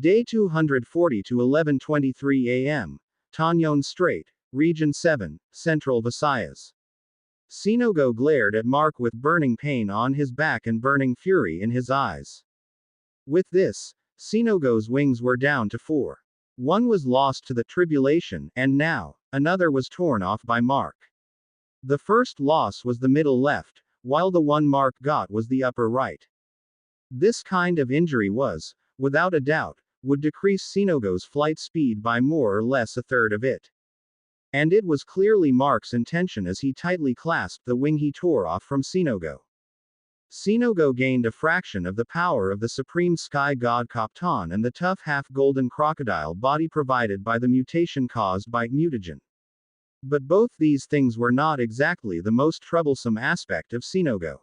Day 240 to 11:23 a.m. Tanyon Strait, Region 7, Central Visayas. Sinogo glared at Mark with burning pain on his back and burning fury in his eyes. With this, Sinogo's wings were down to 4. One was lost to the tribulation, and now, another was torn off by Mark. The first loss was the middle left, while the one Mark got was the upper right. This kind of injury was, without a doubt, would decrease Sinogo's flight speed by more or less a third of it. And it was clearly Mark's intention as he tightly clasped the wing he tore off from Sinogo. Sinogo gained a fraction of the power of the supreme sky god Kaptan and the tough half-golden crocodile body provided by the mutation caused by Mutagen. But both these things were not exactly the most troublesome aspect of Sinogo.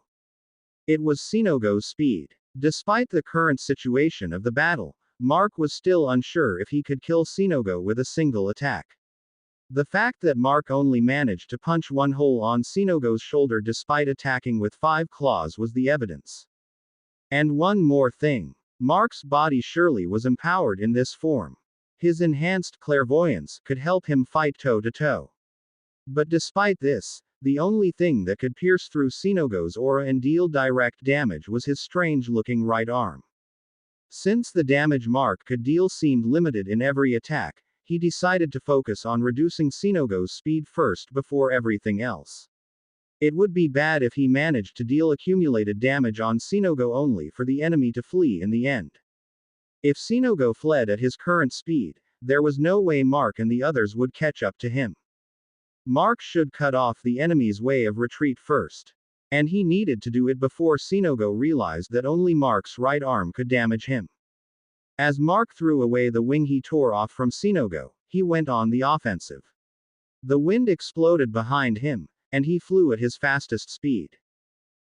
It was Sinogo's speed. Despite the current situation of the battle, Mark was still unsure if he could kill Sinogo with a single attack. The fact that Mark only managed to punch one hole on Sinogo's shoulder despite attacking with 5 claws was the evidence. And one more thing. Mark's body surely was empowered in this form. His enhanced clairvoyance could help him fight toe-to-toe. But despite this, the only thing that could pierce through Sinogo's aura and deal direct damage was his strange-looking right arm. Since the damage Mark could deal seemed limited in every attack, he decided to focus on reducing Sinogo's speed first before everything else. It would be bad if he managed to deal accumulated damage on Sinogo only for the enemy to flee in the end. If Sinogo fled at his current speed, there was no way Mark and the others would catch up to him. Mark should cut off the enemy's way of retreat first. And he needed to do it before Sinogo realized that only Mark's right arm could damage him. As Mark threw away the wing he tore off from Sinogo, he went on the offensive. The wind exploded behind him, and he flew at his fastest speed.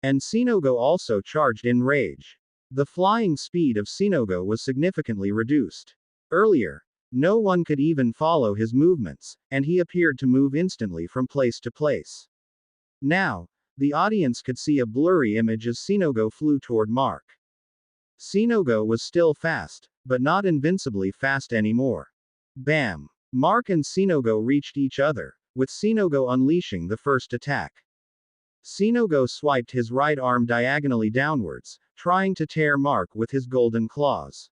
And Sinogo also charged in rage. The flying speed of Sinogo was significantly reduced. Earlier, no one could even follow his movements, and he appeared to move instantly from place to place. Now, the audience could see a blurry image as Sinogo flew toward Mark. Sinogo was still fast, but not invincibly fast anymore. Bam! Mark and Sinogo reached each other, with Sinogo unleashing the first attack. Sinogo swiped his right arm diagonally downwards, trying to tear Mark with his golden claws.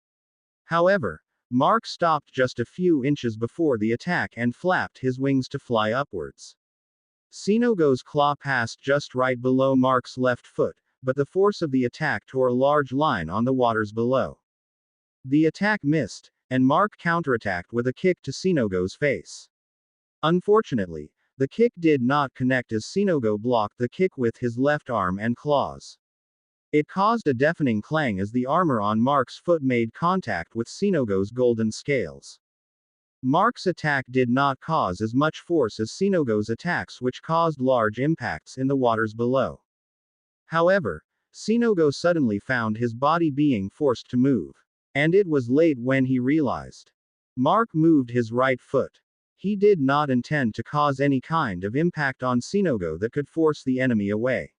However, Mark stopped just a few inches before the attack and flapped his wings to fly upwards. Sinogo's claw passed just right below Mark's left foot, but the force of the attack tore a large line on the waters below. The attack missed, and Mark counterattacked with a kick to Sinogo's face. Unfortunately, the kick did not connect as Sinogo blocked the kick with his left arm and claws. It caused a deafening clang as the armor on Mark's foot made contact with Sinogo's golden scales. Mark's attack did not cause as much force as Sinogo's attacks, which caused large impacts in the waters below. However, Sinogo suddenly found his body being forced to move. And it was late when he realized. Mark moved his right foot. He did not intend to cause any kind of impact on Sinogo that could force the enemy away.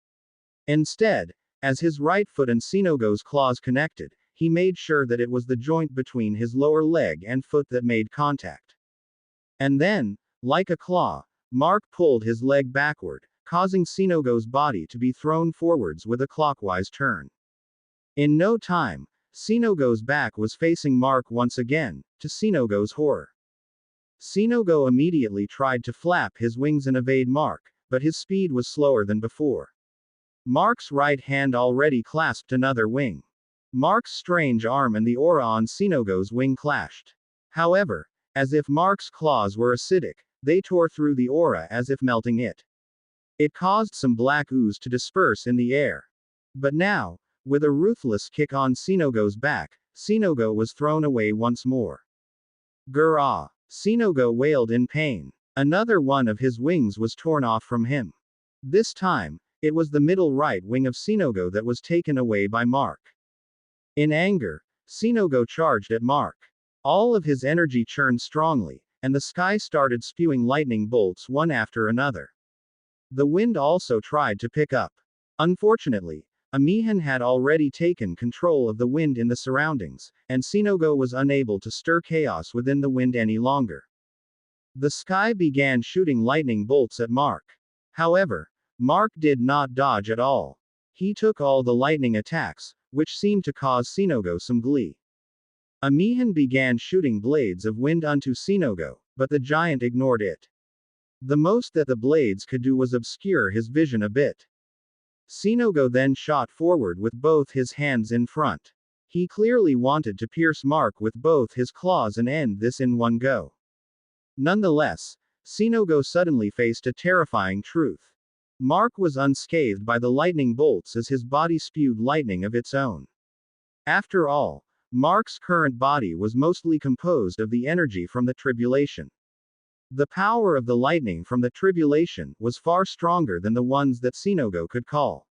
Instead, as his right foot and Sinogo's claws connected, he made sure that it was the joint between his lower leg and foot that made contact. And then, like a claw, Mark pulled his leg backward, causing Sinogo's body to be thrown forwards with a clockwise turn. In no time, Sinogo's back was facing Mark once again, to Sinogo's horror. Sinogo immediately tried to flap his wings and evade Mark, but his speed was slower than before. Mark's right hand already clasped another wing. Mark's strange arm and the aura on Sinogo's wing clashed. However, as if Mark's claws were acidic, they tore through the aura as if melting it. It caused some black ooze to disperse in the air. But now, with a ruthless kick on Sinogo's back, Sinogo was thrown away once more. Grrrah! Sinogo wailed in pain. Another one of his wings was torn off from him. This time, it was the middle right wing of Sinogo that was taken away by Mark. In anger, Sinogo charged at Mark. All of his energy churned strongly, and the sky started spewing lightning bolts one after another. The wind also tried to pick up. Unfortunately, Amihan had already taken control of the wind in the surroundings, and Sinogo was unable to stir chaos within the wind any longer. The sky began shooting lightning bolts at Mark. However, Mark did not dodge at all. He took all the lightning attacks, which seemed to cause Sinogo some glee. Amihan began shooting blades of wind onto Sinogo, but the giant ignored it. The most that the blades could do was obscure his vision a bit. Sinogo then shot forward with both his hands in front. He clearly wanted to pierce Mark with both his claws and end this in one go. Nonetheless, Sinogo suddenly faced a terrifying truth. Mark was unscathed by the lightning bolts as his body spewed lightning of its own. After all, Mark's current body was mostly composed of the energy from the tribulation. The power of the lightning from the tribulation was far stronger than the ones that Sinogo could call.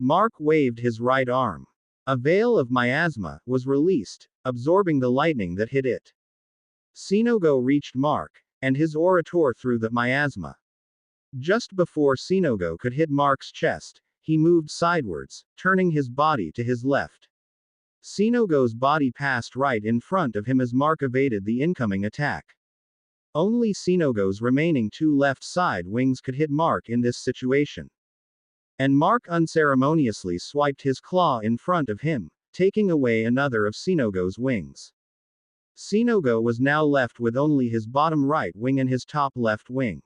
Mark waved his right arm. A veil of miasma was released, absorbing the lightning that hit it. Sinogo reached Mark, and his aura tore through the miasma. Just before Sinogo could hit Mark's chest, he moved sidewards, turning his body to his left. Sinogo's body passed right in front of him as Mark evaded the incoming attack. Only Sinogo's remaining two left side wings could hit Mark in this situation. And Mark unceremoniously swiped his claw in front of him, taking away another of Sinogo's wings. Sinogo was now left with only his bottom right wing and his top left wing.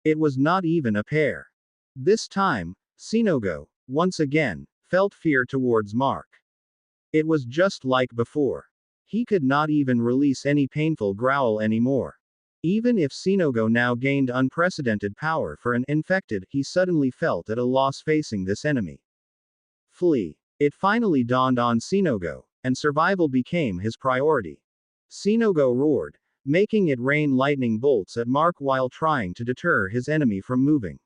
It was not even a pair. This time, Sinogo, once again, felt fear towards Mark. It was just like before. He could not even release any painful growl anymore. Even if Sinogo now gained unprecedented power for an infected, he suddenly felt at a loss facing this enemy. Flee. It finally dawned on Sinogo, and survival became his priority. Sinogo roared, making it rain lightning bolts at Mark while trying to deter his enemy from moving.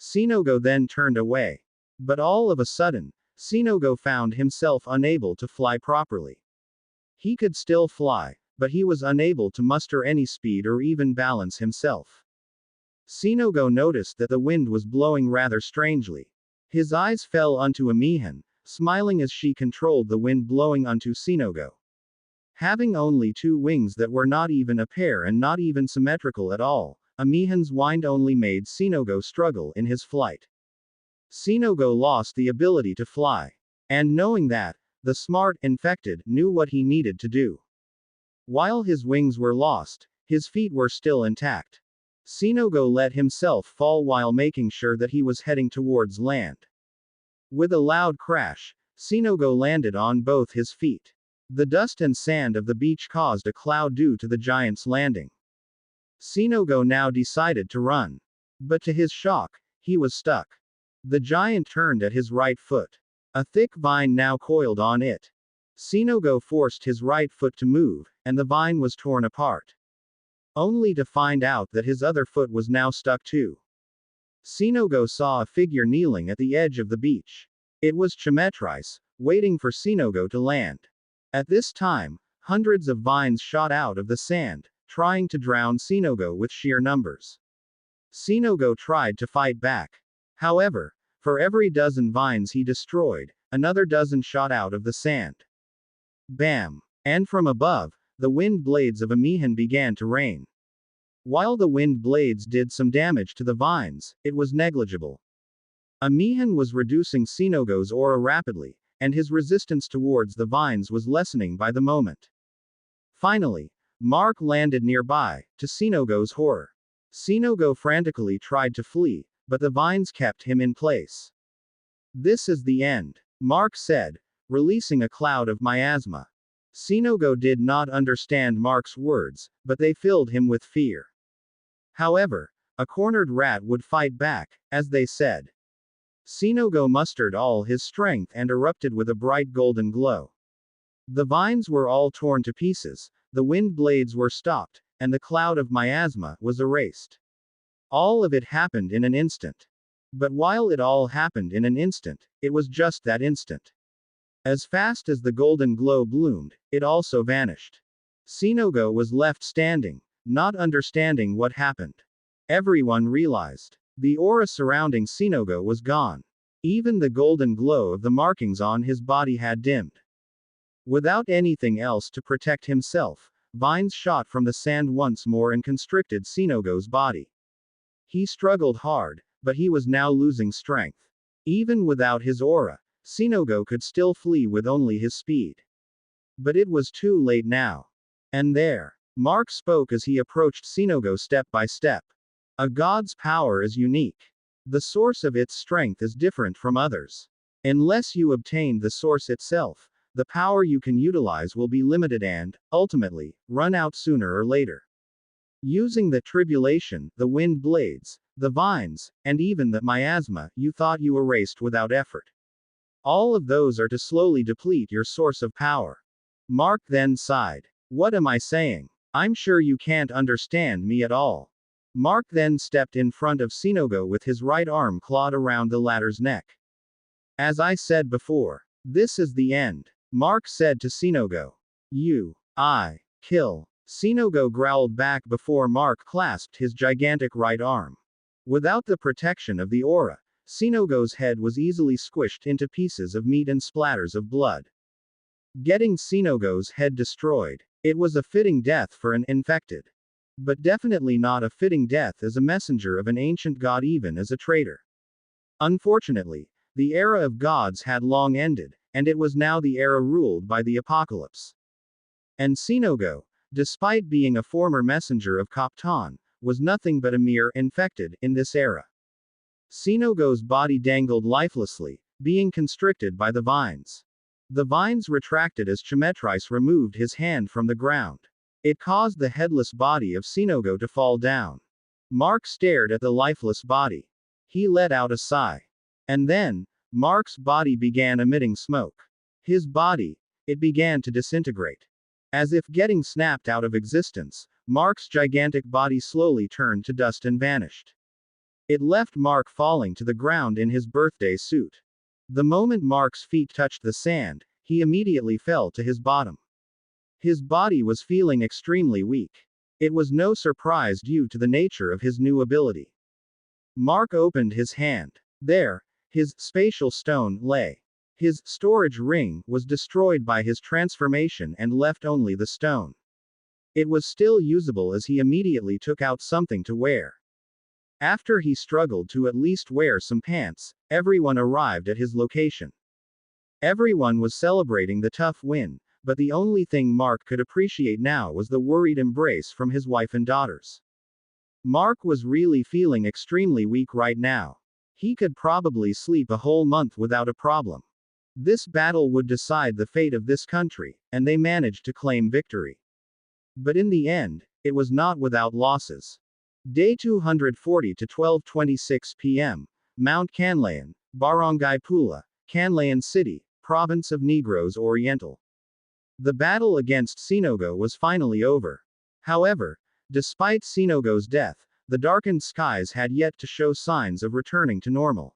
Sinogo then turned away. But all of a sudden, Sinogo found himself unable to fly properly. He could still fly, but he was unable to muster any speed or even balance himself. Sinogo noticed that the wind was blowing rather strangely. His eyes fell onto Amihan, smiling as she controlled the wind blowing onto Sinogo. Having only two wings that were not even a pair and not even symmetrical at all, Amihan's wind only made Sinogo struggle in his flight. Sinogo lost the ability to fly. And knowing that, the smart infected knew what he needed to do. While his wings were lost, his feet were still intact. Sinogo let himself fall while making sure that he was heading towards land. With a loud crash, Sinogo landed on both his feet. The dust and sand of the beach caused a cloud due to the giant's landing. Sinogo now decided to run. But to his shock, he was stuck. The giant turned at his right foot. A thick vine now coiled on it. Sinogo forced his right foot to move, and the vine was torn apart. Only to find out that his other foot was now stuck too. Sinogo saw a figure kneeling at the edge of the beach. It was Chimetrice, waiting for Sinogo to land. At this time, hundreds of vines shot out of the sand, trying to drown Sinogo with sheer numbers. Sinogo tried to fight back. However, for every dozen vines he destroyed, another dozen shot out of the sand. Bam! And from above, the wind blades of Amihan began to rain. While the wind blades did some damage to the vines, it was negligible. Amihan was reducing Sinogo's aura rapidly, and his resistance towards the vines was lessening by the moment. Finally, Mark landed nearby, to Sinogo's horror. Sinogo frantically tried to flee, but the vines kept him in place. "This is the end," Mark said, releasing a cloud of miasma. Sinogo did not understand Mark's words, but they filled him with fear. However, a cornered rat would fight back, as they said. Sinogo mustered all his strength and erupted with a bright golden glow. The vines were all torn to pieces, the wind blades were stopped, and the cloud of miasma was erased. All of it happened in an instant. But while it all happened in an instant, it was just that instant. As fast as the golden glow bloomed, it also vanished. Sinogo was left standing, not understanding what happened. Everyone realized. The aura surrounding Sinogo was gone. Even the golden glow of the markings on his body had dimmed. Without anything else to protect himself, vines shot from the sand once more and constricted Sinogo's body. He struggled hard, but he was now losing strength. Even without his aura, Sinogo could still flee with only his speed. But it was too late now. And there, Mark spoke as he approached Sinogo step by step. A god's power is unique. The source of its strength is different from others. Unless you obtain the source itself, the power you can utilize will be limited and, ultimately, run out sooner or later. Using the tribulation, the wind blades, the vines, and even the miasma you thought you erased without effort. All of those are to slowly deplete your source of power. Mark then sighed. What am I saying? I'm sure you can't understand me at all. Mark then stepped in front of Sinogo with his right arm clawed around the latter's neck. As I said before, this is the end. Mark said to Sinogo. Kill. Sinogo growled back before Mark clasped his gigantic right arm. Without the protection of the aura, Sinogo's head was easily squished into pieces of meat and splatters of blood. Getting Sinogo's head destroyed. It was a fitting death for an infected. But definitely not a fitting death as a messenger of an ancient god, even as a traitor. Unfortunately, the era of gods had long ended, and it was now the era ruled by the apocalypse. And Sinogo, despite being a former messenger of Kaptan, was nothing but a mere infected in this era. Sinogo's body dangled lifelessly, being constricted by the vines. The vines retracted as Chimetrice removed his hand from the ground. It caused the headless body of Sinogo to fall down. Mark stared at the lifeless body. He let out a sigh. And then, Mark's body began emitting smoke. His body, it began to disintegrate. As if getting snapped out of existence, Mark's gigantic body slowly turned to dust and vanished. It left Mark falling to the ground in his birthday suit. The moment Mark's feet touched the sand, he immediately fell to his bottom. His body was feeling extremely weak. It was no surprise due to the nature of his new ability. Mark opened his hand. There, his spatial stone lay. His storage ring was destroyed by his transformation and left only the stone. It was still usable as he immediately took out something to wear. After he struggled to at least wear some pants, everyone arrived at his location. Everyone was celebrating the tough win, but the only thing Mark could appreciate now was the worried embrace from his wife and daughters. Mark was really feeling extremely weak right now. He could probably sleep a whole month without a problem. This battle would decide the fate of this country, and they managed to claim victory. But in the end, it was not without losses. Day 240 to 12:26 p.m., Mount Canlaon, Barangay Pula, Canlaon City, Province of Negros Oriental. The battle against Sinogo was finally over. However, despite Sinogo's death, the darkened skies had yet to show signs of returning to normal.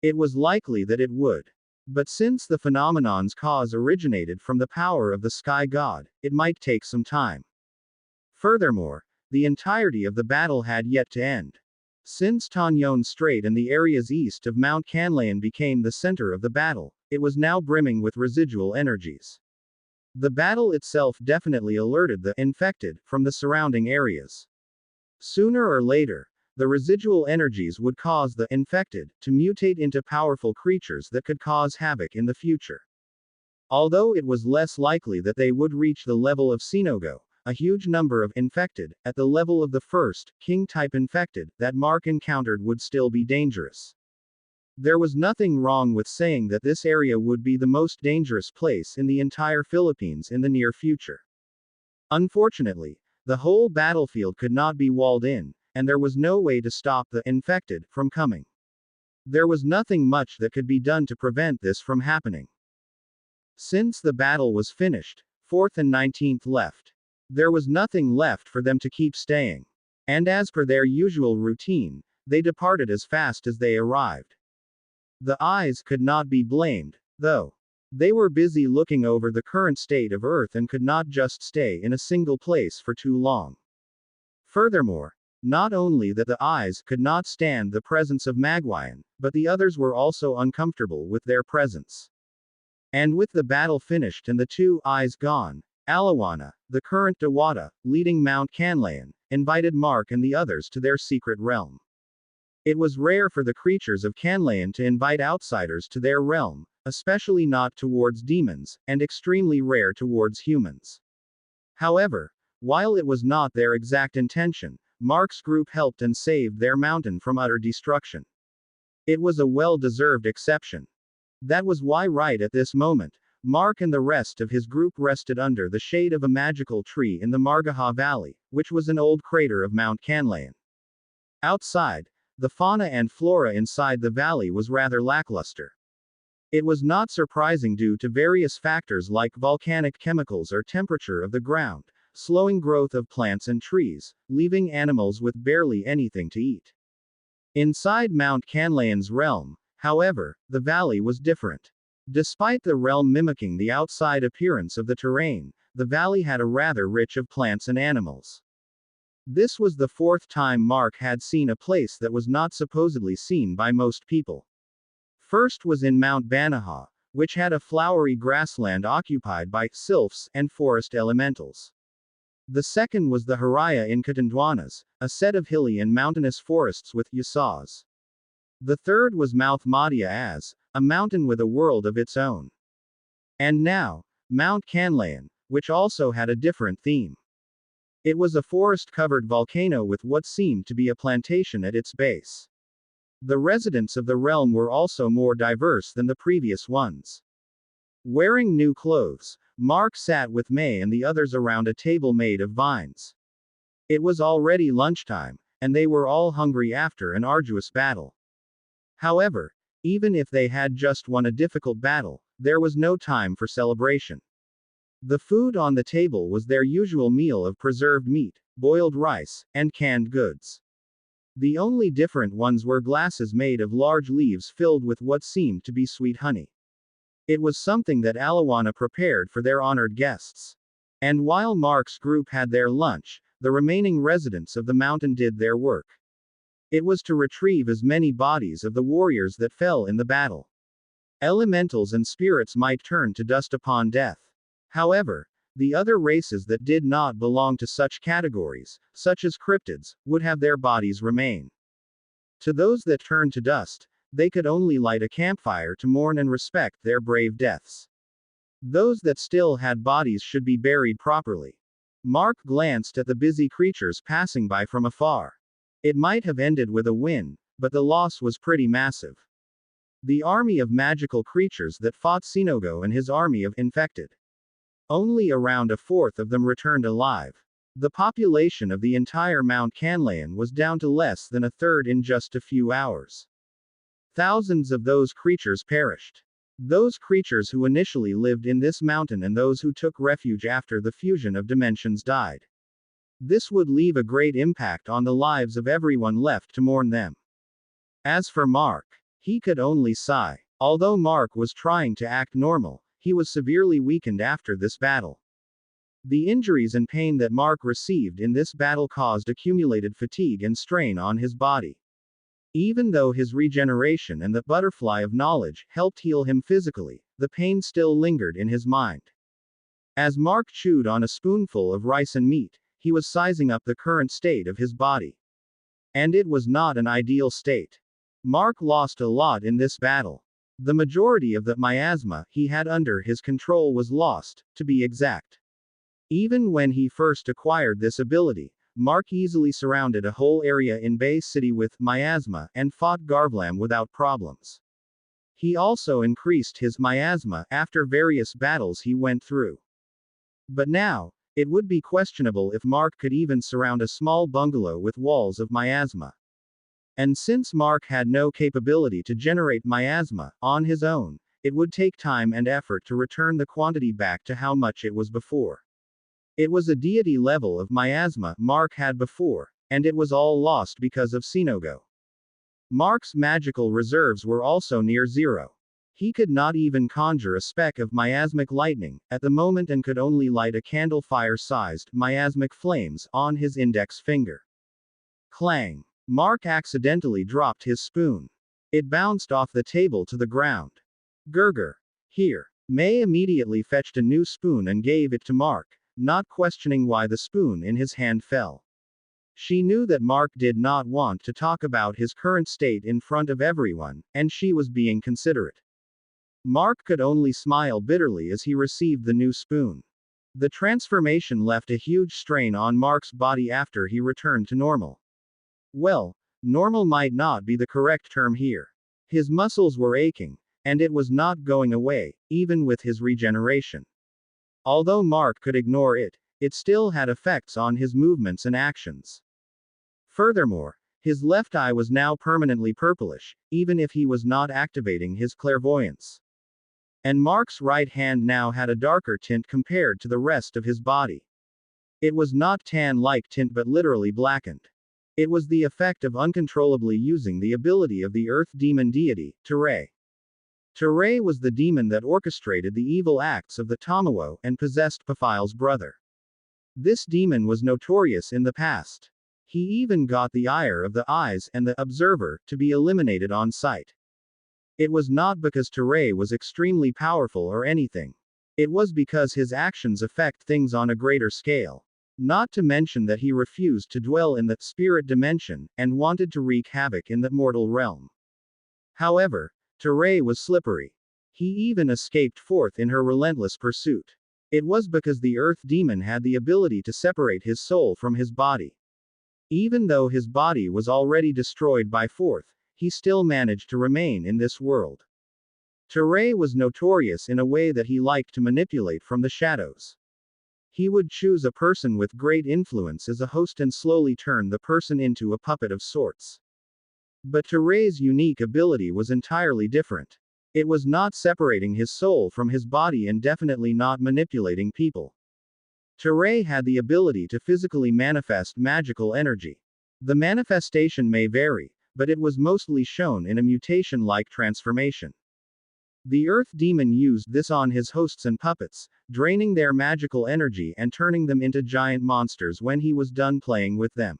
It was likely that it would. But since the phenomenon's cause originated from the power of the sky god, it might take some time. Furthermore, the entirety of the battle had yet to end. Since Tanyon Strait and the areas east of Mount Canlaon became the center of the battle, it was now brimming with residual energies. The battle itself definitely alerted the infected from the surrounding areas. Sooner or later, the residual energies would cause the infected to mutate into powerful creatures that could cause havoc in the future. Although it was less likely that they would reach the level of Sinogo, a huge number of infected, at the level of the first, king-type infected, that Mark encountered would still be dangerous. There was nothing wrong with saying that this area would be the most dangerous place in the entire Philippines in the near future. Unfortunately, the whole battlefield could not be walled in, and there was no way to stop the infected from coming. There was nothing much that could be done to prevent this from happening. Since the battle was finished, 4th and 19th left. There was nothing left for them to keep staying. And as per their usual routine, they departed as fast as they arrived. The eyes could not be blamed, though. They were busy looking over the current state of Earth and could not just stay in a single place for too long. Furthermore, Not only that the eyes could not stand the presence of Magwayan, but the others were also uncomfortable with their presence. And with the battle finished and the two eyes gone, Alawana, the current Dewata, leading Mount Canlayan, invited Mark and the others to their secret realm. It was rare for the creatures of Canlayan to invite outsiders to their realm, especially not towards demons, and extremely rare towards humans. However, while it was not their exact intention, Mark's group helped and saved their mountain from utter destruction. It was a well-deserved exception. That was why right at this moment, Mark and the rest of his group rested under the shade of a magical tree in the Margaha Valley, which was an old crater of Mount Canlayan. Outside, the fauna and flora inside the valley was rather lackluster. It was not surprising due to various factors like volcanic chemicals or temperature of the ground, slowing growth of plants and trees, leaving animals with barely anything to eat. Inside Mount Canlayan's realm, however, the valley was different. Despite the realm mimicking the outside appearance of the terrain, the valley had a rather rich of plants and animals. This was the fourth time Mark had seen a place that was not supposedly seen by most people. First was in Mount Banahaw, which had a flowery grassland occupied by sylphs and forest elementals. The second was the Haraya in Katandwanas, a set of hilly and mountainous forests with yasas. The third was Mount Madhya as, a mountain with a world of its own. And now, Mount Canlayan, which also had a different theme. It was a forest-covered volcano with what seemed to be a plantation at its base. The residents of the realm were also more diverse than the previous ones. Wearing new clothes, Mark sat with May and the others around a table made of vines. It was already lunchtime, and they were all hungry after an arduous battle. However, even if they had just won a difficult battle, there was no time for celebration. The food on the table was their usual meal of preserved meat, boiled rice, and canned goods. The only different ones were glasses made of large leaves filled with what seemed to be sweet honey. It was something that Alawana prepared for their honored guests. And while Mark's group had their lunch, the remaining residents of the mountain did their work. It was to retrieve as many bodies of the warriors that fell in the battle. Elementals and spirits might turn to dust upon death. However, the other races that did not belong to such categories, such as cryptids, would have their bodies remain. To those that turned to dust, they could only light a campfire to mourn and respect their brave deaths. Those that still had bodies should be buried properly. Mark glanced at the busy creatures passing by from afar. It might have ended with a win, but the loss was pretty massive. The army of magical creatures that fought Sinogo and his army of infected. Only around a fourth of them returned alive. The population of the entire Mount Canlayan was down to less than a third in just a few hours. Thousands of those creatures perished. Those creatures who initially lived in this mountain and those who took refuge after the fusion of dimensions died. This would leave a great impact on the lives of everyone left to mourn them. As for Mark, he could only sigh. Although Mark was trying to act normal, he was severely weakened after this battle. The injuries and pain that Mark received in this battle caused accumulated fatigue and strain on his body. Even though his regeneration and the butterfly of knowledge helped heal him physically, the pain still lingered in his mind. As Mark chewed on a spoonful of rice and meat, he was sizing up the current state of his body. And it was not an ideal state. Mark lost a lot in this battle. The majority of the miasma he had under his control was lost, to be exact. Even when he first acquired this ability, Mark easily surrounded a whole area in Bay City with miasma and fought Garvlam without problems. He also increased his miasma after various battles he went through. But now, it would be questionable if Mark could even surround a small bungalow with walls of miasma. And since Mark had no capability to generate miasma on his own, it would take time and effort to return the quantity back to how much it was before. It was a deity level of miasma Mark had before, and it was all lost because of Sinogo. Mark's magical reserves were also near zero. He could not even conjure a speck of miasmic lightning at the moment and could only light a candle fire-sized miasmic flames on his index finger. Clang. Mark accidentally dropped his spoon. It bounced off the table to the ground. Gurgur. Here. May immediately fetched a new spoon and gave it to Mark, not questioning why the spoon in his hand fell. She knew that Mark did not want to talk about his current state in front of everyone, and she was being considerate. Mark could only smile bitterly as he received the new spoon. The transformation left a huge strain on Mark's body after he returned to normal. Well, normal might not be the correct term here. His muscles were aching, and it was not going away, even with his regeneration. Although Mark could ignore it, it still had effects on his movements and actions. Furthermore, his left eye was now permanently purplish, even if he was not activating his clairvoyance. And Mark's right hand now had a darker tint compared to the rest of his body. It was not tan-like tint but literally blackened. It was the effect of uncontrollably using the ability of the earth demon deity, Teray. Teray was the demon that orchestrated the evil acts of the Tamao and possessed Paphile's brother. This demon was notorious in the past. He even got the ire of the eyes and the observer to be eliminated on sight. It was not because Teray was extremely powerful or anything. It was because his actions affect things on a greater scale. Not to mention that he refused to dwell in the spirit dimension and wanted to wreak havoc in the mortal realm. However, Teray was slippery. He even escaped forth in her relentless pursuit. It was because the earth demon had the ability to separate his soul from his body. Even though his body was already destroyed by Forth, he still managed to remain in this world. Teray was notorious in a way that he liked to manipulate from the shadows. He would choose a person with great influence as a host and slowly turn the person into a puppet of sorts. But Teray's unique ability was entirely different. It was not separating his soul from his body and definitely not manipulating people. Teray had the ability to physically manifest magical energy. The manifestation may vary, but it was mostly shown in a mutation-like transformation. The Earth Demon used this on his hosts and puppets, draining their magical energy and turning them into giant monsters when he was done playing with them.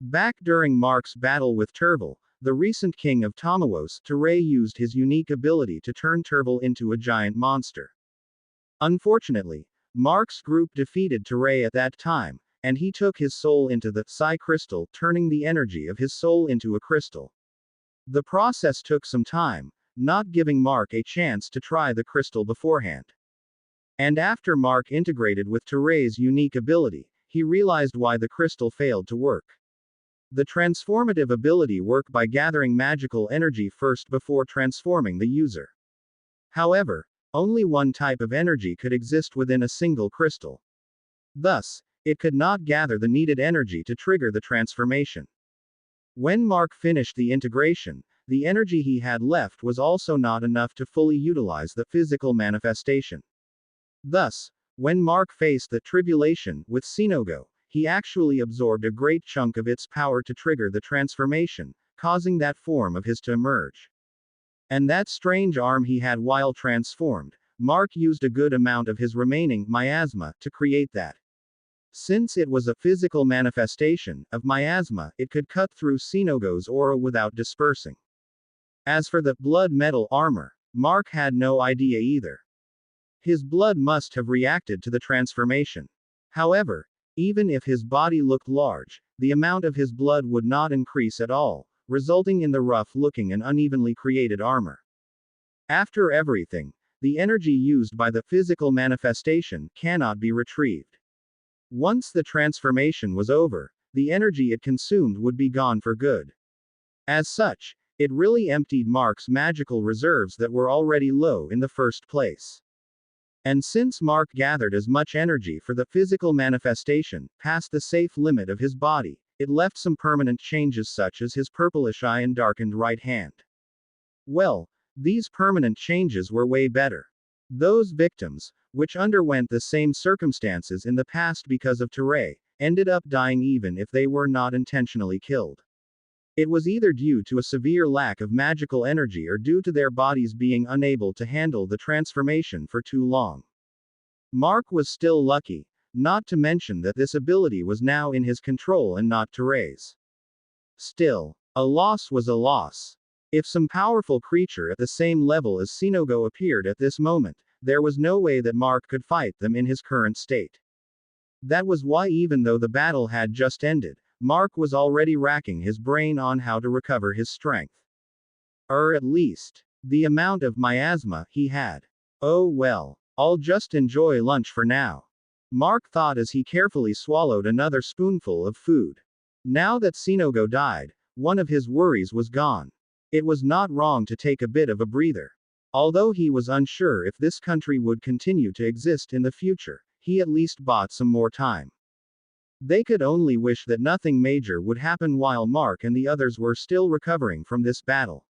Back during Mark's battle with Turvil, the recent king of Tamawos, Teray used his unique ability to turn Turvil into a giant monster. Unfortunately, Mark's group defeated Teray at that time, and he took his soul into the Psi crystal, turning the energy of his soul into a crystal. The process took some time, not giving Mark a chance to try the crystal beforehand. And after Mark integrated with Teray's unique ability, he realized why the crystal failed to work. The transformative ability worked by gathering magical energy first before transforming the user. However, only one type of energy could exist within a single crystal. Thus, it could not gather the needed energy to trigger the transformation. When Mark finished the integration, the energy he had left was also not enough to fully utilize the physical manifestation. Thus, when Mark faced the tribulation with Sinogo, he actually absorbed a great chunk of its power to trigger the transformation, causing that form of his to emerge. And that strange arm he had while transformed, Mark used a good amount of his remaining miasma to create that. Since it was a physical manifestation of miasma, it could cut through Sinogo's aura without dispersing. As for the blood metal armor, Mark had no idea either. His blood must have reacted to the transformation. However, even if his body looked large, the amount of his blood would not increase at all, resulting in the rough-looking and unevenly created armor. After everything, the energy used by the physical manifestation cannot be retrieved. Once the transformation was over, the energy it consumed would be gone for good. As such, it really emptied Mark's magical reserves that were already low in the first place. And since Mark gathered as much energy for the physical manifestation, past the safe limit of his body, it left some permanent changes such as his purplish eye and darkened right hand. Well, these permanent changes were way better. Those victims, which underwent the same circumstances in the past because of Teray, ended up dying even if they were not intentionally killed. It was either due to a severe lack of magical energy or due to their bodies being unable to handle the transformation for too long. Mark was still lucky, not to mention that this ability was now in his control and not Teray's. Still, a loss was a loss. If some powerful creature at the same level as Sinogo appeared at this moment, there was no way that Mark could fight them in his current state. That was why, even though the battle had just ended, Mark was already racking his brain on how to recover his strength. Or at least, the amount of miasma he had. Oh well, I'll just enjoy lunch for now, Mark thought as he carefully swallowed another spoonful of food. Now that Sinogo died, one of his worries was gone. It was not wrong to take a bit of a breather. Although he was unsure if this country would continue to exist in the future, he at least bought some more time. They could only wish that nothing major would happen while Mark and the others were still recovering from this battle.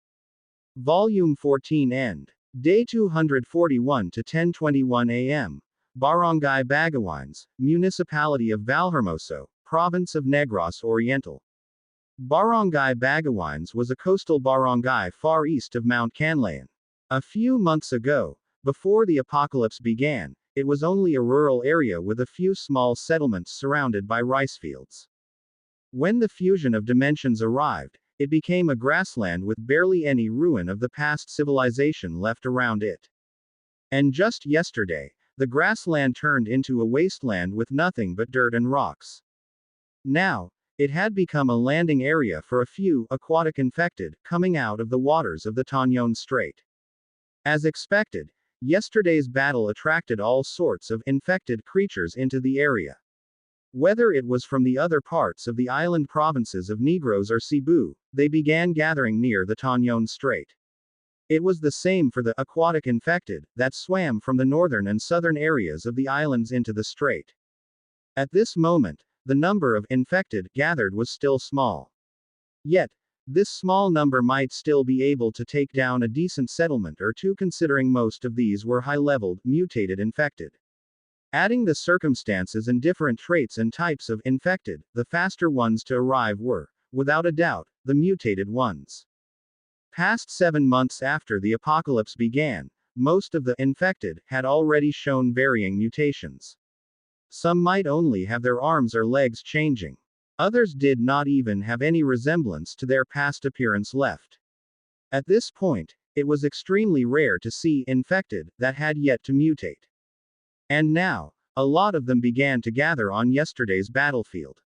Volume 14 End. Day 241 to 10:21 a.m. Barangay Bagawines, Municipality of Valhermoso, Province of Negros Oriental. Barangay Bagawines was a coastal barangay far east of Mount Canlaon. A few months ago, before the apocalypse began, it was only a rural area with a few small settlements surrounded by rice fields. When the fusion of dimensions arrived, it became a grassland with barely any ruin of the past civilization left around it. And just yesterday, the grassland turned into a wasteland with nothing but dirt and rocks. Now, it had become a landing area for a few aquatic infected coming out of the waters of the Tañón Strait. As expected, yesterday's battle attracted all sorts of infected creatures into the area. Whether it was from the other parts of the island provinces of Negros or Cebu, they began gathering near the Tañón Strait. It was the same for the aquatic infected that swam from the northern and southern areas of the islands into the strait. At this moment, the number of infected gathered was still small. Yet, this small number might still be able to take down a decent settlement or two, considering most of these were high-leveled, mutated infected. Adding the circumstances and different traits and types of infected, the faster ones to arrive were, without a doubt, the mutated ones. Past 7 months after the apocalypse began, most of the infected had already shown varying mutations. Some might only have their arms or legs changing. Others did not even have any resemblance to their past appearance left. At this point, it was extremely rare to see infected that had yet to mutate. And now, a lot of them began to gather on yesterday's battlefield.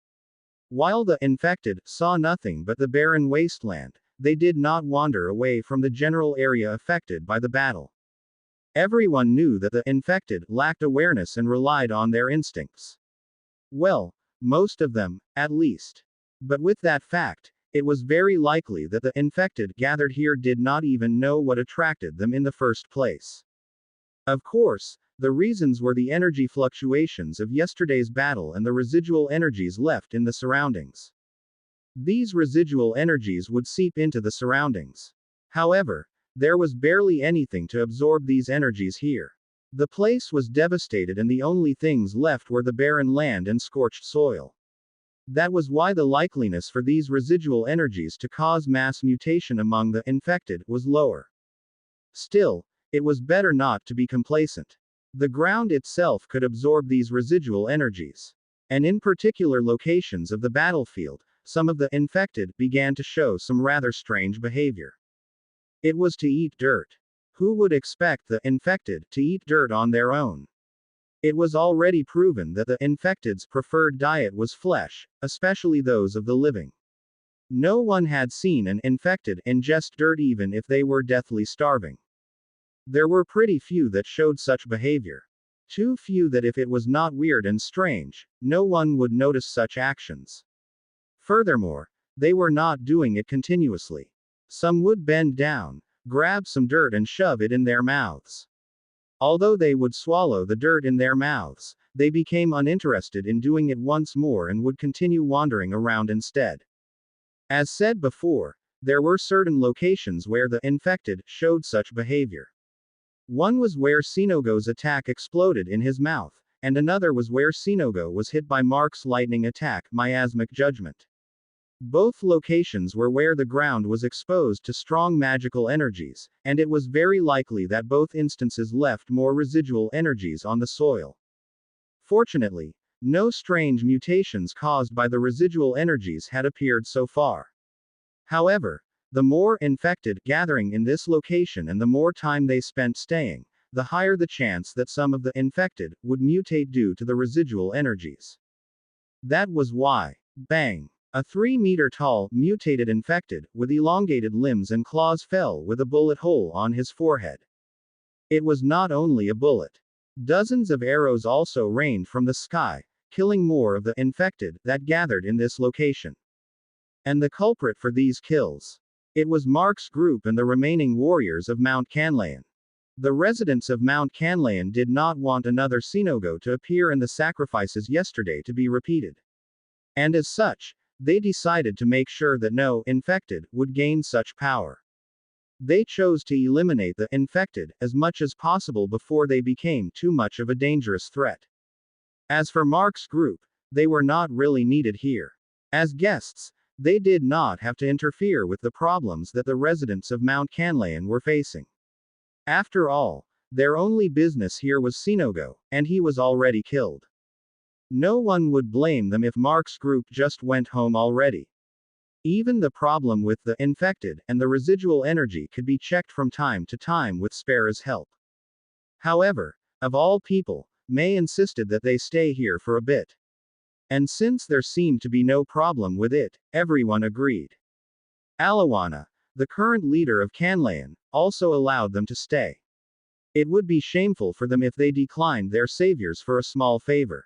While the infected saw nothing but the barren wasteland, they did not wander away from the general area affected by the battle. Everyone knew that the infected lacked awareness and relied on their instincts. Well, most of them, at least. But with that fact, it was very likely that the infected gathered here did not even know what attracted them in the first place. Of course, the reasons were the energy fluctuations of yesterday's battle and the residual energies left in the surroundings. These residual energies would seep into the surroundings. However, there was barely anything to absorb these energies here. The place was devastated and the only things left were the barren land and scorched soil. That was why the likeliness for these residual energies to cause mass mutation among the infected was lower. Still, it was better not to be complacent. The ground itself could absorb these residual energies. And in particular locations of the battlefield, some of the infected began to show some rather strange behavior. It was to eat dirt. Who would expect the infected to eat dirt on their own? It was already proven that the infected's preferred diet was flesh, especially those of the living. No one had seen an infected ingest dirt even if they were deathly starving. There were pretty few that showed such behavior. Too few that if it was not weird and strange, no one would notice such actions. Furthermore, they were not doing it continuously. Some would bend down, grab some dirt and shove it in their mouths. Although they would swallow the dirt in their mouths, they became uninterested in doing it once more and would continue wandering around instead. As said before, there were certain locations where the infected showed such behavior. One was where Sinogo's attack exploded in his mouth, and another was where Sinogo was hit by Mark's lightning attack, miasmic judgment. Both locations were where the ground was exposed to strong magical energies, and it was very likely that both instances left more residual energies on the soil. Fortunately, no strange mutations caused by the residual energies had appeared so far. However, the more infected gathering in this location and the more time they spent staying, the higher the chance that some of the infected would mutate due to the residual energies. That was why. Bang! A 3-meter tall, mutated infected, with elongated limbs and claws fell with a bullet hole on his forehead. It was not only a bullet. Dozens of arrows also rained from the sky, killing more of the infected that gathered in this location. And the culprit for these kills? It was Mark's group and the remaining warriors of Mount Canlaon. The residents of Mount Canlaon did not want another Sinogo to appear and the sacrifices yesterday to be repeated. And as such, they decided to make sure that no infected would gain such power. They chose to eliminate the infected as much as possible before they became too much of a dangerous threat. As for Mark's group, they were not really needed here. As guests, they did not have to interfere with the problems that the residents of Mount Canlaon were facing. After all, their only business here was Sinogo, and he was already killed. No one would blame them if Mark's group just went home already. Even the problem with the infected and the residual energy could be checked from time to time with Sparrow's help. However, of all people, May insisted that they stay here for a bit. And since there seemed to be no problem with it, everyone agreed. Alawana, the current leader of Canlaon, also allowed them to stay. It would be shameful for them if they declined their saviors for a small favor.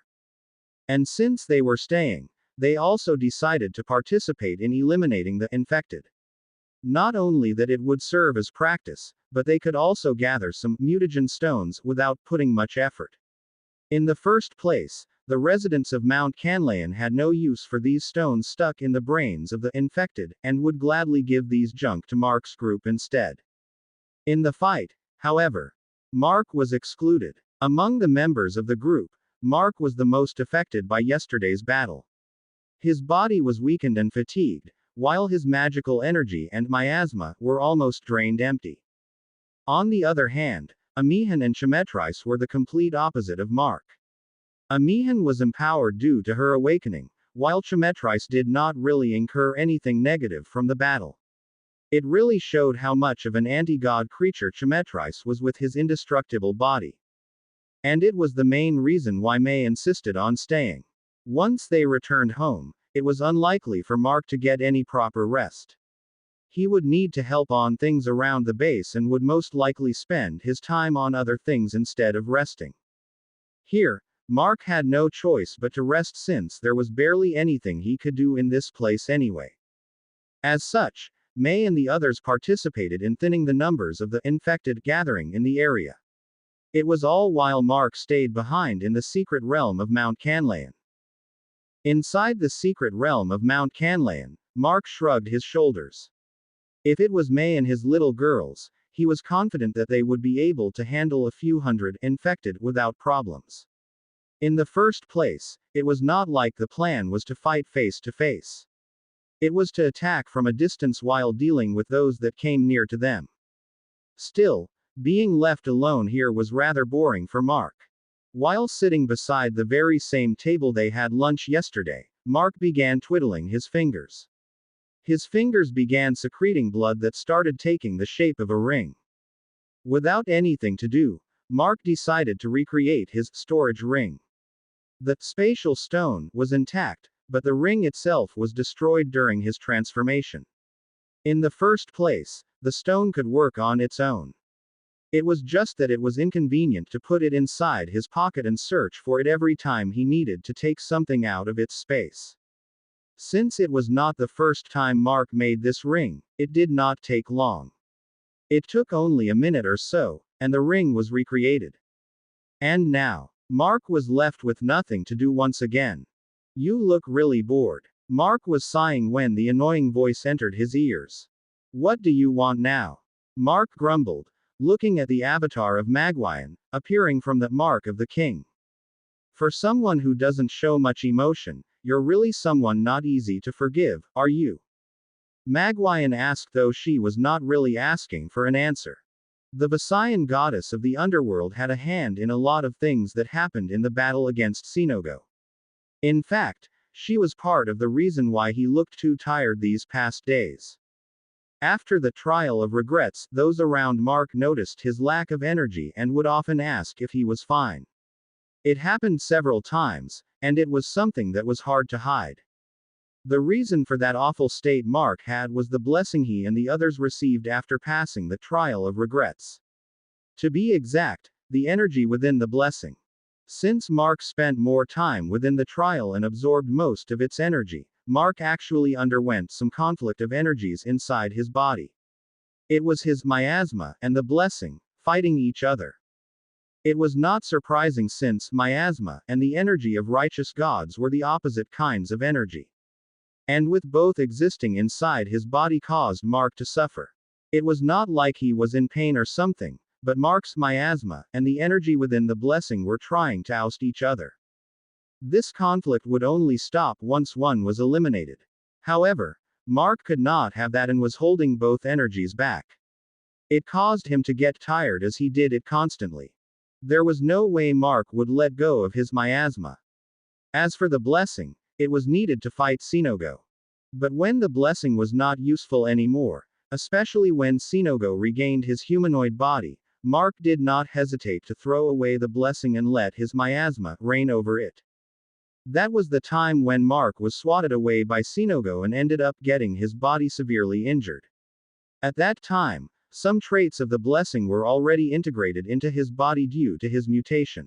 And since they were staying, they also decided to participate in eliminating the infected. Not only that it would serve as practice, but they could also gather some mutagen stones without putting much effort. In the first place, the residents of Mount Canlaon had no use for these stones stuck in the brains of the infected, and would gladly give these junk to Mark's group instead. In the fight, however, Mark was excluded. Among the members of the group, Mark was the most affected by yesterday's battle. His body was weakened and fatigued, while his magical energy and miasma were almost drained empty. On the other hand, Amihan and Chemetris were the complete opposite of Mark. Amihan was empowered due to her awakening, while Chemetris did not really incur anything negative from the battle. It really showed how much of an anti-god creature Chemetris was with his indestructible body. And it was the main reason why May insisted on staying. Once they returned home, it was unlikely for Mark to get any proper rest. He would need to help on things around the base and would most likely spend his time on other things instead of resting. Here, Mark had no choice but to rest since there was barely anything he could do in this place anyway. As such, May and the others participated in thinning the numbers of the infected gathering in the area. It was all while Mark stayed behind in the secret realm of Mount Canlaon. Inside the secret realm of Mount Canlaon, Mark shrugged his shoulders. If it was May and his little girls, he was confident that they would be able to handle a few hundred infected without problems. In the first place, it was not like the plan was to fight face to face. It was to attack from a distance while dealing with those that came near to them. Still, being left alone here was rather boring for Mark. While sitting beside the very same table they had lunch yesterday, Mark began twiddling his fingers. His fingers began secreting blood that started taking the shape of a ring. Without anything to do, Mark decided to recreate his storage ring. The spatial stone was intact, but the ring itself was destroyed during his transformation. In the first place, the stone could work on its own. It was just that it was inconvenient to put it inside his pocket and search for it every time he needed to take something out of its space. Since it was not the first time Mark made this ring, it did not take long. It took only a minute or so, and the ring was recreated. And now, Mark was left with nothing to do once again. "You look really bored." Mark was sighing when the annoying voice entered his ears. "What do you want now?" Mark grumbled, looking at the avatar of Magwayan, appearing from the mark of the king. "For someone who doesn't show much emotion, you're really someone not easy to forgive, are you?" Magwayan asked, though she was not really asking for an answer. The Visayan goddess of the underworld had a hand in a lot of things that happened in the battle against Sinogo. In fact, she was part of the reason why he looked too tired these past days. After the trial of regrets, those around Mark noticed his lack of energy and would often ask if he was fine. It happened several times, and it was something that was hard to hide. The reason for that awful state Mark had was the blessing he and the others received after passing the trial of regrets. To be exact, the energy within the blessing. Since Mark spent more time within the trial and absorbed most of its energy, Mark actually underwent some conflict of energies inside his body. It was his miasma and the blessing fighting each other. It was not surprising since miasma and the energy of righteous gods were the opposite kinds of energy. And with both existing inside his body caused Mark to suffer. It was not like he was in pain or something, but Mark's miasma and the energy within the blessing were trying to oust each other. This conflict would only stop once one was eliminated. However, Mark could not have that and was holding both energies back. It caused him to get tired as he did it constantly. There was no way Mark would let go of his miasma. As for the blessing, it was needed to fight Sinogo. But when the blessing was not useful anymore, especially when Sinogo regained his humanoid body, Mark did not hesitate to throw away the blessing and let his miasma reign over it. That was the time when Mark was swatted away by Sinogo and ended up getting his body severely injured. At that time, some traits of the blessing were already integrated into his body due to his mutation.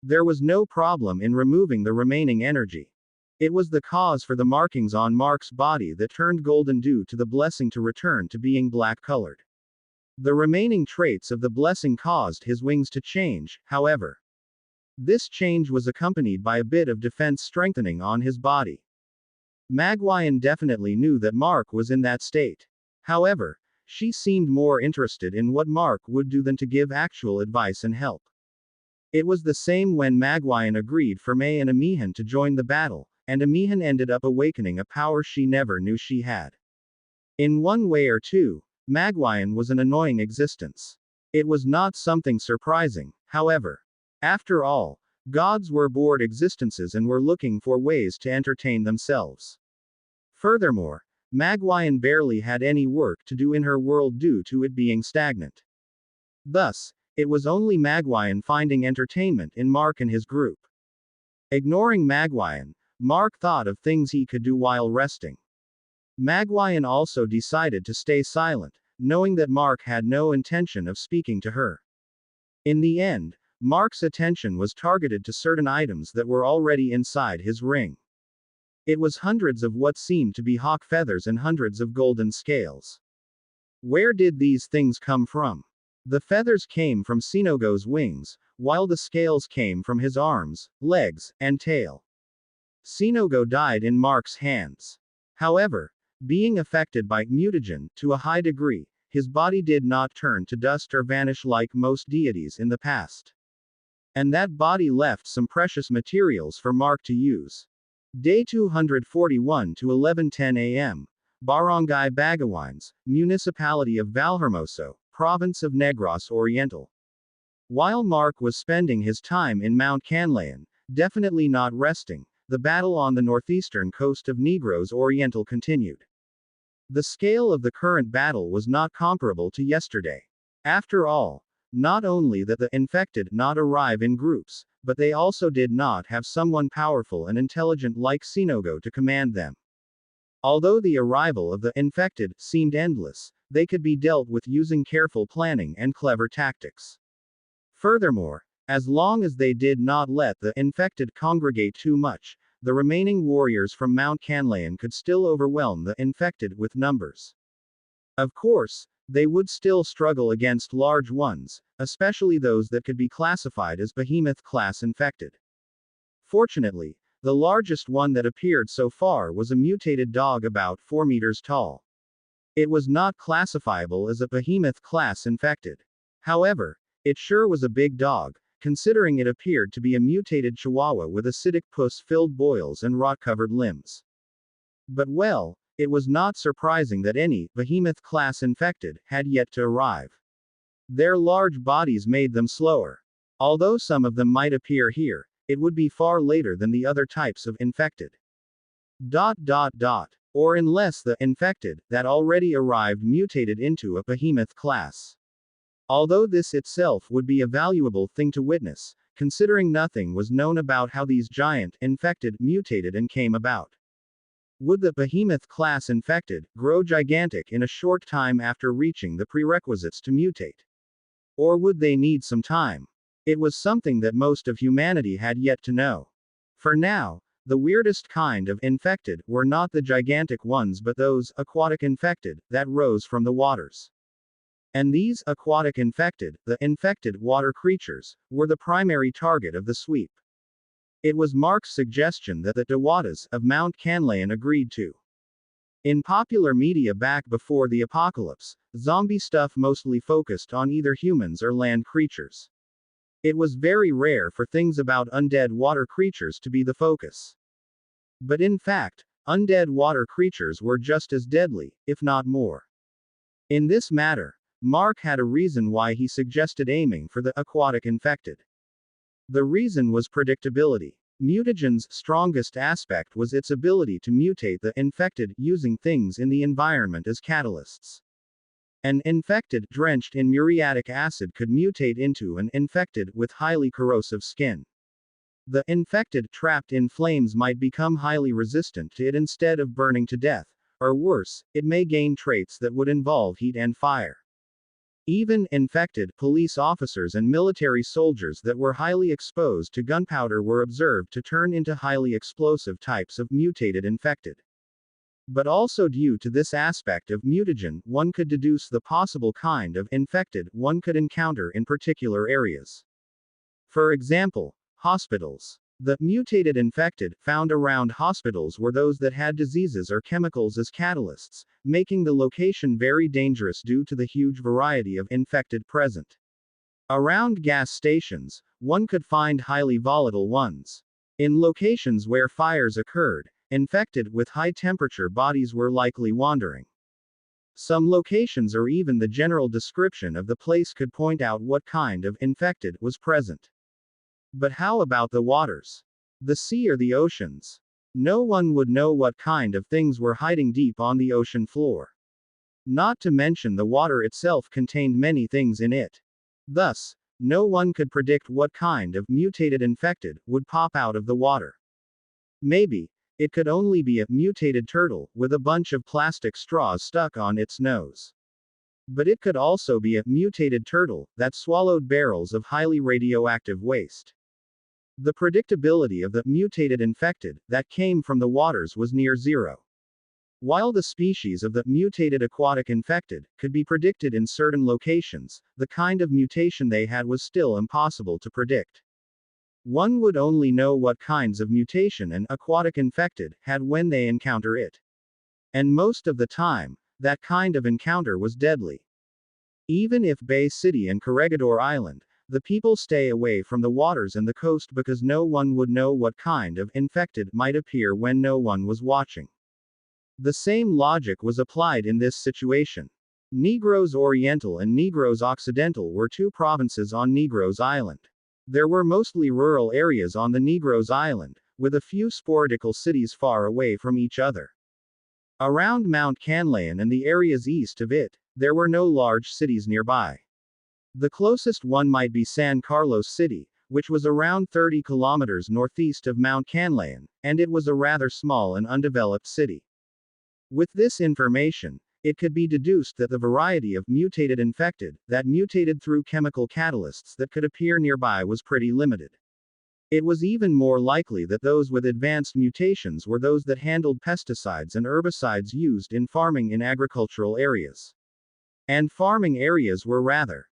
There was no problem in removing the remaining energy. It was the cause for the markings on Mark's body that turned golden due to the blessing to return to being black-colored. The remaining traits of the blessing caused his wings to change, however. This change was accompanied by a bit of defense strengthening on his body. Magwayan definitely knew that Mark was in that state. However, she seemed more interested in what Mark would do than to give actual advice and help. It was the same when Magwayan agreed for May and Amihan to join the battle, and Amihan ended up awakening a power she never knew she had. In one way or two, Magwayan was an annoying existence. It was not something surprising, however. After all, gods were bored existences and were looking for ways to entertain themselves. Furthermore, Magwayan barely had any work to do in her world due to it being stagnant. Thus, it was only Magwayan finding entertainment in Mark and his group. Ignoring Magwayan, Mark thought of things he could do while resting. Magwayan also decided to stay silent, knowing that Mark had no intention of speaking to her. In the end, Mark's attention was targeted to certain items that were already inside his ring. It was hundreds of what seemed to be hawk feathers and hundreds of golden scales. Where did these things come from? The feathers came from Sinogo's wings, while the scales came from his arms, legs, and tail. Sinogo died in Mark's hands. However, being affected by mutagen to a high degree, his body did not turn to dust or vanish like most deities in the past. And that body left some precious materials for Mark to use. Day 241 to 11:10 a.m. Barangay Bagawines, Municipality of Valhermoso, Province of Negros Oriental. While Mark was spending his time in Mount Canlaon, definitely not resting, the battle on the northeastern coast of Negros Oriental continued. The scale of the current battle was not comparable to yesterday. After all, not only that the infected not arrive in groups, but they also did not have someone powerful and intelligent like Sinogo to command them. Although the arrival of the infected seemed endless, they could be dealt with using careful planning and clever tactics. Furthermore, as long as they did not let the infected congregate too much, the remaining warriors from Mount Canlaon could still overwhelm the infected with numbers. Of course, they would still struggle against large ones, especially those that could be classified as behemoth-class infected. Fortunately, the largest one that appeared so far was a mutated dog about 4 meters tall. It was not classifiable as a behemoth-class infected. However, it sure was a big dog, considering it appeared to be a mutated chihuahua with acidic pus-filled boils and rot-covered limbs. But well, it was not surprising that any behemoth-class infected had yet to arrive. Their large bodies made them slower. Although some of them might appear here, it would be far later than the other types of infected. or unless the infected that already arrived mutated into a behemoth class. Although this itself would be a valuable thing to witness, considering nothing was known about how these giant infected mutated and came about. Would the behemoth class infected grow gigantic in a short time after reaching the prerequisites to mutate? Or would they need some time? It was something that most of humanity had yet to know. For now, the weirdest kind of infected were not the gigantic ones but those aquatic infected that rose from the waters. And these aquatic infected, the infected water creatures, were the primary target of the sweep. It was Mark's suggestion that the Dewatas of Mount Canlaon agreed to. In popular media back before the apocalypse, zombie stuff mostly focused on either humans or land creatures. It was very rare for things about undead water creatures to be the focus. But in fact, undead water creatures were just as deadly, if not more. In this matter, Mark had a reason why he suggested aiming for the aquatic infected. The reason was predictability. Mutagen's strongest aspect was its ability to mutate the infected using things in the environment as catalysts. An infected drenched in muriatic acid could mutate into an infected with highly corrosive skin. The infected trapped in flames might become highly resistant to it instead of burning to death, or worse, it may gain traits that would involve heat and fire. Even infected police officers and military soldiers that were highly exposed to gunpowder were observed to turn into highly explosive types of mutated infected. But also due to this aspect of mutagen, one could deduce the possible kind of infected one could encounter in particular areas. For example, hospitals. The mutated infected found around hospitals were those that had diseases or chemicals as catalysts, making the location very dangerous due to the huge variety of infected present. Around gas stations, one could find highly volatile ones. In locations where fires occurred, infected with high temperature bodies were likely wandering. Some locations or even the general description of the place could point out what kind of infected was present. But how about the waters? The sea or the oceans? No one would know what kind of things were hiding deep on the ocean floor. Not to mention the water itself contained many things in it. Thus, no one could predict what kind of mutated infected would pop out of the water. Maybe, it could only be a mutated turtle with a bunch of plastic straws stuck on its nose. But it could also be a mutated turtle that swallowed barrels of highly radioactive waste. The predictability of the mutated infected that came from the waters was near zero. While the species of the mutated aquatic infected could be predicted in certain locations, the kind of mutation they had was still impossible to predict. One would only know what kinds of mutation an aquatic infected had when they encounter it. And most of the time, that kind of encounter was deadly. Even if Bay City and Corregidor Island, the people stay away from the waters and the coast because no one would know what kind of infected might appear when no one was watching. The same logic was applied in this situation. Negros Oriental and Negros Occidental were two provinces on Negros Island. There were mostly rural areas on the Negros Island, with a few sporadical cities far away from each other. Around Mount Canlaon and the areas east of it, there were no large cities nearby. The closest one might be San Carlos City, which was around 30 kilometers northeast of Mount Canlaon, and it was a rather small and undeveloped city. With this information, it could be deduced that the variety of mutated infected that mutated through chemical catalysts that could appear nearby was pretty limited. It was even more likely that those with advanced mutations were those that handled pesticides and herbicides used in farming in agricultural areas. And farming areas were rather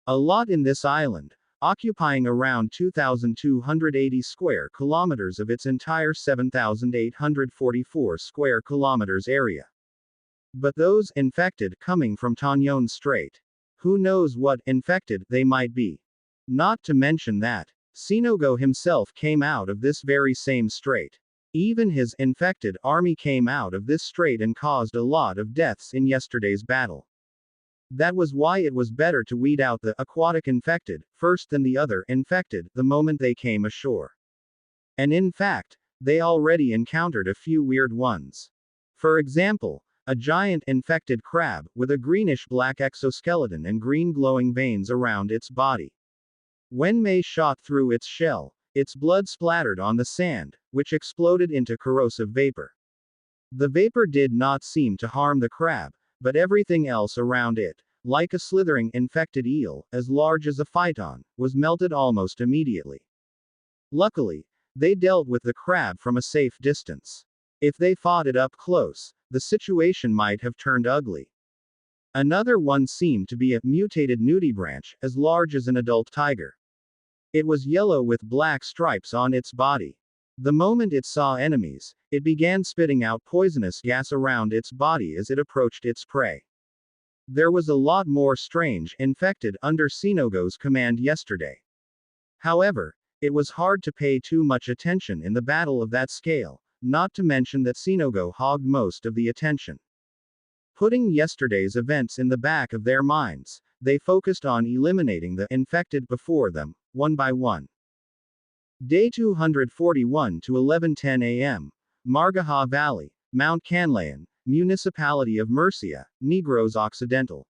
a lot in this island, occupying around 2,280 square kilometers of its entire 7,844 square kilometers area. But those infected coming from Tanyon Strait. Who knows what infected they might be? Not to mention that Sinogo himself came out of this very same strait. Even his infected army came out of this strait and caused a lot of deaths in yesterday's battle. That was why it was better to weed out the aquatic infected first than the other infected the moment they came ashore. And in fact, they already encountered a few weird ones. For example, a giant infected crab, with a greenish-black exoskeleton and green glowing veins around its body. When May shot through its shell, its blood splattered on the sand, which exploded into corrosive vapor. The vapor did not seem to harm the crab, but everything else around it, like a slithering infected eel, as large as a phyton, was melted almost immediately. Luckily, they dealt with the crab from a safe distance. If they fought it up close, the situation might have turned ugly. Another one seemed to be a mutated nudibranch, as large as an adult tiger. It was yellow with black stripes on its body. The moment it saw enemies, it began spitting out poisonous gas around its body as it approached its prey. There was a lot more strange infected under Sinogo's command yesterday. However, it was hard to pay too much attention in the battle of that scale, not to mention that Sinogo hogged most of the attention. Putting yesterday's events in the back of their minds, they focused on eliminating the infected before them, one by one. Day 241 to 11:10 a.m. Margaha Valley, Mount Canlaon, Municipality of Murcia, Negros Occidental.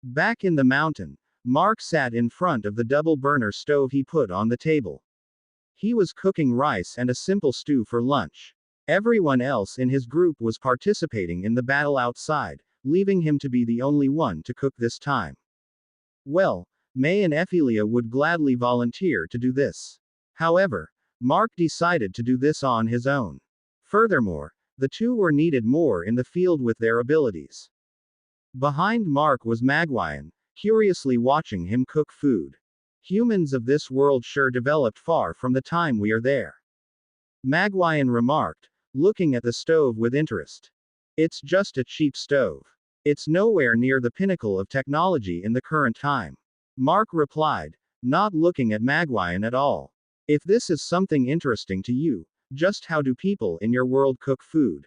Back in the mountain, Mark sat in front of the double burner stove he put on the table. He was cooking rice and a simple stew for lunch. Everyone else in his group was participating in the battle outside, leaving him to be the only one to cook this time. Well, May and Ephelia would gladly volunteer to do this. However, Mark decided to do this on his own. Furthermore, the two were needed more in the field with their abilities. Behind Mark was Magwayan, curiously watching him cook food. Humans of this world sure developed far from the time we are there. Magwayan remarked, looking at the stove with interest. It's just a cheap stove. It's nowhere near the pinnacle of technology in the current time. Mark replied, not looking at Magwayan at all. If this is something interesting to you, just how do people in your world cook food?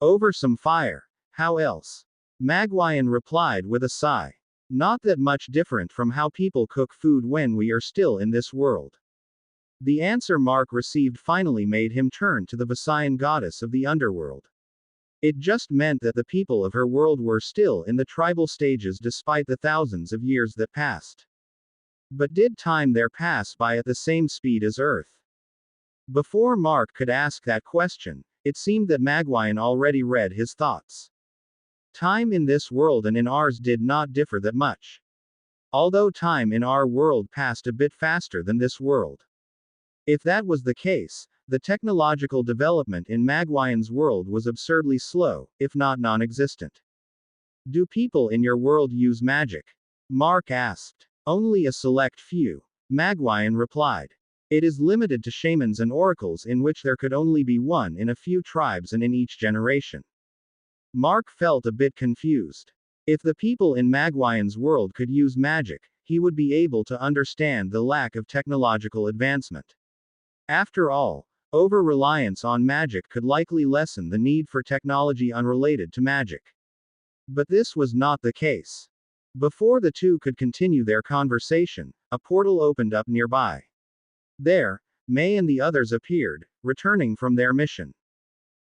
Over some fire. How else? Magwayan replied with a sigh. Not that much different from how people cook food when we are still in this world. The answer Mark received finally made him turn to the Visayan goddess of the underworld. It just meant that the people of her world were still in the tribal stages despite the thousands of years that passed. But did time there pass by at the same speed as Earth? Before Mark could ask that question, it seemed that Magwayan already read his thoughts. Time in this world and in ours did not differ that much. Although time in our world passed a bit faster than this world. If that was the case, the technological development in Magwayan's world was absurdly slow, if not non-existent. Do people in your world use magic? Mark asked. Only a select few. Magwayan replied. It is limited to shamans and oracles in which there could only be one in a few tribes and in each generation. Mark felt a bit confused. If the people in Magwayan's world could use magic, he would be able to understand the lack of technological advancement. After all, over-reliance on magic could likely lessen the need for technology unrelated to magic. But this was not the case. Before the two could continue their conversation, a portal opened up nearby. There, May and the others appeared, returning from their mission.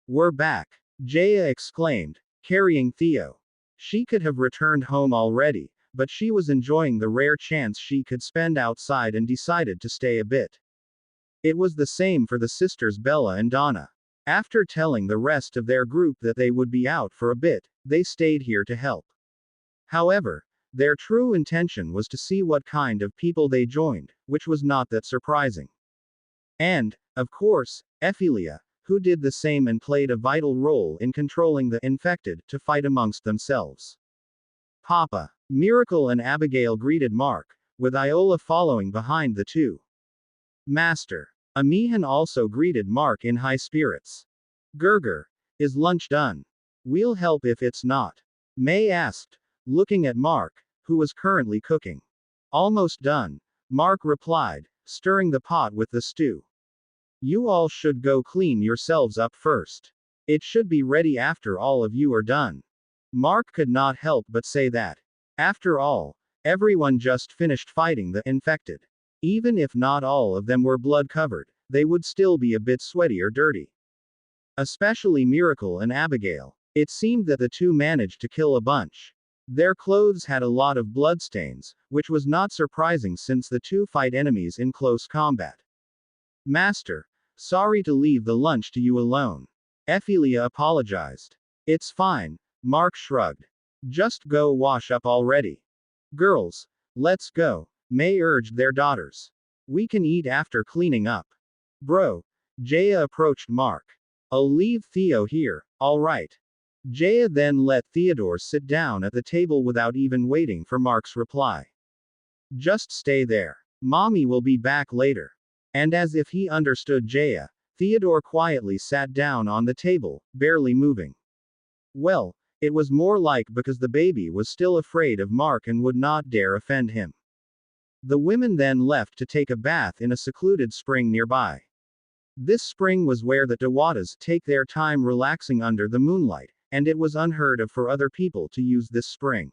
We're back, Jaya exclaimed, carrying Theo. She could have returned home already, but she was enjoying the rare chance she could spend outside and decided to stay a bit. It was the same for the sisters Bella and Donna. After telling the rest of their group that they would be out for a bit, they stayed here to help. However, their true intention was to see what kind of people they joined, which was not that surprising. And, of course, Ephelia, who did the same and played a vital role in controlling the infected to fight amongst themselves. Papa, Miracle and Abigail greeted Mark, with Iola following behind the two. Master, Amihan also greeted Mark in high spirits. Gerger, is lunch done? We'll help if it's not. May asked, looking at Mark, who was currently cooking. Almost done, Mark replied, stirring the pot with the stew. You all should go clean yourselves up first. It should be ready after all of you are done. Mark could not help but say that. After all, everyone just finished fighting the infected. Even if not all of them were blood covered, they would still be a bit sweaty or dirty. Especially Miracle and Abigail. It seemed that the two managed to kill a bunch. Their clothes had a lot of bloodstains, which was not surprising since the two fight enemies in close combat. Master, sorry to leave the lunch to you alone. Ephelia apologized. It's fine, Mark shrugged. Just go wash up already. Girls, let's go, May urged their daughters. We can eat after cleaning up. Bro, Jaya approached Mark. I'll leave Theo here, alright. Jaya then let Theodore sit down at the table without even waiting for Mark's reply. Just stay there. Mommy will be back later. And as if he understood Jaya, Theodore quietly sat down on the table, barely moving. Well, it was more like because the baby was still afraid of Mark and would not dare offend him. The women then left to take a bath in a secluded spring nearby. This spring was where the Dewatas take their time relaxing under the moonlight, and it was unheard of for other people to use this spring.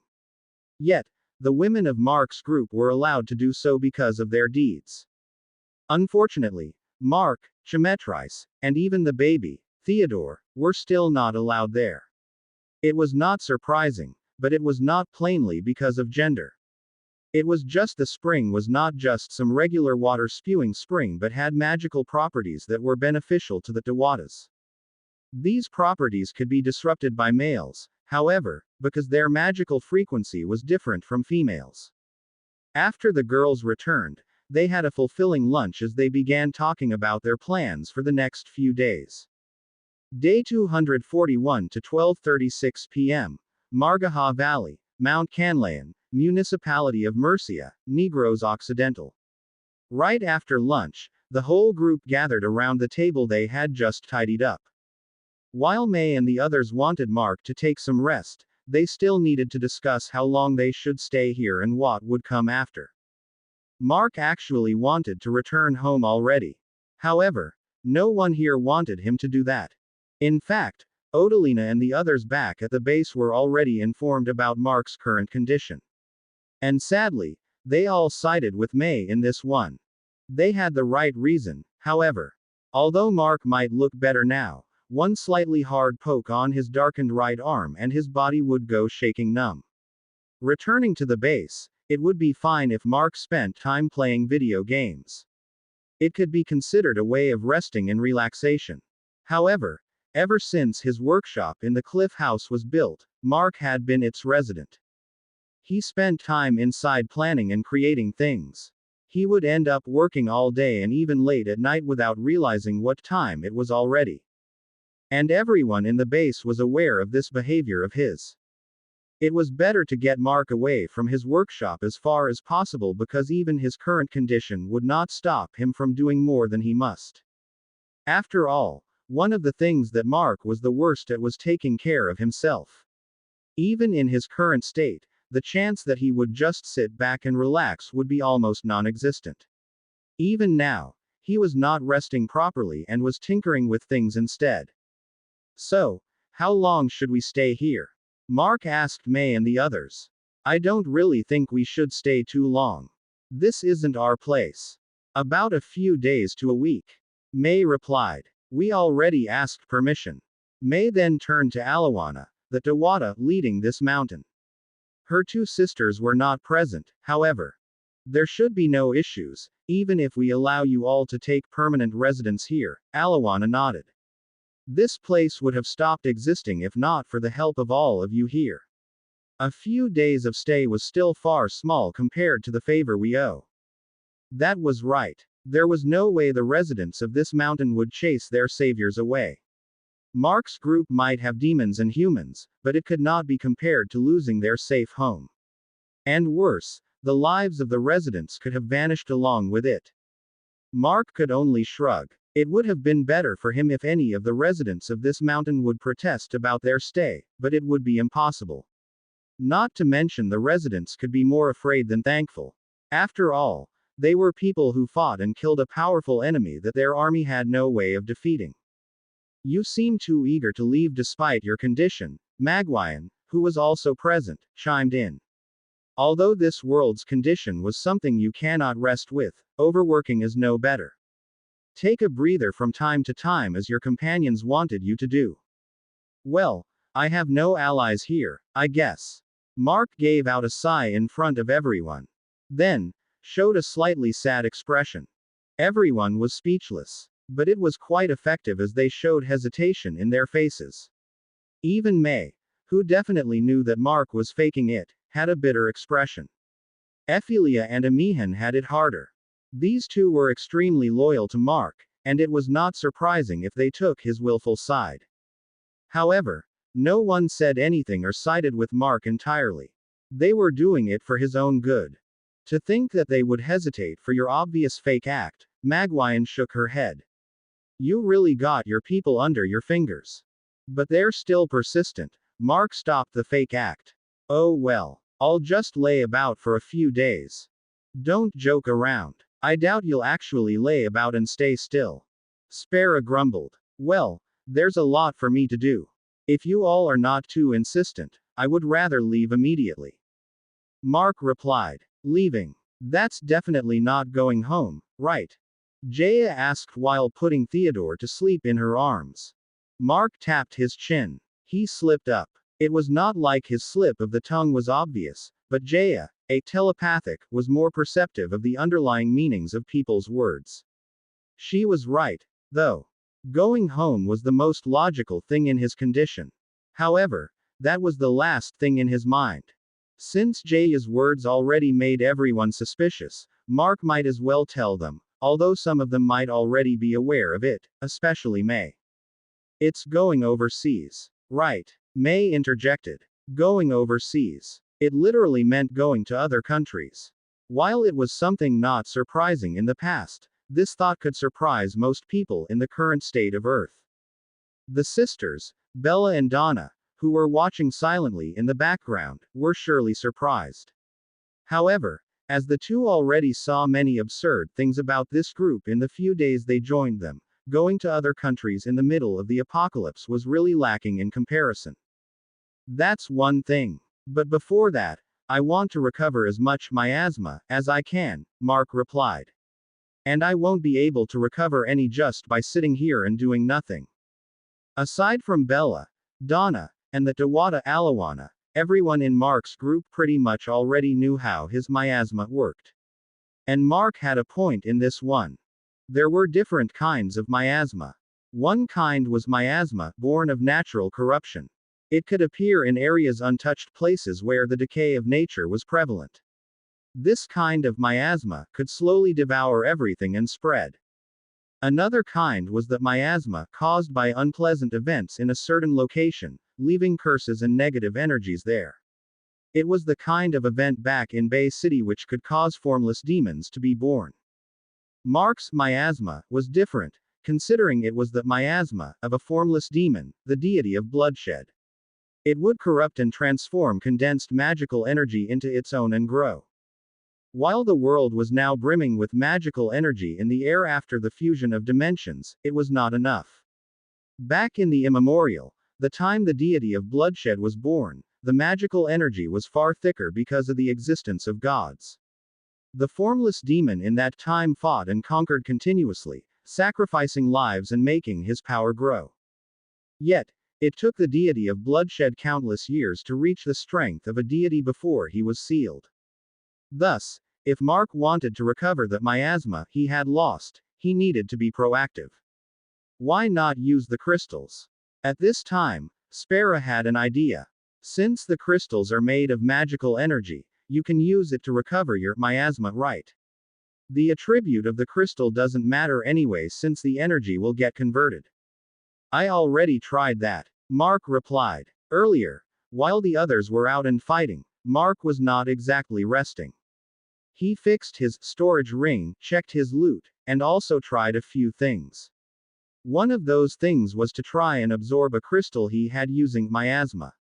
Yet, the women of Mark's group were allowed to do so because of their deeds. Unfortunately, Mark, Chemetris, and even the baby, Theodore, were still not allowed there. It was not surprising, but it was not plainly because of gender. It was just the spring was not just some regular water spewing spring but had magical properties that were beneficial to the Dewatas. These properties could be disrupted by males, however, because their magical frequency was different from females. After the girls returned, they had a fulfilling lunch as they began talking about their plans for the next few days. Day 241 to 12:36 p.m. Margaha Valley, Mount Canlaon, Municipality of Murcia, Negros Occidental. Right after lunch, the whole group gathered around the table they had just tidied up. While May and the others wanted Mark to take some rest, they still needed to discuss how long they should stay here and what would come after. Mark actually wanted to return home already. However, no one here wanted him to do that. In fact, Odalina and the others back at the base were already informed about Mark's current condition. And sadly, they all sided with May in this one. They had the right reason, however. Although Mark might look better now, one slightly hard poke on his darkened right arm and his body would go shaking numb. Returning to the base, it would be fine if Mark spent time playing video games. It could be considered a way of resting and relaxation. However, ever since his workshop in the cliff house was built, Mark had been its resident. He spent time inside planning and creating things. He would end up working all day and even late at night without realizing what time it was already. And everyone in the base was aware of this behavior of his. It was better to get Mark away from his workshop as far as possible because even his current condition would not stop him from doing more than he must. After all, one of the things that Mark was the worst at was taking care of himself. Even in his current state, the chance that he would just sit back and relax would be almost non-existent. Even now, he was not resting properly and was tinkering with things instead. So, how long should we stay here? Mark asked May and the others. I don't really think we should stay too long. This isn't our place. About a few days to a week. May replied. We already asked permission. May then turned to Alawana, the Dewata leading this mountain. Her two sisters were not present, however. There should be no issues, even if we allow you all to take permanent residence here, Alawana nodded. This place would have stopped existing if not for the help of all of you here. A few days of stay was still far small compared to the favor we owe. That was right. There was no way the residents of this mountain would chase their saviors away. Mark's group might have demons and humans, but it could not be compared to losing their safe home. And worse, the lives of the residents could have vanished along with it. Mark could only shrug. It would have been better for him if any of the residents of this mountain would protest about their stay, but it would be impossible. Not to mention the residents could be more afraid than thankful. After all, they were people who fought and killed a powerful enemy that their army had no way of defeating. You seem too eager to leave despite your condition, Magwayan, who was also present, chimed in. Although this world's condition was something you cannot rest with, overworking is no better. Take a breather from time to time as your companions wanted you to do. Well, I have no allies here, I guess. Mark gave out a sigh in front of everyone. Then, showed a slightly sad expression. Everyone was speechless. But it was quite effective as they showed hesitation in their faces. Even May, who definitely knew that Mark was faking it, had a bitter expression. Ephelia and Amihan had it harder. These two were extremely loyal to Mark, and it was not surprising if they took his willful side. However, no one said anything or sided with Mark entirely. They were doing it for his own good. To think that they would hesitate for your obvious fake act, Magwyan shook her head. You really got your people under your fingers. But they're still persistent. Mark stopped the fake act. Oh well, I'll just lay about for a few days. Don't joke around. I doubt you'll actually lay about and stay still. Spera grumbled. Well, there's a lot for me to do. If you all are not too insistent, I would rather leave immediately. Mark replied. Leaving. That's definitely not going home, right? Jaya asked while putting Theodore to sleep in her arms. Mark tapped his chin. He slipped up. It was not like his slip of the tongue was obvious, but Jaya, a telepathic, was more perceptive of the underlying meanings of people's words. She was right, though. Going home was the most logical thing in his condition. However, that was the last thing in his mind. Since Jaya's words already made everyone suspicious, Mark might as well tell them, although some of them might already be aware of it, especially May. It's going overseas. Right. May interjected. Going overseas. It literally meant going to other countries. While it was something not surprising in the past, this thought could surprise most people in the current state of Earth. The sisters, Bella and Donna, who were watching silently in the background, were surely surprised. However, as the two already saw many absurd things about this group in the few days they joined them, going to other countries in the middle of the apocalypse was really lacking in comparison. That's one thing. But before that, I want to recover as much miasma as I can, Mark replied. And I won't be able to recover any just by sitting here and doing nothing. Aside from Bella, Donna, and the Dewata Alawana, everyone in Mark's group pretty much already knew how his miasma worked. And Mark had a point in this one. There were different kinds of miasma. One kind was miasma, born of natural corruption. It could appear in areas untouched places where the decay of nature was prevalent. This kind of miasma could slowly devour everything and spread. Another kind was the miasma caused by unpleasant events in a certain location, leaving curses and negative energies there. It was the kind of event back in Bay City which could cause formless demons to be born. Mark's miasma was different, considering it was the miasma of a formless demon, the deity of bloodshed. It would corrupt and transform condensed magical energy into its own and grow. While the world was now brimming with magical energy in the air after the fusion of dimensions, it was not enough. Back in the immemorial, the time the deity of bloodshed was born, the magical energy was far thicker because of the existence of gods. The formless demon in that time fought and conquered continuously, sacrificing lives and making his power grow. Yet, it took the deity of bloodshed countless years to reach the strength of a deity before he was sealed. Thus, if Mark wanted to recover the miasma he had lost, he needed to be proactive. Why not use the crystals? At this time, Spera had an idea. Since the crystals are made of magical energy, you can use it to recover your miasma, right? The attribute of the crystal doesn't matter anyway since the energy will get converted. I already tried that, Mark replied. Earlier, while the others were out and fighting, Mark was not exactly resting. He fixed his storage ring, checked his loot, and also tried a few things. One of those things was to try and absorb a crystal he had using miasma.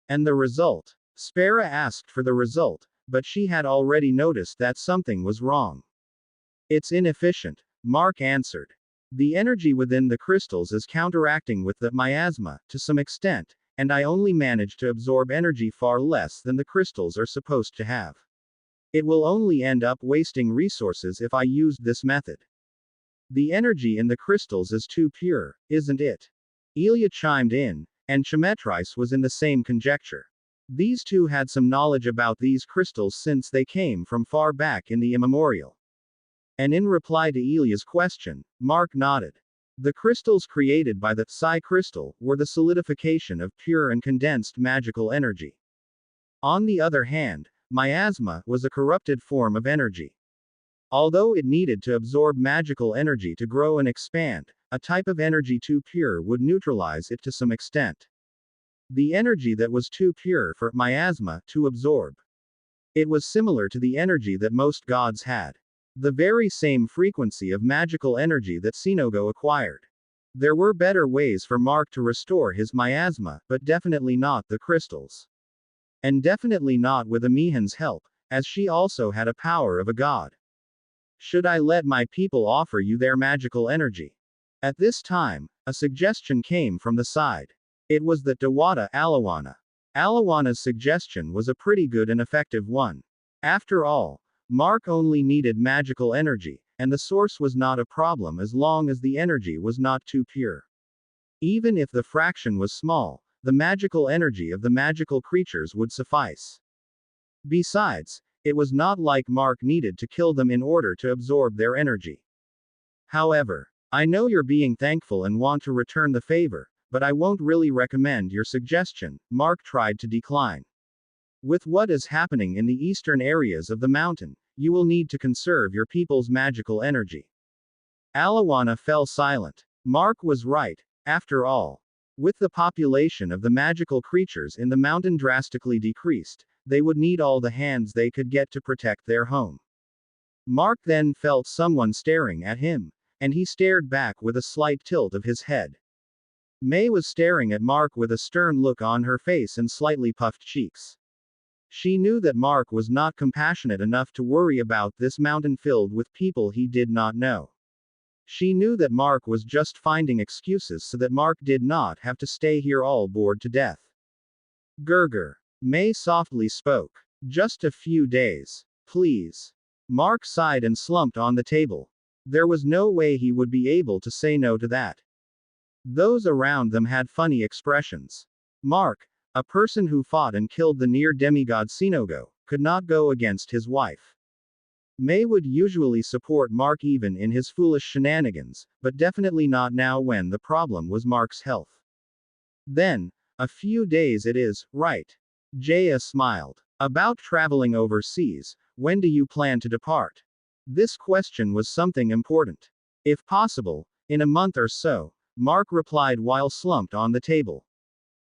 And the result? Spera asked for the result, but she had already noticed that something was wrong. It's inefficient, Mark answered. The energy within the crystals is counteracting with the miasma, to some extent, and I only manage to absorb energy far less than the crystals are supposed to have. It will only end up wasting resources if I used this method. The energy in the crystals is too pure, isn't it? Ilya chimed in, and Chemetris was in the same conjecture. These two had some knowledge about these crystals since they came from far back in the immemorial. And in reply to Ilya's question, Mark nodded. The crystals created by the Psi crystal were the solidification of pure and condensed magical energy. On the other hand, miasma was a corrupted form of energy. Although it needed to absorb magical energy to grow and expand, a type of energy too pure would neutralize it to some extent. The energy that was too pure for miasma to absorb. It was similar to the energy that most gods had. The very same frequency of magical energy that Sinogo acquired. There were better ways for Mark to restore his miasma, but definitely not the crystals. And definitely not with Amihan's help, as she also had a power of a god. Should I let my people offer you their magical energy? At this time, a suggestion came from the side. It was that Dewata Alawana. Alawana's suggestion was a pretty good and effective one. After all, Mark only needed magical energy, and the source was not a problem as long as the energy was not too pure. Even if the fraction was small, the magical energy of the magical creatures would suffice. Besides, it was not like Mark needed to kill them in order to absorb their energy. However, I know you're being thankful and want to return the favor, but I won't really recommend your suggestion, Mark tried to decline. With what is happening in the eastern areas of the mountain, you will need to conserve your people's magical energy. Alawana fell silent. Mark was right, after all. With the population of the magical creatures in the mountain drastically decreased, they would need all the hands they could get to protect their home. Mark then felt someone staring at him, and he stared back with a slight tilt of his head. May was staring at Mark with a stern look on her face and slightly puffed cheeks. She knew that Mark was not compassionate enough to worry about this mountain filled with people he did not know. She knew that Mark was just finding excuses so that Mark did not have to stay here all bored to death. Gurgur. May softly spoke. Just a few days. Please. Mark sighed and slumped on the table. There was no way he would be able to say no to that. Those around them had funny expressions. Mark, a person who fought and killed the near demigod Sinogo, could not go against his wife. May would usually support Mark even in his foolish shenanigans, but definitely not now when the problem was Mark's health. Then, a few days it is, right? Jaya smiled. About traveling overseas, when do you plan to depart? This question was something important. If possible, in a month or so, Mark replied while slumped on the table.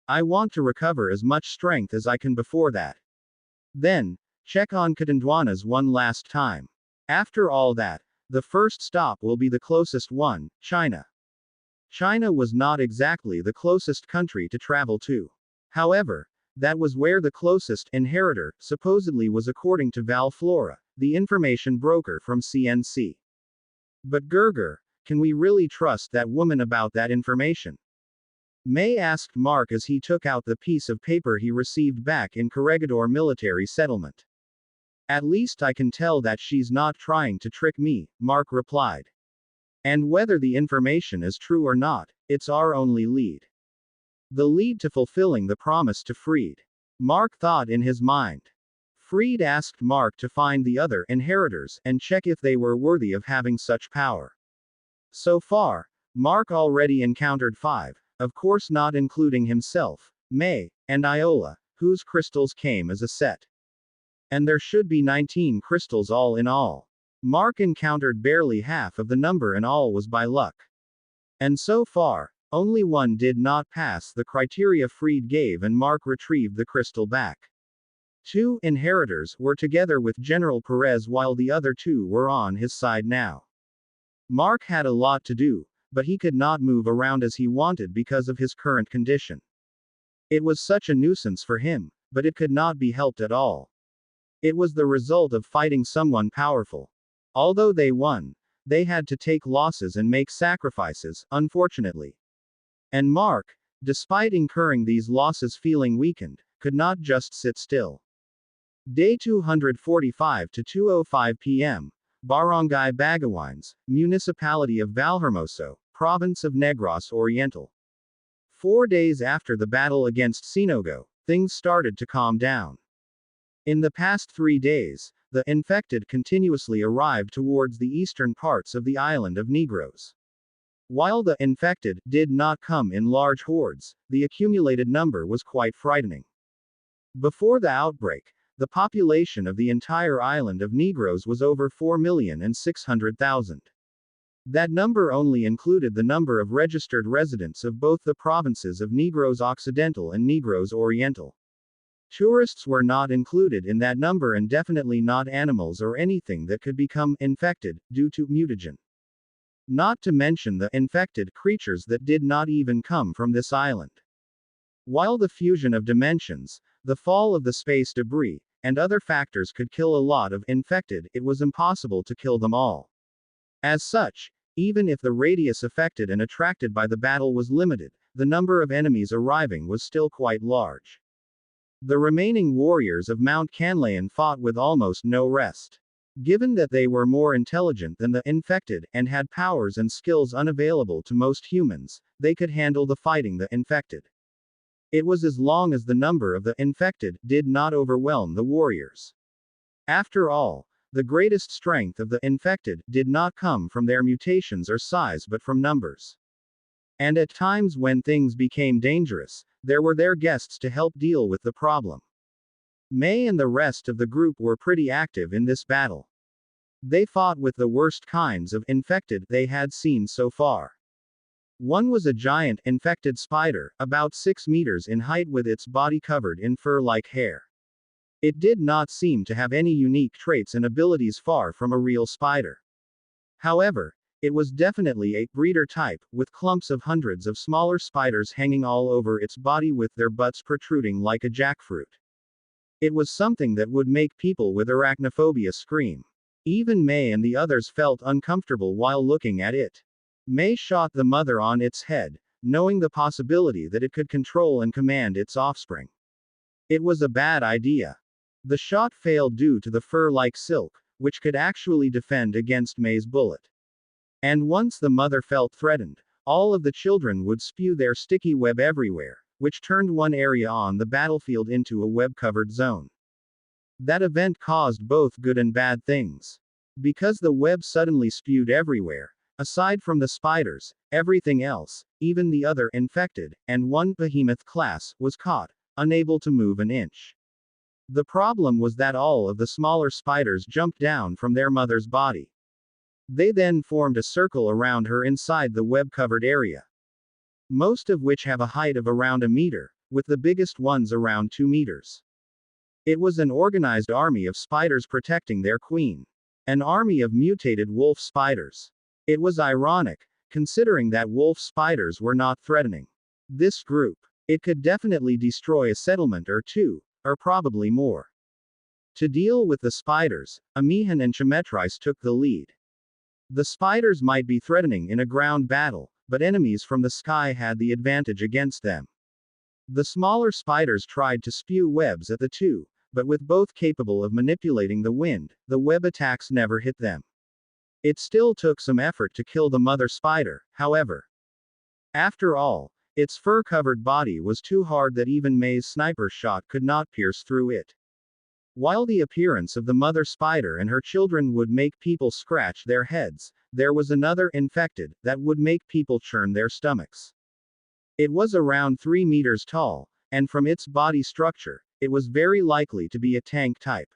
I want to recover as much strength as I can before that. Then, check on Katandwanas one last time. After all that, the first stop will be the closest one, China. China was not exactly the closest country to travel to. However, that was where the closest inheritor supposedly was according to Val Flora, the information broker from CNC. But Gurgur, can we really trust that woman about that information? May asked Mark as he took out the piece of paper he received back in Corregidor military settlement. At least I can tell that she's not trying to trick me, Mark replied. And whether the information is true or not, it's our only lead. The lead to fulfilling the promise to Freed. Mark thought in his mind. Freed asked Mark to find the other inheritors and check if they were worthy of having such power. So far, Mark already encountered 5, of course not including himself, May, and Iola, whose crystals came as a set. And there should be 19 crystals all in all. Mark encountered barely half of the number and all was by luck. And so far, only one did not pass the criteria Freed gave and Mark retrieved the crystal back. 2 inheritors were together with General Perez while the other 2 were on his side now. Mark had a lot to do, but he could not move around as he wanted because of his current condition. It was such a nuisance for him, but it could not be helped at all. It was the result of fighting someone powerful. Although they won, they had to take losses and make sacrifices, unfortunately. And Mark, despite incurring these losses feeling weakened, could not just sit still. Day 245 to 2:05 p.m. Barangay Bagawines, Municipality of Valhermoso, Province of Negros Oriental. 4 days after the battle against Sinogo, things started to calm down. In the past 3 days, the infected continuously arrived towards the eastern parts of the island of Negros. While the infected did not come in large hordes, the accumulated number was quite frightening. Before the outbreak, the population of the entire island of Negros was over 4,600,000. That number only included the number of registered residents of both the provinces of Negros Occidental and Negros Oriental. Tourists were not included in that number, and definitely not animals or anything that could become infected due to mutagen. Not to mention the infected creatures that did not even come from this island. While the fusion of dimensions, the fall of the space debris, and other factors could kill a lot of infected, it was impossible to kill them all. As such, even if the radius affected and attracted by the battle was limited, the number of enemies arriving was still quite large. The remaining warriors of Mount Canlaon fought with almost no rest. Given that they were more intelligent than the infected, and had powers and skills unavailable to most humans, they could handle the fighting the infected. It was as long as the number of the infected did not overwhelm the warriors. After all, the greatest strength of the infected did not come from their mutations or size but from numbers. And at times when things became dangerous, there were their guests to help deal with the problem. May and the rest of the group were pretty active in this battle. They fought with the worst kinds of infected they had seen so far. One was a giant infected spider, about 6 meters in height with its body covered in fur-like hair. It did not seem to have any unique traits and abilities, far from a real spider. However, it was definitely a breeder type, with clumps of hundreds of smaller spiders hanging all over its body with their butts protruding like a jackfruit. It was something that would make people with arachnophobia scream. Even May and the others felt uncomfortable while looking at it. May shot the mother on its head, knowing the possibility that it could control and command its offspring. It was a bad idea. The shot failed due to the fur-like silk, which could actually defend against May's bullet. And once the mother felt threatened, all of the children would spew their sticky web everywhere, which turned one area on the battlefield into a web-covered zone. That event caused both good and bad things. Because the web suddenly spewed everywhere, aside from the spiders, everything else, even the other infected, and one behemoth class, was caught, unable to move an inch. The problem was that all of the smaller spiders jumped down from their mother's body. They then formed a circle around her inside the web-covered area. Most of which have a height of around a meter, with the biggest ones around 2 meters. It was an organized army of spiders protecting their queen. An army of mutated wolf spiders. It was ironic, considering that wolf spiders were not threatening. This group. It could definitely destroy a settlement or two, or probably more. To deal with the spiders, Amihan and Chemetris took the lead. The spiders might be threatening in a ground battle, but enemies from the sky had the advantage against them. The smaller spiders tried to spew webs at the two, but with both capable of manipulating the wind, the web attacks never hit them. It still took some effort to kill the mother spider, however. After all, its fur-covered body was too hard that even May's sniper shot could not pierce through it. While the appearance of the mother spider and her children would make people scratch their heads, there was another infected that would make people churn their stomachs. It was around 3 meters tall, and from its body structure, it was very likely to be a tank type.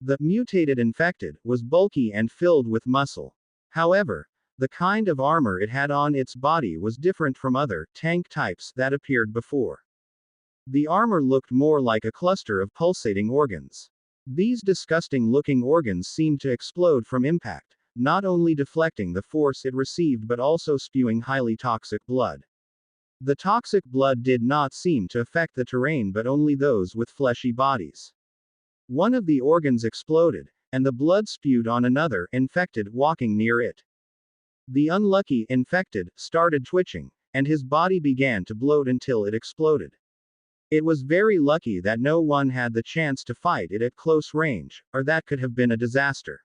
The mutated infected was bulky and filled with muscle. However, the kind of armor it had on its body was different from other tank types that appeared before. The armor looked more like a cluster of pulsating organs. These disgusting-looking organs seemed to explode from impact, not only deflecting the force it received but also spewing highly toxic blood. The toxic blood did not seem to affect the terrain but only those with fleshy bodies. One of the organs exploded, and the blood spewed on another infected walking near it. The unlucky infected started twitching, and his body began to bloat until it exploded. It was very lucky that no one had the chance to fight it at close range, or that could have been a disaster.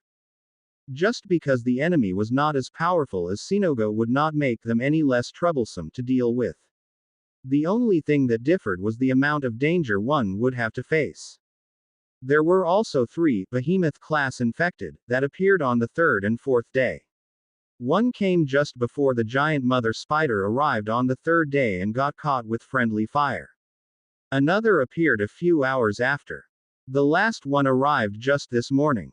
Just because the enemy was not as powerful as Sinogo would not make them any less troublesome to deal with. The only thing that differed was the amount of danger one would have to face. There were also 3 behemoth-class infected that appeared on the 3rd and 4th day. One came just before the giant mother spider arrived on the 3rd day and got caught with friendly fire. Another appeared a few hours after. The last one arrived just this morning.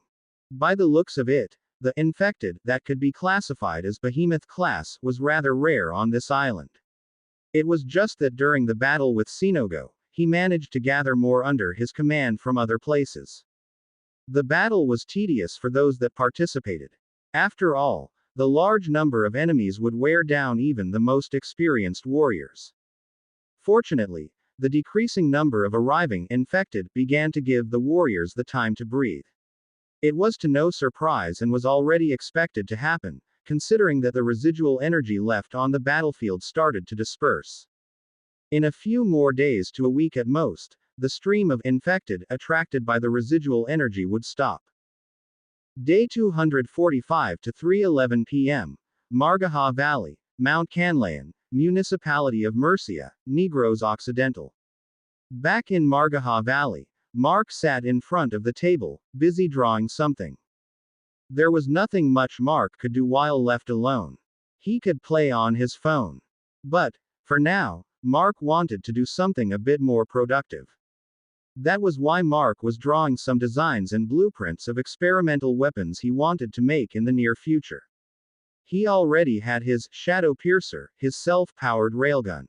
By the looks of it, the infected that could be classified as behemoth class was rather rare on this island. It was just that during the battle with Sinogo, he managed to gather more under his command from other places. The battle was tedious for those that participated. After all, the large number of enemies would wear down even the most experienced warriors. Fortunately, the decreasing number of arriving infected began to give the warriors the time to breathe. It was to no surprise and was already expected to happen, considering that the residual energy left on the battlefield started to disperse. In a few more days to a week at most, the stream of infected attracted by the residual energy would stop. Day 245 to 3:11 p.m. Margaha Valley, Mount Canlaon, Municipality of Murcia, Negros Occidental. Back in Margaha Valley, Mark sat in front of the table, busy drawing something. There was nothing much Mark could do while left alone. He could play on his phone. But, for now, Mark wanted to do something a bit more productive. That was why Mark was drawing some designs and blueprints of experimental weapons he wanted to make in the near future. He already had his Shadow Piercer, his self-powered railgun.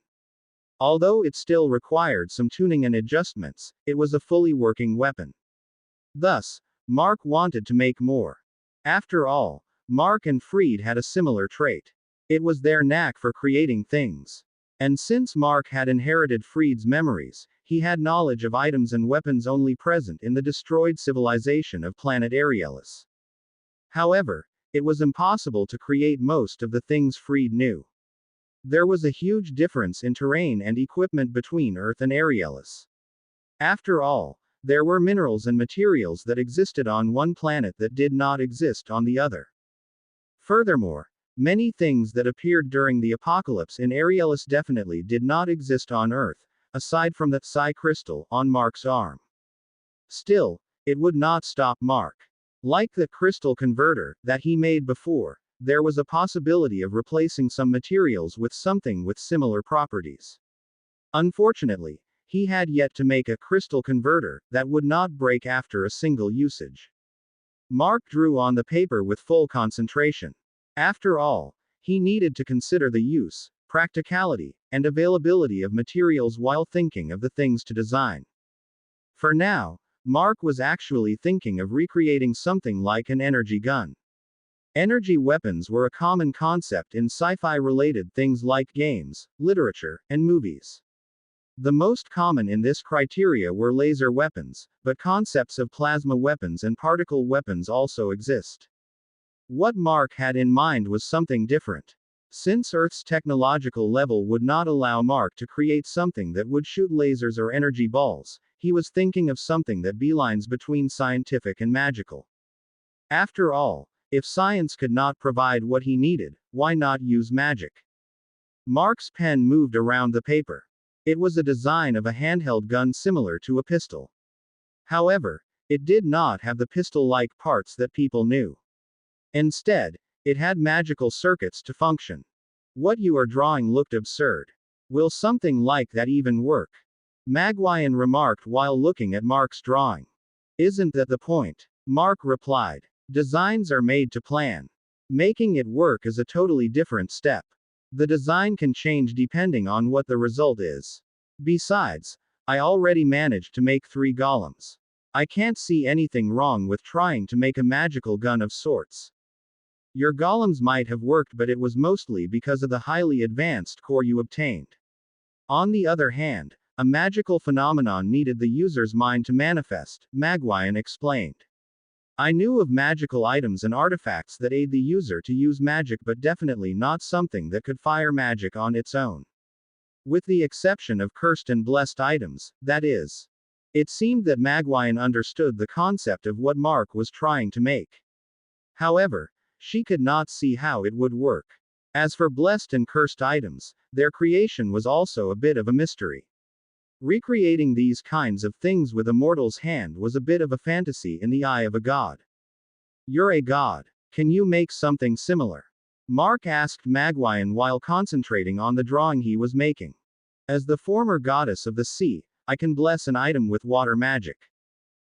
Although it still required some tuning and adjustments, it was a fully working weapon. Thus, Mark wanted to make more. After all, Mark and Freed had a similar trait. It was their knack for creating things. And since Mark had inherited Freed's memories, he had knowledge of items and weapons only present in the destroyed civilization of planet Arealis. However, it was impossible to create most of the things Freed knew. There was a huge difference in terrain and equipment between Earth and Arealis. After all, there were minerals and materials that existed on one planet that did not exist on the other. Furthermore, many things that appeared during the apocalypse in Arealis definitely did not exist on Earth, aside from that psi crystal on Mark's arm. Still, it would not stop Mark. Like the crystal converter that he made before, there was a possibility of replacing some materials with something with similar properties. Unfortunately, he had yet to make a crystal converter that would not break after a single usage. Mark drew on the paper with full concentration. After all, he needed to consider the use, practicality, and availability of materials while thinking of the things to design. For now, Mark was actually thinking of recreating something like an energy gun. Energy weapons were a common concept in sci-fi related things like games, literature, and movies. The most common in this criteria were laser weapons, but concepts of plasma weapons and particle weapons also exist. What Mark had in mind was something different. Since Earth's technological level would not allow Mark to create something that would shoot lasers or energy balls, he was thinking of something that belines between scientific and magical. After all, if science could not provide what he needed, why not use magic? Mark's pen moved around the paper. It was a design of a handheld gun similar to a pistol. However, it did not have the pistol-like parts that people knew. Instead, it had magical circuits to function. What you are drawing looked absurd. Will something like that even work? Maguian remarked while looking at Mark's drawing. Isn't that the point? Mark replied. Designs are made to plan. Making it work is a totally different step. The design can change depending on what the result is. Besides, I already managed to make 3 golems. I can't see anything wrong with trying to make a magical gun of sorts. Your golems might have worked, but it was mostly because of the highly advanced core you obtained. On the other hand, a magical phenomenon needed the user's mind to manifest, Maguian explained. I knew of magical items and artifacts that aid the user to use magic, but definitely not something that could fire magic on its own. With the exception of cursed and blessed items, that is. It seemed that Maguian understood the concept of what Mark was trying to make. However, she could not see how it would work. As for blessed and cursed items, their creation was also a bit of a mystery. Recreating these kinds of things with a mortal's hand was a bit of a fantasy in the eye of a god. You're a god. Can you make something similar? Mark asked Magwayan while concentrating on the drawing he was making. As the former goddess of the sea, I can bless an item with water magic.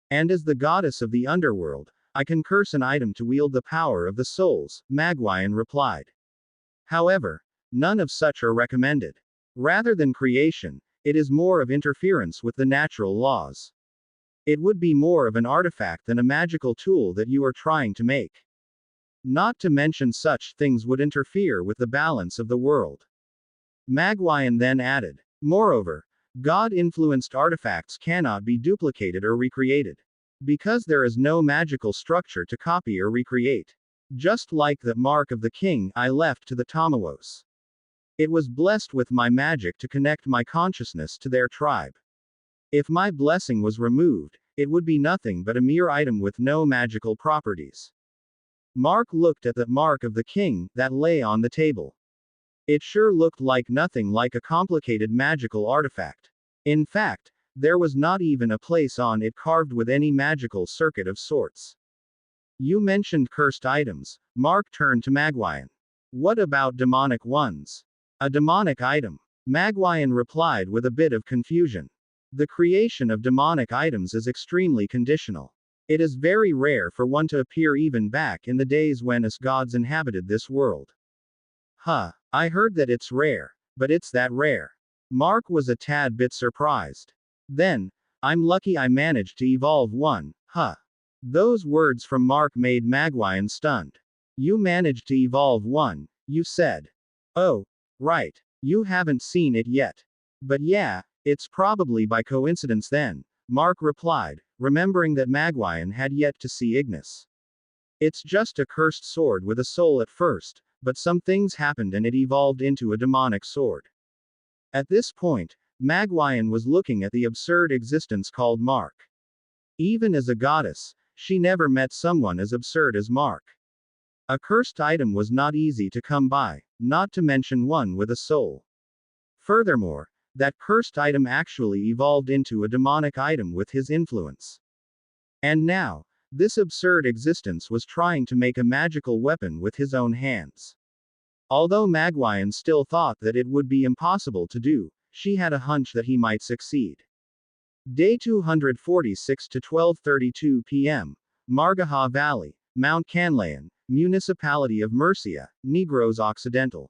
And as the goddess of the underworld, I can curse an item to wield the power of the souls, Magwayan replied. However, none of such are recommended. Rather than creation, it is more of interference with the natural laws. It would be more of an artifact than a magical tool that you are trying to make. Not to mention such things would interfere with the balance of the world. Magwayan then added, moreover, God-influenced artifacts cannot be duplicated or recreated. Because there is no magical structure to copy or recreate. Just like the mark of the king I left to the Tamawos. It was blessed with my magic to connect my consciousness to their tribe. If my blessing was removed, it would be nothing but a mere item with no magical properties. Mark looked at the mark of the king that lay on the table. It sure looked like nothing like a complicated magical artifact. In fact, there was not even a place on it carved with any magical circuit of sorts. You mentioned cursed items. Mark turned to Magwayan. What about demonic ones? A demonic item. Magwayan replied with a bit of confusion. The creation of demonic items is extremely conditional. It is very rare for one to appear even back in the days when us gods inhabited this world. Huh, I heard that it's rare, but it's that rare. Mark was a tad bit surprised. Then, I'm lucky I managed to evolve one, huh. Those words from Mark made Magwayan stunned. You managed to evolve one, you said. Oh, right. You haven't seen it yet. But yeah, it's probably by coincidence then, Mark replied, remembering that Magwayan had yet to see Ignis. It's just a cursed sword with a soul at first, but some things happened and it evolved into a demonic sword. At this point, Magwayan was looking at the absurd existence called Mark. Even as a goddess, she never met someone as absurd as Mark. A cursed item was not easy to come by, not to mention one with a soul. Furthermore, that cursed item actually evolved into a demonic item with his influence. And now, this absurd existence was trying to make a magical weapon with his own hands. Although Magwayan still thought that it would be impossible to do, she had a hunch that he might succeed. Day 246 to 12:32 p.m. Margaha Valley, Mount Canlayan, Municipality of Murcia, Negros Occidental.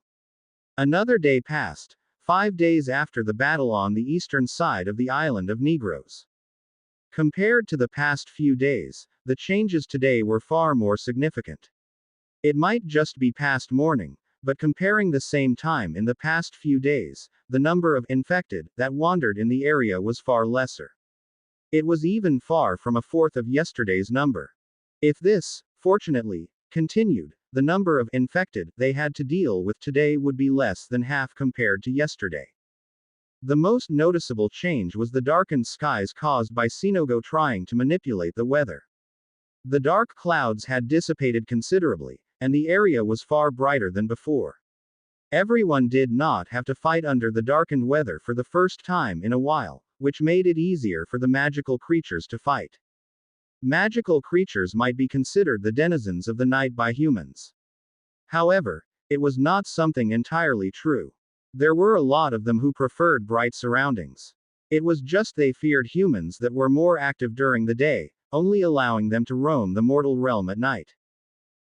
Another day passed, 5 days after the battle on the eastern side of the island of Negros. Compared to the past few days, the changes today were far more significant. It might just be past morning, but comparing the same time in the past few days, the number of infected that wandered in the area was far lesser. It was even far from a fourth of yesterday's number. If this, fortunately, continued, the number of infected they had to deal with today would be less than half compared to yesterday. The most noticeable change was the darkened skies caused by Sinogo trying to manipulate the weather. The dark clouds had dissipated considerably, and the area was far brighter than before. Everyone did not have to fight under the darkened weather for the first time in a while, which made it easier for the magical creatures to fight. Magical creatures might be considered the denizens of the night by humans. However, it was not something entirely true. There were a lot of them who preferred bright surroundings. It was just they feared humans that were more active during the day, only allowing them to roam the mortal realm at night.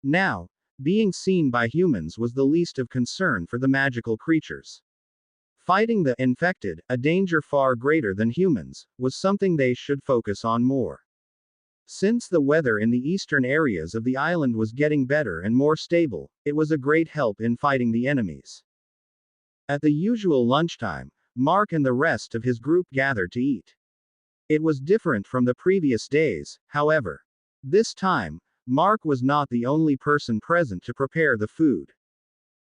Now, being seen by humans was the least of concern for the magical creatures. Fighting the infected, a danger far greater than humans, was something they should focus on more. Since the weather in the eastern areas of the island was getting better and more stable, it was a great help in fighting the enemies. At the usual lunchtime, Mark and the rest of his group gathered to eat. It was different from the previous days, however. This time, Mark was not the only person present to prepare the food.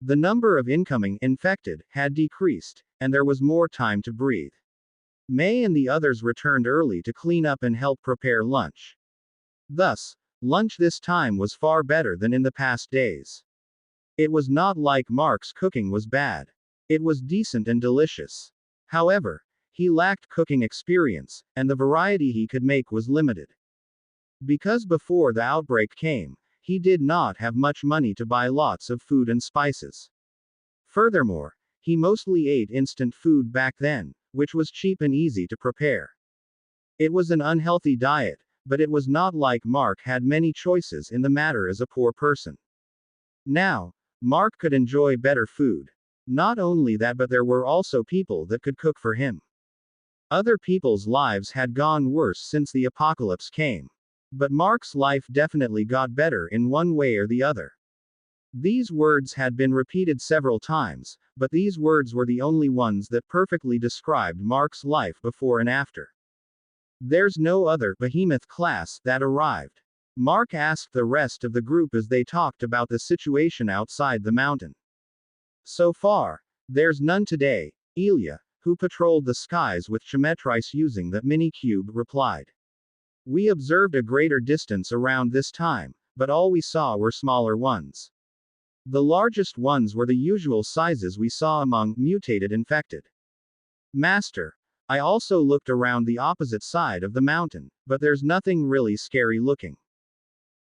The number of incoming infected had decreased, and there was more time to breathe. May and the others returned early to clean up and help prepare lunch. Thus, Lunch this time was far better than in the past days. It was not like Mark's cooking was bad. It was decent and delicious. However, he lacked cooking experience, and the variety he could make was limited. Because before the outbreak came, he did not have much money to buy lots of food and spices. Furthermore, he mostly ate instant food back then, which was cheap and easy to prepare. It was an unhealthy diet, but it was not like Mark had many choices in the matter as a poor person. Now, Mark could enjoy better food. Not only that, but there were also people that could cook for him. Other people's lives had gone worse since the apocalypse came. But Mark's life definitely got better in one way or the other. These words had been repeated several times, but these words were the only ones that perfectly described Mark's life before and after. There's no other behemoth class that arrived. Mark asked the rest of the group as they talked about the situation outside the mountain. So far, there's none today, Ilya, who patrolled the skies with Chemetrice using the mini-cube, replied. We observed a greater distance around this time, but all we saw were smaller ones. The largest ones were the usual sizes we saw among mutated infected. Master, I also looked around the opposite side of the mountain, but there's nothing really scary looking.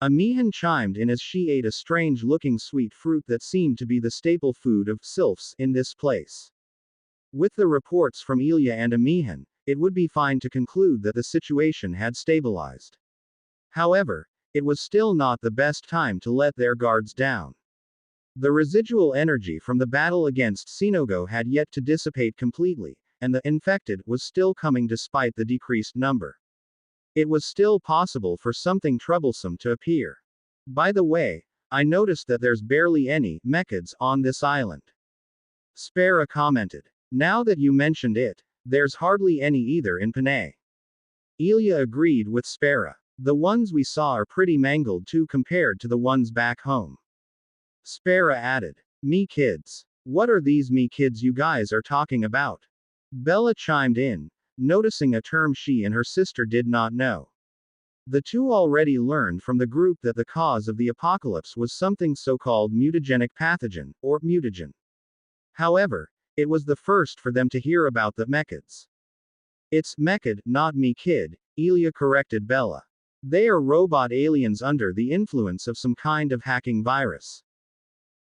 Amihan chimed in as she ate a strange-looking sweet fruit that seemed to be the staple food of sylphs in this place. With the reports from Ilya and Amihan, it would be fine to conclude that the situation had stabilized. However, it was still not the best time to let their guards down. The residual energy from the battle against Sinogo had yet to dissipate completely, and the infected was still coming despite the decreased number. It was still possible for something troublesome to appear. By the way, I noticed that there's barely any mechas on this island. Spera commented. Now that you mentioned it, there's hardly any either in Panay. Ilya agreed with Spera. The ones we saw are pretty mangled too compared to the ones back home. Spera added. Me kids. What are these me kids you guys are talking about? Bella chimed in, noticing a term she and her sister did not know. The two already learned from the group that the cause of the apocalypse was something so-called mutagenic pathogen, or mutagen. However, it was the first for them to hear about the mechas. It's mechad, not me kid, Ilya corrected Bella. They are robot aliens under the influence of some kind of hacking virus.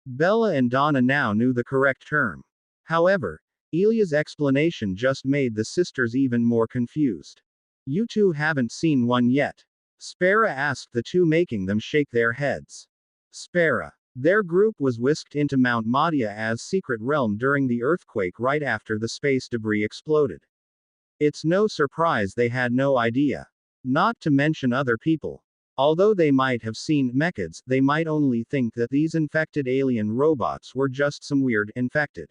Bella and Donna now knew the correct term. However, Ilya's explanation just made the sisters even more confused. You two haven't seen one yet? Spera asked the two, making them shake their heads. Spera. Their group was whisked into Mount Madia's secret realm during the earthquake right after the space debris exploded. It's no surprise they had no idea. Not to mention other people. Although they might have seen mechas, they might only think that these infected alien robots were just some weird infected.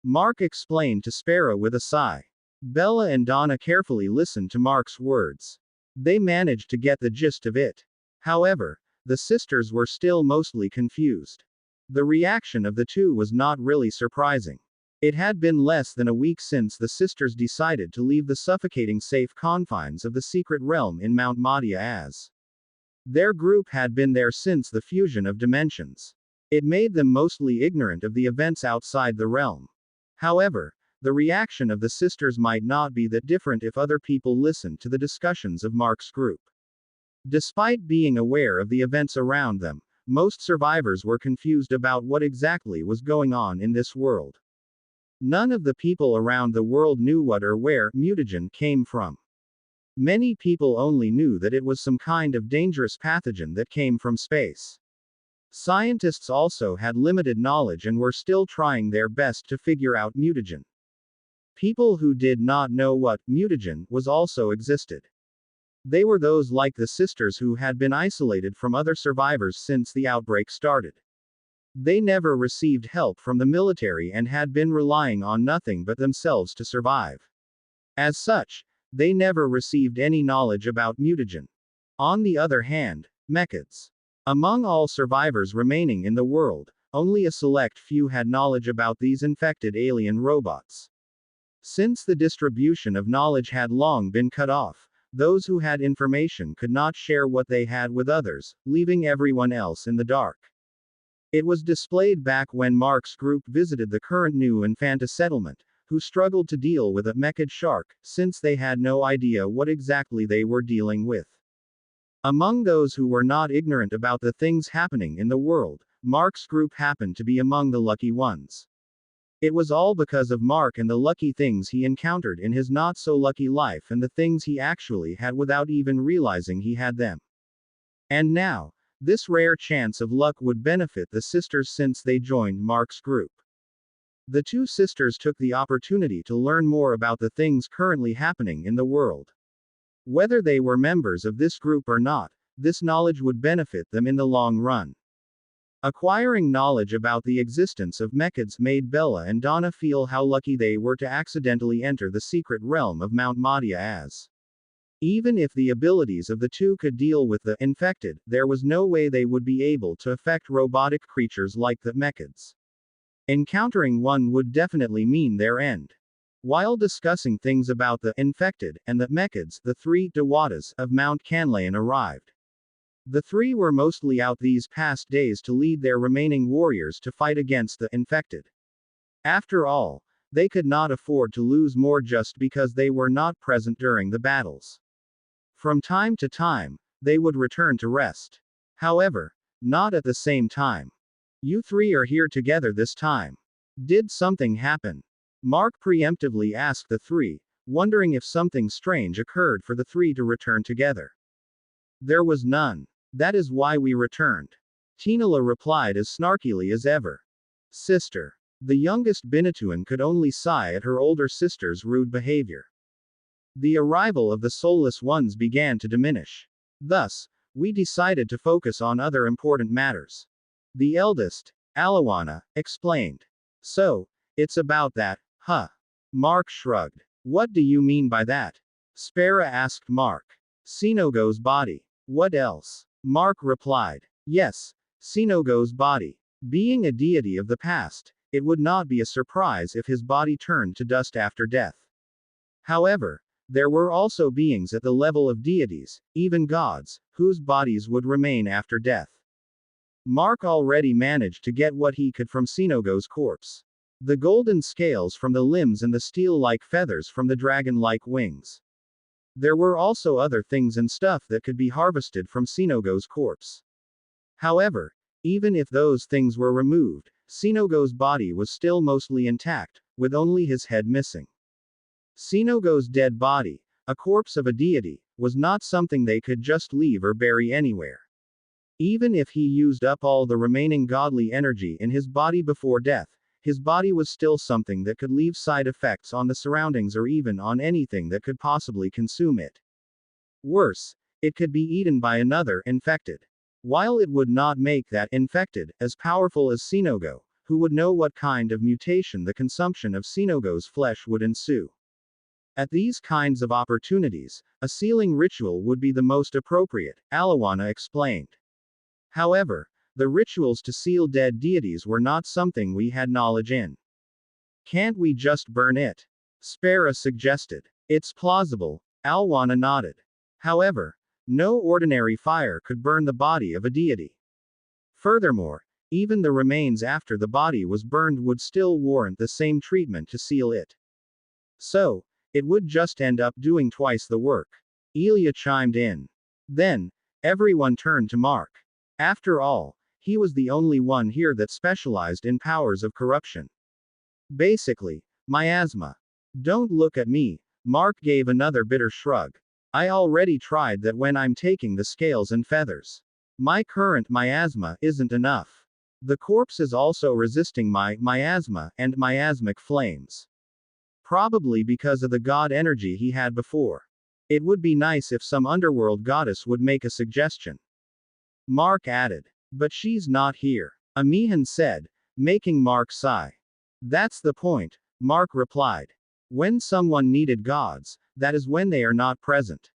Mark explained to Spera with a sigh. Bella and Donna carefully listened to Mark's words. They managed to get the gist of it. However, the sisters were still mostly confused. The reaction of the two was not really surprising. It had been less than a week since the sisters decided to leave the suffocating safe confines of the secret realm in Mount Madia. Their group had been there since the fusion of dimensions. It made them mostly ignorant of the events outside the realm. However, the reaction of the sisters might not be that different if other people listened to the discussions of Mark's group. Despite being aware of the events around them, most survivors were confused about what exactly was going on in this world. None of the people around the world knew what or where mutagen came from. Many people only knew that it was some kind of dangerous pathogen that came from space. Scientists also had limited knowledge and were still trying their best to figure out mutagen. People who did not know what mutagen was also existed. They were those like the sisters who had been isolated from other survivors since the outbreak started. They never received help from the military and had been relying on nothing but themselves to survive. As such, they never received any knowledge about mutagen. On the other hand, mechas. Among all survivors remaining in the world, only a select few had knowledge about these infected alien robots. Since the distribution of knowledge had long been cut off, Those who had information could not share what they had with others, leaving everyone else in the dark. It was displayed back when Mark's group visited the current new Infanta settlement, who struggled to deal with a mechid shark, since they had no idea what exactly they were dealing with. Among those who were not ignorant about the things happening in the world, Mark's group happened to be among the lucky ones. It was all because of Mark and the lucky things he encountered in his not-so-lucky life and the things he actually had without even realizing he had them. And now, this rare chance of luck would benefit the sisters since they joined Mark's group. The two sisters took the opportunity to learn more about the things currently happening in the world. Whether they were members of this group or not, this knowledge would benefit them in the long run. Acquiring knowledge about the existence of mechids made Bella and Donna feel how lucky they were to accidentally enter the secret realm of Mount Madia as. Even if the abilities of the two could deal with the infected, there was no way they would be able to affect robotic creatures like the mechids. Encountering one would definitely mean their end. While discussing things about the infected and the mechids, the three Dewatas of Mount Canlayan arrived. The three were mostly out these past days to lead their remaining warriors to fight against the infected. After all, they could not afford to lose more just because they were not present during the battles. From time to time, they would return to rest. However, not at the same time. You three are here together this time. Did something happen? Mark preemptively asked the three, wondering if something strange occurred for the three to return together. There was none. That is why we returned. Tinala replied as snarkily as ever. Sister. The youngest Binatuan could only sigh at her older sister's rude behavior. The arrival of the soulless ones began to diminish. Thus, we decided to focus on other important matters. The eldest, Alawana, explained. So, it's about that, huh? Mark shrugged. What do you mean by that? Spera asked Mark. Sinogo's body. What else? Mark replied. Yes, Sinogo's body. Being a deity of the past, it would not be a surprise if his body turned to dust after death. However, there were also beings at the level of deities, even gods, whose bodies would remain after death. Mark already managed to get what he could from Sinogo's corpse. The golden scales from the limbs and the steel-like feathers from the dragon-like wings. There were also other things and stuff that could be harvested from Sinogo's corpse. However, even if those things were removed, Sinogo's body was still mostly intact, with only his head missing. Sinogo's dead body, a corpse of a deity, was not something they could just leave or bury anywhere. Even if he used up all the remaining godly energy in his body before death, his body was still something that could leave side effects on the surroundings or even on anything that could possibly consume it. Worse, it could be eaten by another infected. While it would not make that infected as powerful as Sinogo, who would know what kind of mutation the consumption of Sinogo's flesh would ensue. At these kinds of opportunities, a sealing ritual would be the most appropriate, Alawana explained. However, the rituals to seal dead deities were not something we had knowledge in. Can't we just burn it? Spera suggested. It's plausible, Alawana nodded. However, no ordinary fire could burn the body of a deity. Furthermore, even the remains after the body was burned would still warrant the same treatment to seal it. So, it would just end up doing twice the work. Elia chimed in. Then, everyone turned to Mark. After all, he was the only one here that specialized in powers of corruption. Basically, miasma. Don't look at me, Mark gave another bitter shrug. I already tried that when I'm taking the scales and feathers. My current miasma isn't enough. The corpse is also resisting my miasma and miasmic flames. Probably because of the god energy he had before. It would be nice if some underworld goddess would make a suggestion. Mark added. But she's not here. Amihan said, making Mark sigh. That's the point, Mark replied. When someone needed gods, that is when they are not present.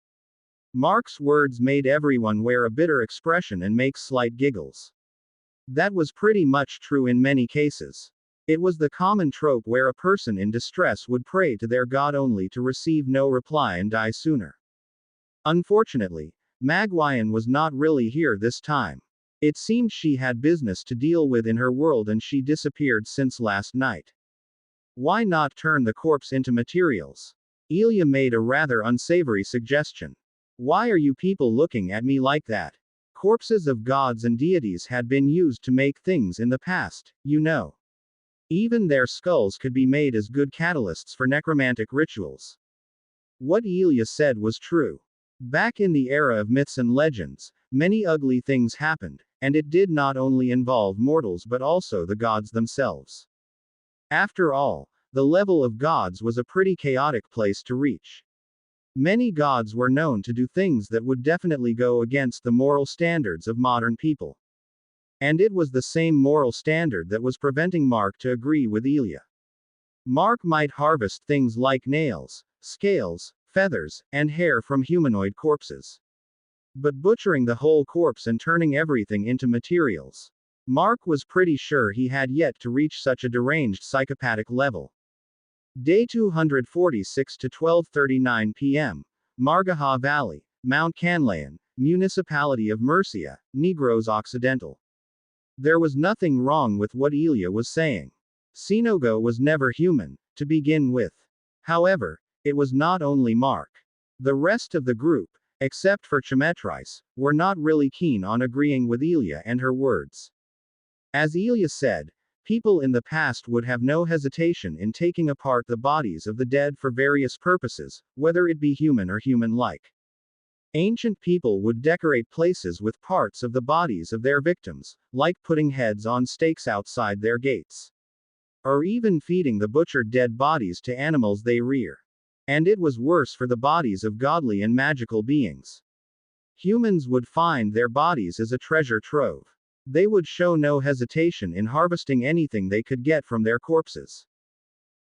Mark's words made everyone wear a bitter expression and make slight giggles. That was pretty much true in many cases. It was the common trope where a person in distress would pray to their god only to receive no reply and die sooner. Unfortunately, Magwayan was not really here this time. It seemed she had business to deal with in her world and she disappeared since last night. Why not turn the corpse into materials? Ilya made a rather unsavory suggestion. Why are you people looking at me like that? Corpses of gods and deities had been used to make things in the past, you know. Even their skulls could be made as good catalysts for necromantic rituals. What Ilya said was true. Back in the era of myths and legends, many ugly things happened, and it did not only involve mortals but also the gods themselves. After all, the level of gods was a pretty chaotic place to reach. Many gods were known to do things that would definitely go against the moral standards of modern people. And it was the same moral standard that was preventing Mark to agree with Ilya. Mark might harvest things like nails, scales, feathers, and hair from humanoid corpses. But butchering the whole corpse and turning everything into materials. Mark was pretty sure he had yet to reach such a deranged psychopathic level. Day 246 to 12:39 p.m. Margaha Valley, Mount Canlayan, Municipality of Murcia, Negros Occidental. There was nothing wrong with what Ilya was saying. Sinogo was never human, to begin with. However, it was not only Mark. The rest of the group, except for Chemetris, were not really keen on agreeing with Ilya and her words. As Ilya said, people in the past would have no hesitation in taking apart the bodies of the dead for various purposes, whether it be human or human-like. Ancient people would decorate places with parts of the bodies of their victims, like putting heads on stakes outside their gates. Or even feeding the butchered dead bodies to animals they rear. And it was worse for the bodies of godly and magical beings. Humans would find their bodies as a treasure trove. They would show no hesitation in harvesting anything they could get from their corpses.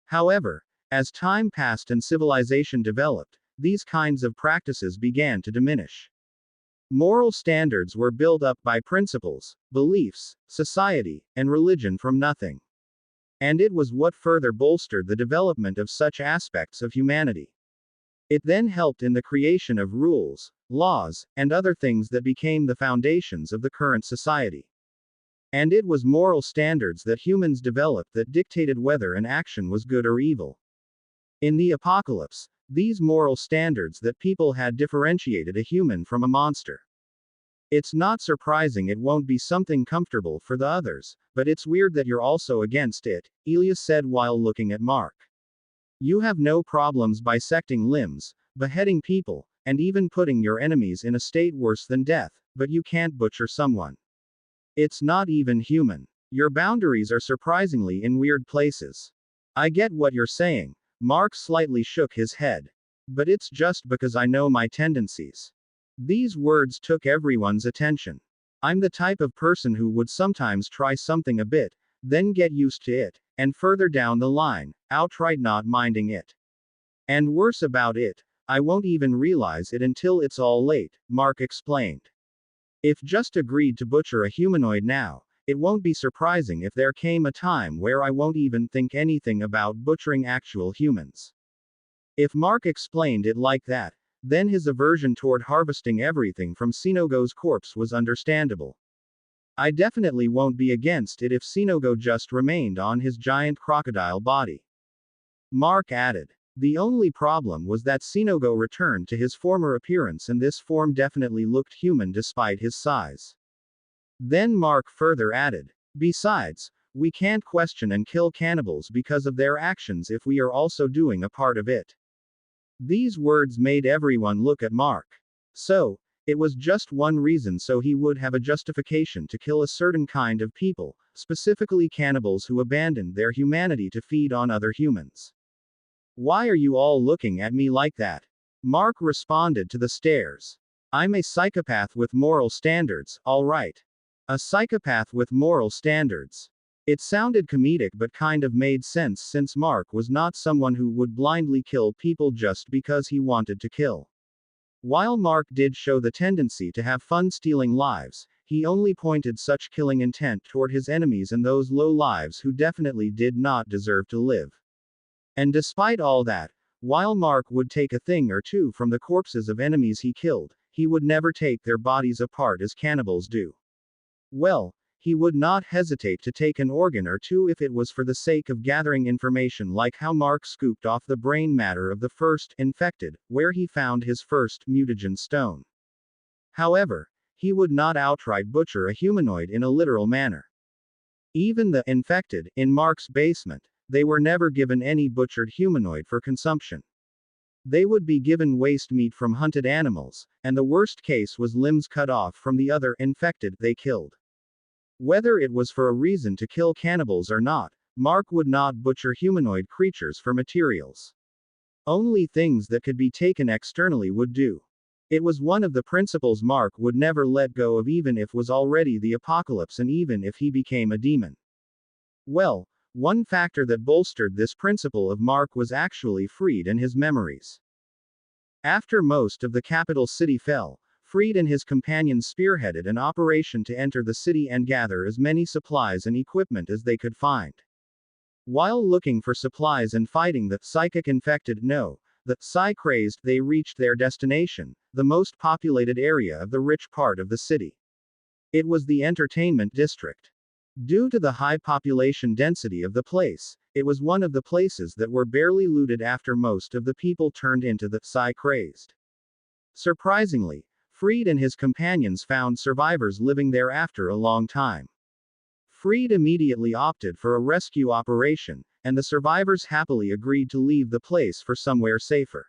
However, as time passed and civilization developed, these kinds of practices began to diminish. Moral standards were built up by principles, beliefs, society, and religion from nothing. And it was what further bolstered the development of such aspects of humanity. It then helped in the creation of rules, laws, and other things that became the foundations of the current society. And it was moral standards that humans developed that dictated whether an action was good or evil. In the apocalypse, these moral standards that people had differentiated a human from a monster. It's not surprising it won't be something comfortable for the others, but it's weird that you're also against it, Ilya said while looking at Mark. You have no problems bisecting limbs, beheading people, and even putting your enemies in a state worse than death, but you can't butcher someone. It's not even human. Your boundaries are surprisingly in weird places. I get what you're saying. Mark slightly shook his head. But it's just because I know my tendencies. These words took everyone's attention. I'm the type of person who would sometimes try something a bit, then get used to it, and further down the line, outright not minding it. And worse about it, I won't even realize it until it's all late, Mark explained. If just agreed to butcher a humanoid now, it won't be surprising if there came a time where I won't even think anything about butchering actual humans. If Mark explained it like that, then his aversion toward harvesting everything from Sinogo's corpse was understandable. I definitely won't be against it if Sinogo just remained on his giant crocodile body. Mark added. The only problem was that Sinogo returned to his former appearance and this form definitely looked human despite his size. Then Mark further added. Besides, we can't question and kill cannibals because of their actions if we are also doing a part of it. These words made everyone look at Mark. So, it was just one reason so he would have a justification to kill a certain kind of people, specifically cannibals who abandoned their humanity to feed on other humans. Why are you all looking at me like that? Mark responded to the stares. I'm a psychopath with moral standards, all right. A psychopath with moral standards. It sounded comedic but kind of made sense since Mark was not someone who would blindly kill people just because he wanted to kill. While Mark did show the tendency to have fun stealing lives, he only pointed such killing intent toward his enemies and those low lives who definitely did not deserve to live. And despite all that, While Mark would take a thing or two from the corpses of enemies he killed, he would never take their bodies apart as cannibals do. Well, he would not hesitate to take an organ or two if it was for the sake of gathering information, like how Mark scooped off the brain matter of the first infected, where he found his first mutagen stone. However, he would not outright butcher a humanoid in a literal manner. Even the infected, in Mark's basement, they were never given any butchered humanoid for consumption. They would be given waste meat from hunted animals, and the worst case was limbs cut off from the other infected they killed. Whether it was for a reason to kill cannibals or not, Mark would not butcher humanoid creatures for materials. Only things that could be taken externally would do. It was one of the principles Mark would never let go of, even if was already the apocalypse and even if he became a demon. Well, one factor that bolstered this principle of Mark was actually Freed and his memories. After most of the capital city fell, Freed and his companions spearheaded an operation to enter the city and gather as many supplies and equipment as they could find. While looking for supplies and fighting the psychic infected, the psi-crazed, they reached their destination, the most populated area of the rich part of the city. It was the entertainment district. Due to the high population density of the place, it was one of the places that were barely looted after most of the people turned into the psi-crazed. Surprisingly, Freed and his companions found survivors living there after a long time. Freed immediately opted for a rescue operation, and the survivors happily agreed to leave the place for somewhere safer.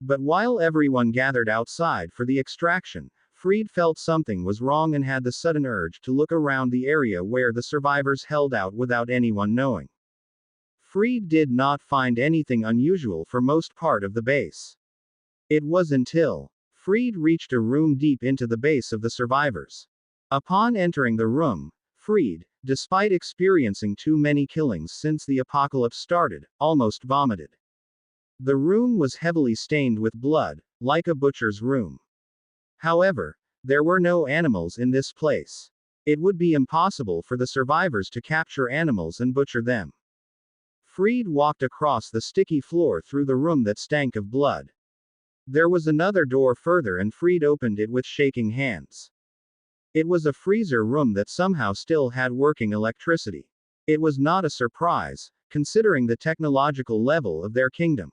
But while everyone gathered outside for the extraction, Freed felt something was wrong and had the sudden urge to look around the area where the survivors held out without anyone knowing. Freed did not find anything unusual for most part of the base. It was until Freed reached a room deep into the base of the survivors. Upon entering the room, Freed, despite experiencing too many killings since the apocalypse started, almost vomited. The room was heavily stained with blood, like a butcher's room. However, there were no animals in this place. It would be impossible for the survivors to capture animals and butcher them. Freed walked across the sticky floor through the room that stank of blood. There was another door further and Freed opened it with shaking hands. It was a freezer room that somehow still had working electricity. It was not a surprise, considering the technological level of their kingdom.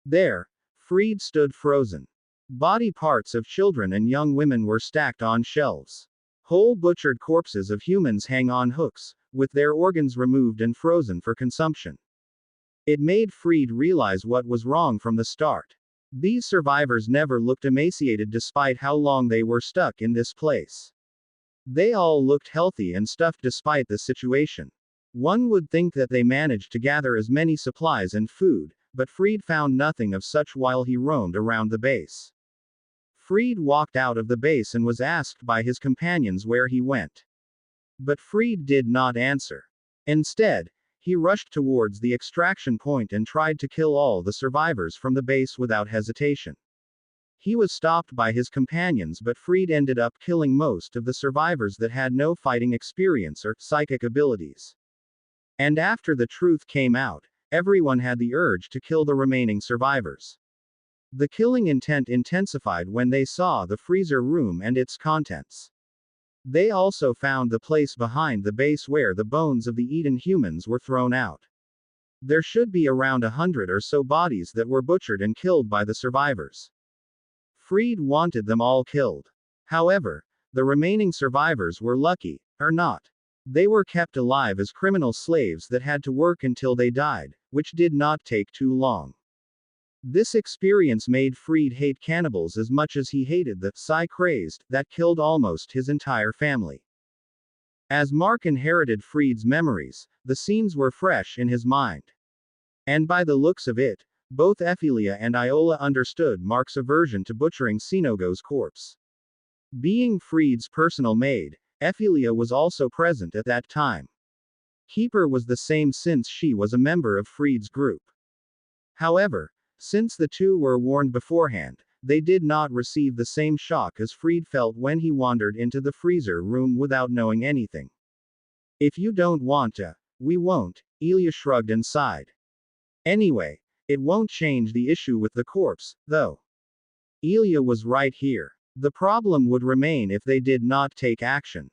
There, Freed stood frozen. Body parts of children and young women were stacked on shelves. Whole butchered corpses of humans hang on hooks, with their organs removed and frozen for consumption. It made Freed realize what was wrong from the start. These survivors never looked emaciated despite how long they were stuck in this place. They all looked healthy and stuffed despite the situation. One would think that they managed to gather as many supplies and food, but Freed found nothing of such while he roamed around the base. Freed walked out of the base and was asked by his companions where he went. But Freed did not answer. Instead, he rushed towards the extraction point and tried to kill all the survivors from the base without hesitation. He was stopped by his companions, but Freed ended up killing most of the survivors that had no fighting experience or psychic abilities. And after the truth came out, everyone had the urge to kill the remaining survivors. The killing intent intensified when they saw the freezer room and its contents. They also found the place behind the base where the bones of the eaten humans were thrown out. There should be around 100 or so bodies that were butchered and killed by the survivors. Freed wanted them all killed. However, the remaining survivors were lucky, or not. They were kept alive as criminal slaves that had to work until they died, which did not take too long. This experience made Freed hate cannibals as much as he hated the psi-crazed that killed almost his entire family. As Mark inherited Freed's memories, the scenes were fresh in his mind. And by the looks of it, both Ephelia and Iola understood Mark's aversion to butchering Sinogo's corpse. Being Freed's personal maid, Ephelia was also present at that time. Keeper was the same since she was a member of Freed's group. However, since the two were warned beforehand, they did not receive the same shock as Freed felt when he wandered into the freezer room without knowing anything. If you don't want to, we won't, Elia shrugged and sighed. Anyway, It won't change the issue with the corpse, though. Ilya was right here. The problem would remain if they did not take action.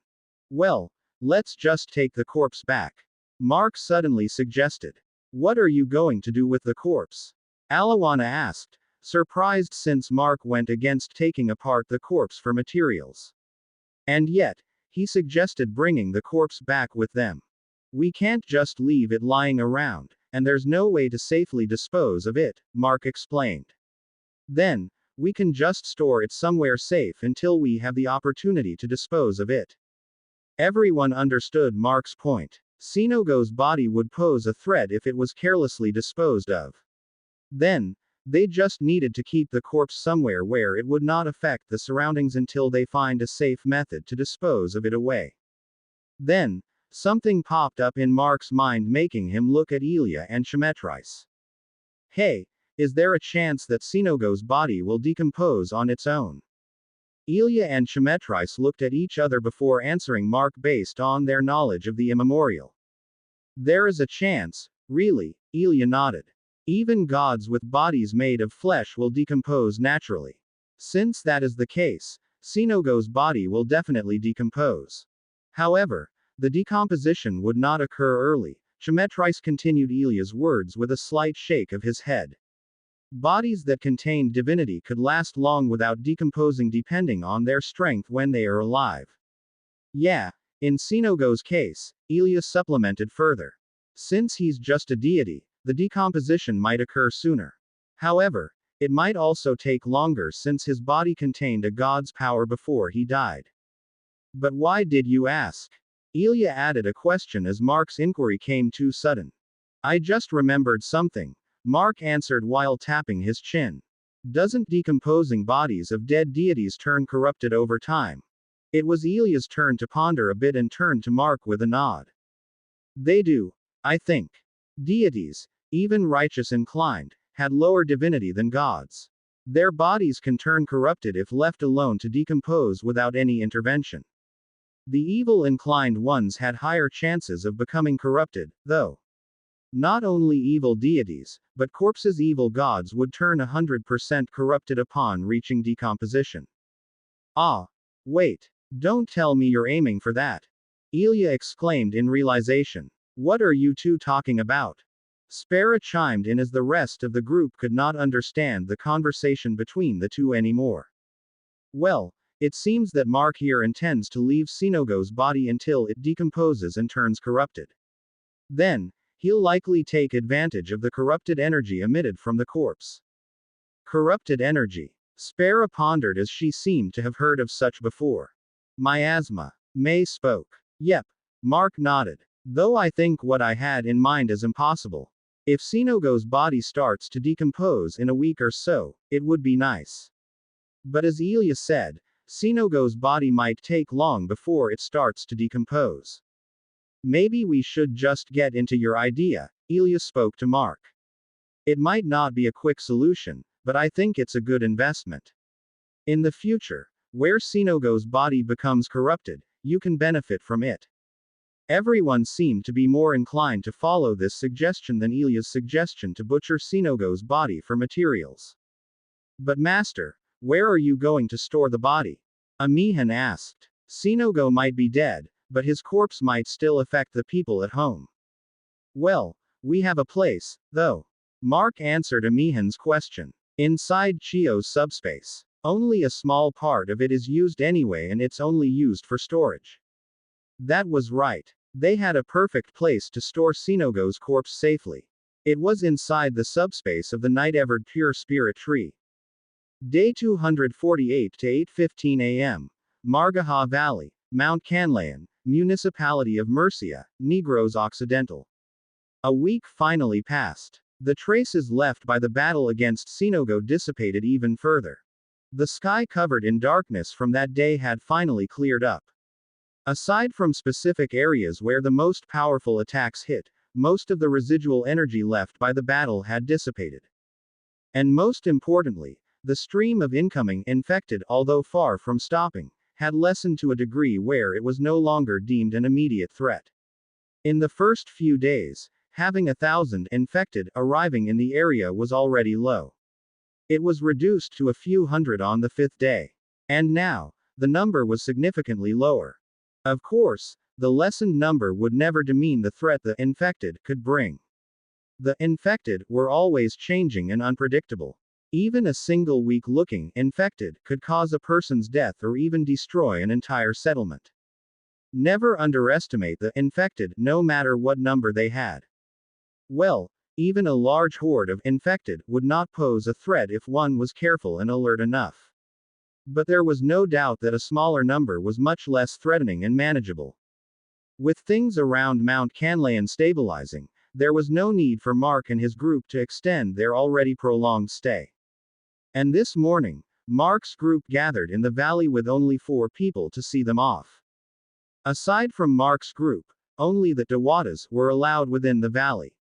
Well, let's just take the corpse back. Mark suddenly suggested. What are you going to do with the corpse? Alawana asked, surprised since Mark went against taking apart the corpse for materials. And yet, he suggested bringing the corpse back with them. We can't just leave it lying around, and there's no way to safely dispose of it, Mark explained. Then, we can just store it somewhere safe until we have the opportunity to dispose of it. Everyone understood Mark's point. Sinogo's body would pose a threat if it was carelessly disposed of. Then, they just needed to keep the corpse somewhere where it would not affect the surroundings until they find a safe method to dispose of it away. Then, something popped up in Mark's mind, making him look at Ilya and Shemetris. Hey, is there a chance that Sinogo's body will decompose on its own? Ilya and Shemetris looked at each other before answering Mark based on their knowledge of the immemorial. There is a chance, really, Ilya nodded. Even gods with bodies made of flesh will decompose naturally. Since that is the case, Sinogo's body will definitely decompose. However, the decomposition would not occur early. Shemetris continued Ilya's words with a slight shake of his head. Bodies that contained divinity could last long without decomposing depending on their strength when they are alive. Yeah, in Sinogo's case, Ilya supplemented further. Since he's just a deity, the decomposition might occur sooner. However, it might also take longer since his body contained a god's power before he died. But why did you ask? Ilya added a question as Mark's inquiry came too sudden. I just remembered something, Mark answered while tapping his chin. Doesn't decomposing bodies of dead deities turn corrupted over time? It was Ilya's turn to ponder a bit and turned to Mark with a nod. They do, I think. Deities, even righteous inclined, had lower divinity than gods. Their bodies can turn corrupted if left alone to decompose without any intervention. The evil inclined ones had higher chances of becoming corrupted, though. Not only evil deities, but corpses' evil gods would turn 100% corrupted upon reaching decomposition. Ah. Wait. Don't tell me you're aiming for that. Ilya exclaimed in realization. What are you two talking about? Spera chimed in as the rest of the group could not understand the conversation between the two anymore. Well, it seems that Mark here intends to leave Sinogo's body until it decomposes and turns corrupted. Then, he'll likely take advantage of the corrupted energy emitted from the corpse. Corrupted energy. Spera pondered as she seemed to have heard of such before. Miasma. May spoke. Yep. Mark nodded. Though I think what I had in mind is impossible. If Sinogo's body starts to decompose in a week or so, it would be nice. But as Ilya said, Sinogo's body might take long before it starts to decompose. Maybe we should just get into your idea, Ilya spoke to Mark. It might not be a quick solution, but I think it's a good investment. In the future, where Sinogo's body becomes corrupted, you can benefit from it. Everyone seemed to be more inclined to follow this suggestion than Ilya's suggestion to butcher Sinogo's body for materials. But Master, where are you going to store the body? Amihan asked. Sinogo might be dead, but his corpse might still affect the people at home. Well, we have a place, though. Mark answered Amihan's question. Inside Chio's subspace. Only a small part of it is used anyway and it's only used for storage. That was right. They had a perfect place to store Sinogo's corpse safely. It was inside the subspace of the Night-Evered Pure Spirit Tree. Day 248 to 8:15 a.m. Margaha Valley, Mount Canlaon, Municipality of Murcia, Negros Occidental. A week finally passed. The traces left by the battle against Sinogo dissipated even further. The sky covered in darkness from that day had finally cleared up. Aside from specific areas where the most powerful attacks hit, most of the residual energy left by the battle had dissipated. And most importantly, the stream of incoming infected, although far from stopping, had lessened to a degree where it was no longer deemed an immediate threat. In the first few days, having 1,000 infected arriving in the area was already low. It was reduced to a few hundred on the 5th day. And now, the number was significantly lower. Of course, the lessened number would never demean the threat the infected could bring. The infected were always changing and unpredictable. Even a single weak-looking infected could cause a person's death or even destroy an entire settlement. Never underestimate the infected, no matter what number they had. Well, even a large horde of infected would not pose a threat if one was careful and alert enough. But there was no doubt that a smaller number was much less threatening and manageable. With things around Mount Canlaon stabilizing, there was no need for Mark and his group to extend their already prolonged stay. And this morning, Mark's group gathered in the valley with only 4 people to see them off. Aside from Mark's group, only the Dawatas were allowed within the valley.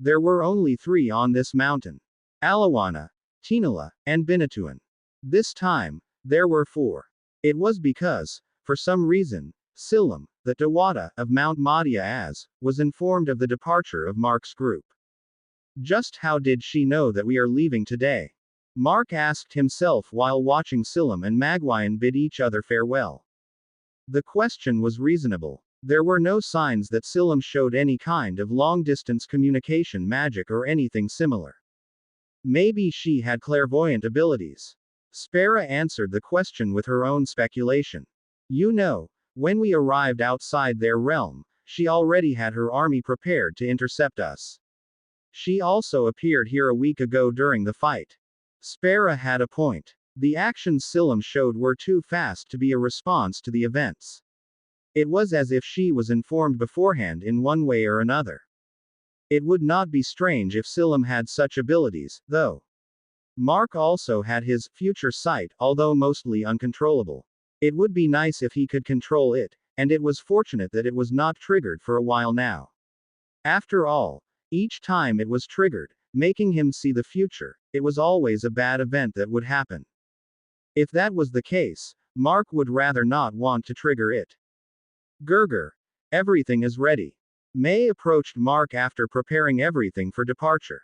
There were only 3 on this mountain: Alawana, Tinala, and Binatuan. This time, there were 4. It was because, for some reason, Silam, the Dawata of Mount Madhya was informed of the departure of Mark's group. Just how did she know that we are leaving today? Mark asked himself while watching Silam and Magwayan bid each other farewell. The question was reasonable. There were no signs that Silam showed any kind of long-distance communication magic or anything similar. Maybe she had clairvoyant abilities. Spera answered the question with her own speculation. You know, when we arrived outside their realm, she already had her army prepared to intercept us. She also appeared here a week ago during the fight. Spera had a point. The actions Silam showed were too fast to be a response to the events. It was as if she was informed beforehand in one way or another. It would not be strange if Silam had such abilities, though. Mark also had his future sight, although mostly uncontrollable. It would be nice if he could control it, and it was fortunate that it was not triggered for a while now. After all, each time it was triggered, making him see the future, it was always a bad event that would happen. If that was the case, Mark would rather not want to trigger it. Gerger. Everything is ready. May approached Mark after preparing everything for departure.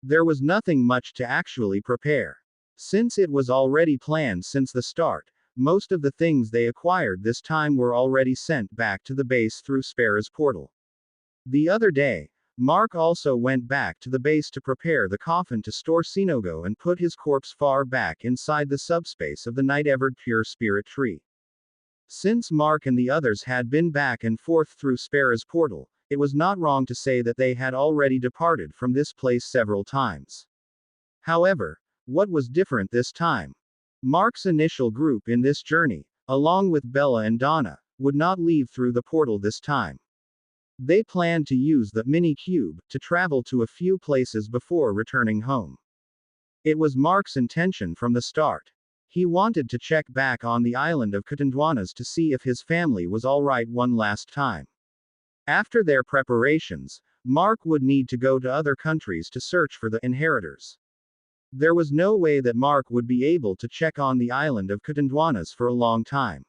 There was nothing much to actually prepare. Since it was already planned since the start, most of the things they acquired this time were already sent back to the base through Spera's portal. The other day, Mark also went back to the base to prepare the coffin to store Sinogo and put his corpse far back inside the subspace of the Night-Evered Pure Spirit Tree. Since Mark and the others had been back and forth through Spera's portal, it was not wrong to say that they had already departed from this place several times. However, what was different this time? Mark's initial group in this journey, along with Bella and Donna, would not leave through the portal this time. They planned to use the mini-cube to travel to a few places before returning home. It was Mark's intention from the start. He wanted to check back on the island of Katandwanas to see if his family was alright one last time. After their preparations, Mark would need to go to other countries to search for the inheritors. There was no way that Mark would be able to check on the island of Katandwanas for a long time.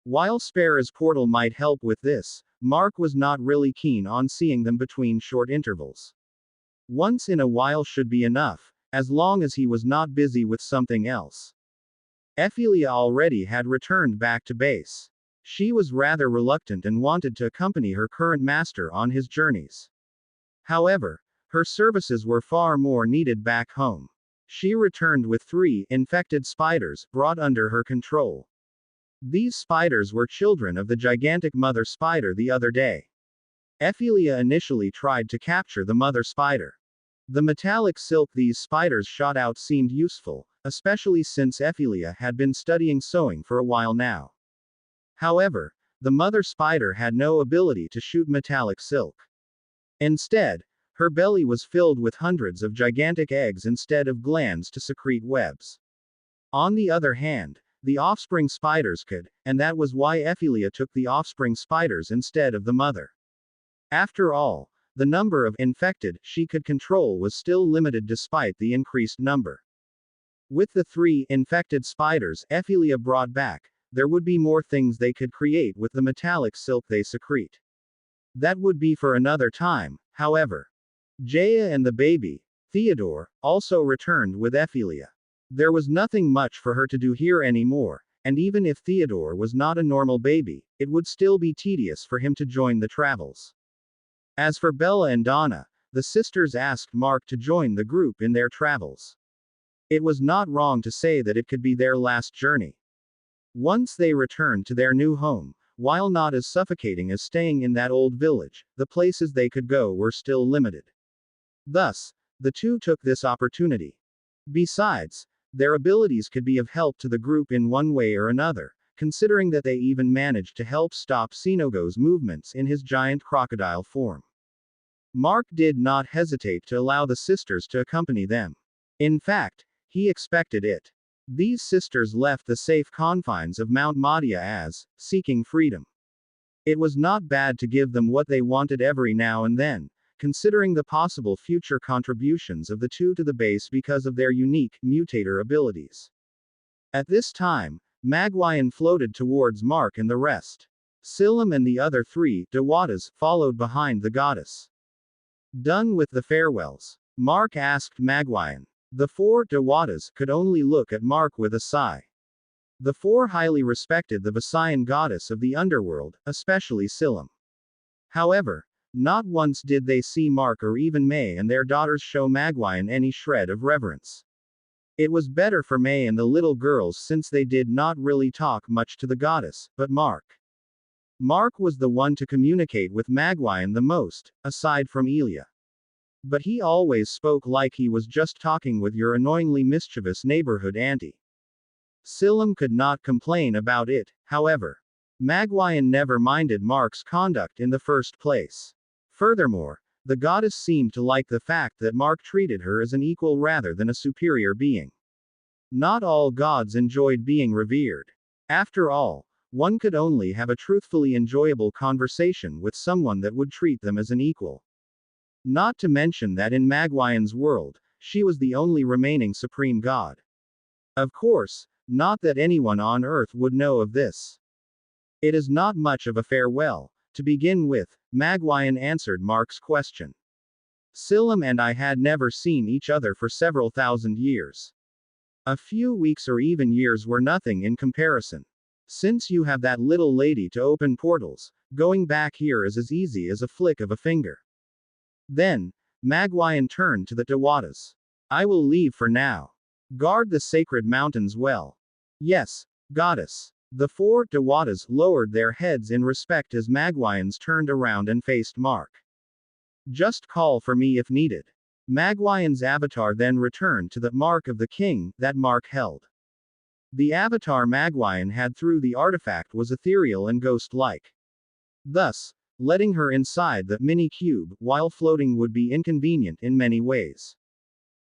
While Spera's portal might help with this, Mark was not really keen on seeing them between short intervals. Once in a while should be enough, as long as he was not busy with something else. Ephelia already had returned back to base. She was rather reluctant and wanted to accompany her current master on his journeys. However, her services were far more needed back home. She returned with 3 infected spiders brought under her control. These spiders were children of the gigantic mother spider the other day. Ephelia initially tried to capture the mother spider. The metallic silk these spiders shot out seemed useful, especially since Ephelia had been studying sewing for a while now. However, the mother spider had no ability to shoot metallic silk. Instead, her belly was filled with hundreds of gigantic eggs instead of glands to secrete webs. On the other hand, the offspring spiders could, and that was why Ephelia took the offspring spiders instead of the mother. After all, the number of infected she could control was still limited despite the increased number. With the 3 infected spiders Ephelia brought back, there would be more things they could create with the metallic silk they secrete. That would be for another time, However, Jaya and the baby, Theodore, also returned with Ephelia. There was nothing much for her to do here anymore, and even if Theodore was not a normal baby, it would still be tedious for him to join the travels. As for Bella and Donna, the sisters asked Mark to join the group in their travels. It was not wrong to say that it could be their last journey. Once they returned to their new home, while not as suffocating as staying in that old village, the places they could go were still limited. Thus, the two took this opportunity. Besides, their abilities could be of help to the group in one way or another, considering that they even managed to help stop Sinogo's movements in his giant crocodile form. Mark did not hesitate to allow the sisters to accompany them. In fact, he expected it. These sisters left the safe confines of Mount Madia as, seeking freedom. It was not bad to give them what they wanted every now and then, considering the possible future contributions of the two to the base because of their unique, mutator abilities. At this time, Magwayan floated towards Mark and the rest. Silam and the other three, Dewatas, followed behind the goddess. Done with the farewells, Mark asked Magwayan. The four Dewatas could only look at Mark with a sigh. The four highly respected the Visayan goddess of the underworld, especially Silam. However, not once did they see Mark or even May and their daughters show Magwayan any shred of reverence. It was better for May and the little girls since they did not really talk much to the goddess, but Mark. Mark was the one to communicate with Magwayan the most, aside from Elia. But he always spoke like he was just talking with your annoyingly mischievous neighborhood auntie. Silam could not complain about it, however. Magwayan never minded Mark's conduct in the first place. Furthermore, the goddess seemed to like the fact that Mark treated her as an equal rather than a superior being. Not all gods enjoyed being revered. After all, one could only have a truthfully enjoyable conversation with someone that would treat them as an equal. Not to mention that in Magwayan's world, she was the only remaining supreme god. Of course, not that anyone on Earth would know of this. It is not much of a farewell. To begin with, Magwayan answered Mark's question. Silam and I had never seen each other for several thousand years. A few weeks or even years were nothing in comparison. Since you have that little lady to open portals, going back here is as easy as a flick of a finger. Then, Magwayan turned to the Dewatas. I will leave for now. Guard the sacred mountains well. Yes, goddess. The four Dewatas lowered their heads in respect as Magwayans turned around and faced Mark. Just call for me if needed. Magwayan's avatar then returned to the mark of the king that Mark held. The avatar Magwayan had through the artifact was ethereal and ghost-like. Thus, letting her inside the mini cube while floating would be inconvenient in many ways.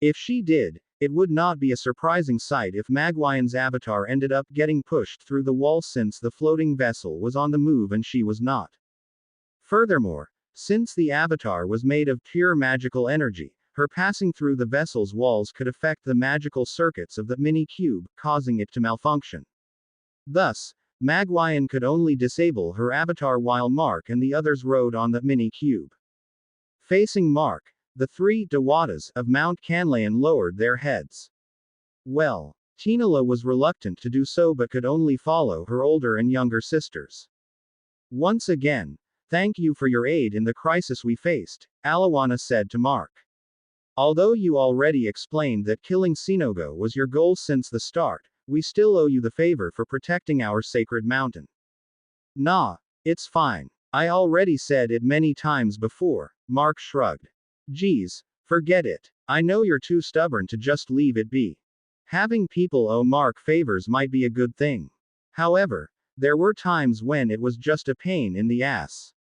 If she did, it would not be a surprising sight if Magwayan's avatar ended up getting pushed through the wall since the floating vessel was on the move and she was not. Furthermore, since the avatar was made of pure magical energy, her passing through the vessel's walls could affect the magical circuits of the mini cube, causing it to malfunction. Thus, Magwayan could only disable her avatar while Mark and the others rode on the mini cube. Facing Mark, the three Dewatas of Mount Canlayan lowered their heads. Well, Tinala was reluctant to do so but could only follow her older and younger sisters. Once again, thank you for your aid in the crisis we faced, Alawana said to Mark. Although you already explained that killing Sinogo was your goal since the start, we still owe you the favor for protecting our sacred mountain. Nah, it's fine. I already said it many times before, Mark shrugged. Geez, forget it. I know you're too stubborn to just leave it be. Having people owe Mark favors might be a good thing. However, there were times when it was just a pain in the ass.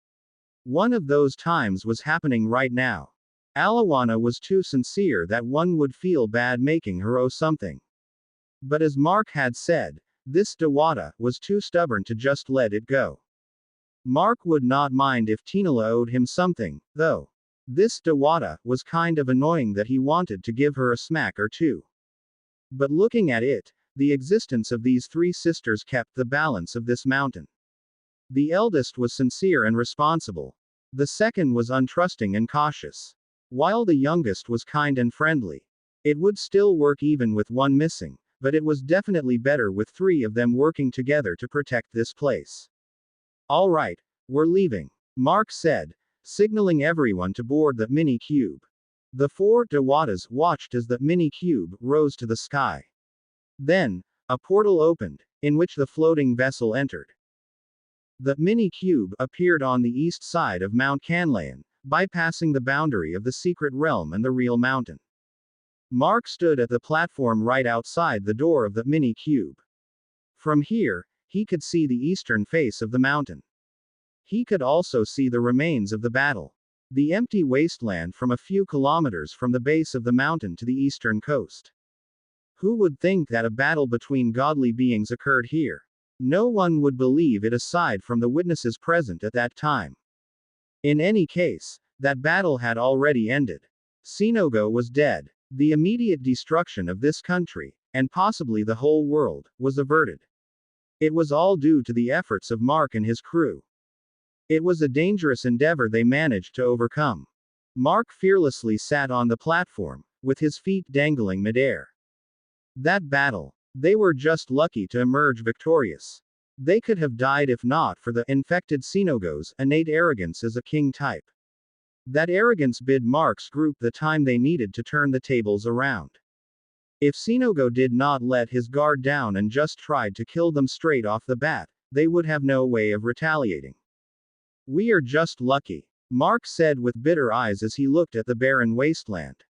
One of those times was happening right now. Alawana was too sincere that one would feel bad making her owe something. But as Mark had said, this Dewata was too stubborn to just let it go. Mark would not mind if Tinala owed him something, though. This Dewata was kind of annoying that he wanted to give her a smack or two. But looking at it, the existence of these three sisters kept the balance of this mountain. The eldest was sincere and responsible. The second was untrusting and cautious. While the youngest was kind and friendly. It would still work even with one missing, but it was definitely better with three of them working together to protect this place. All right, we're leaving, Mark said, signaling everyone to board the mini cube. The four Dewatas watched as the mini cube rose to the sky. Then, a portal opened, in which the floating vessel entered. The mini cube appeared on the east side of Mount Canlaon, bypassing the boundary of the secret realm and the real mountain. Mark stood at the platform right outside the door of the mini cube. From here, he could see the eastern face of the mountain. He could also see the remains of the battle. The empty wasteland from a few kilometers from the base of the mountain to the eastern coast. Who would think that a battle between godly beings occurred here? No one would believe it aside from the witnesses present at that time. In any case, that battle had already ended. Sinogo was dead. The immediate destruction of this country, and possibly the whole world, was averted. It was all due to the efforts of Mark and his crew. It was a dangerous endeavor they managed to overcome. Mark fearlessly sat on the platform, with his feet dangling midair. That battle. They were just lucky to emerge victorious. They could have died if not for the infected Sinogo's innate arrogance as a king type. That arrogance bid Mark's group the time they needed to turn the tables around. If Sinogo did not let his guard down and just tried to kill them straight off the bat, they would have no way of retaliating. We are just lucky, Mark said with bitter eyes as he looked at the barren wasteland.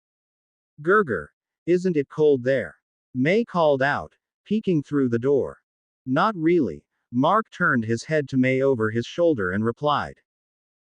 Gurgur, isn't it cold there? May called out, peeking through the door. Not really. Mark turned his head to May over his shoulder and replied.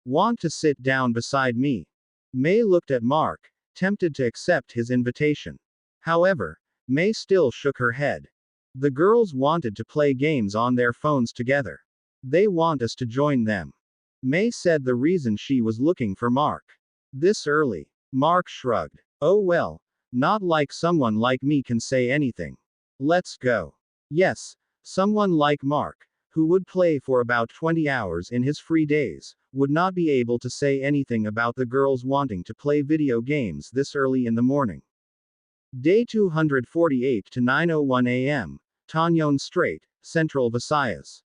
Want to sit down beside me? May looked at Mark, tempted to accept his invitation. However, May still shook her head. The girls wanted to play games on their phones together. They want us to join them. May said the reason she was looking for Mark. This early. Mark shrugged. Oh well. Not like someone like me can say anything. Let's go. Yes, someone like Mark, who would play for about 20 hours in his free days, would not be able to say anything about the girls wanting to play video games this early in the morning. Day 248 to 9:01 a.m., Tanyon Strait, Central Visayas.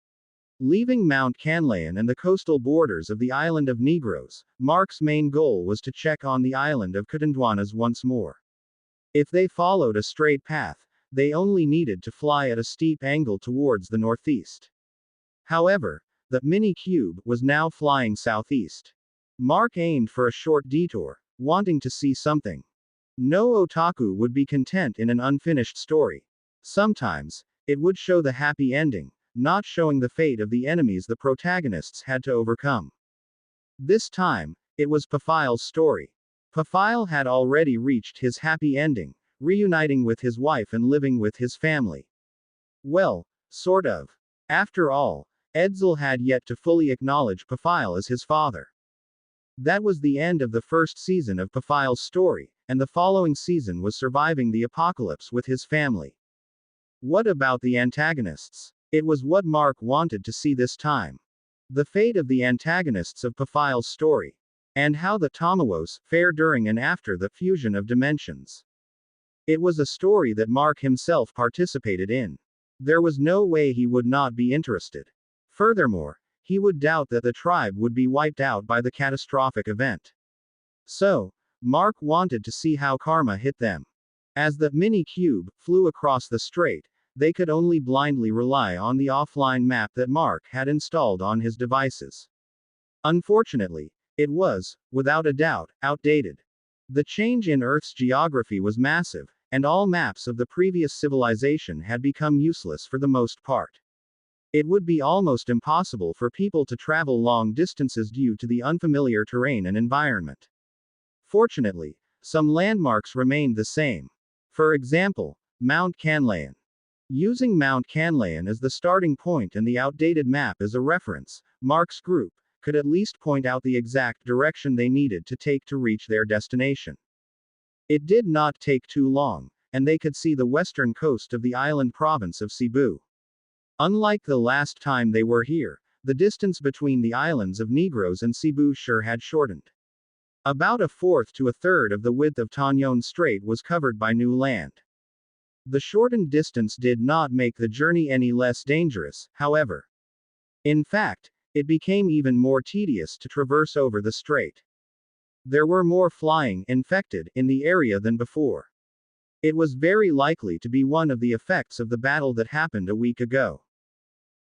Leaving Mount Canlaon and the coastal borders of the island of Negros, Mark's main goal was to check on the island of Catanduanes once more. If they followed a straight path, they only needed to fly at a steep angle towards the northeast. However, the mini cube was now flying southeast. Mark aimed for a short detour, wanting to see something. No otaku would be content in an unfinished story. Sometimes, it would show the happy ending, not showing the fate of the enemies the protagonists had to overcome. This time, it was Pafile's story. Pafile had already reached his happy ending, reuniting with his wife and living with his family. Well, sort of. After all, Edsel had yet to fully acknowledge Pafile as his father. That was the end of the first season of Pafile's story, and the following season was surviving the apocalypse with his family. What about the antagonists? It was what Mark wanted to see this time. The fate of the antagonists of Pafile's story. And how the Tamawos fare during and after the fusion of dimensions. It was a story that Mark himself participated in. There was no way he would not be interested. Furthermore, he would doubt that the tribe would be wiped out by the catastrophic event. So, Mark wanted to see how karma hit them. As the mini cube flew across the strait, they could only blindly rely on the offline map that Mark had installed on his devices. Unfortunately, it was, without a doubt, outdated. The change in Earth's geography was massive, and all maps of the previous civilization had become useless for the most part. It would be almost impossible for people to travel long distances due to the unfamiliar terrain and environment. Fortunately, some landmarks remained the same. For example, Mount Canlaon. Using Mount Canlaon as the starting point and the outdated map as a reference, Mark's group could at least point out the exact direction they needed to take to reach their destination. It did not take too long, and they could see the western coast of the island province of Cebu. Unlike the last time they were here, the distance between the islands of Negros and Cebu sure had shortened. About a fourth to a third of the width of Tanyon Strait was covered by new land. The shortened distance did not make the journey any less dangerous, however. In fact, it became even more tedious to traverse over the strait. There were more flying infected in the area than before. It was very likely to be one of the effects of the battle that happened a week ago.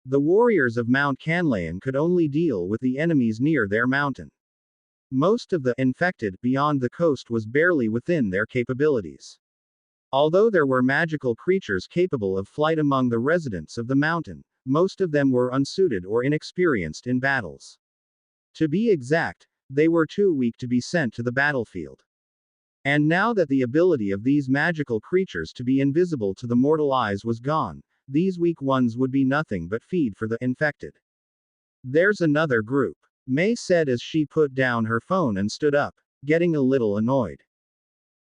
The warriors of Mount Canlaon could only deal with the enemies near their mountain. Most of the infected beyond the coast was barely within their capabilities. Although there were magical creatures capable of flight among the residents of the mountain, most of them were unsuited or inexperienced in battles. To be exact, they were too weak to be sent to the battlefield. And now that the ability of these magical creatures to be invisible to the mortal eyes was gone, these weak ones would be nothing but feed for the infected. There's another group, May said as she put down her phone and stood up, getting a little annoyed.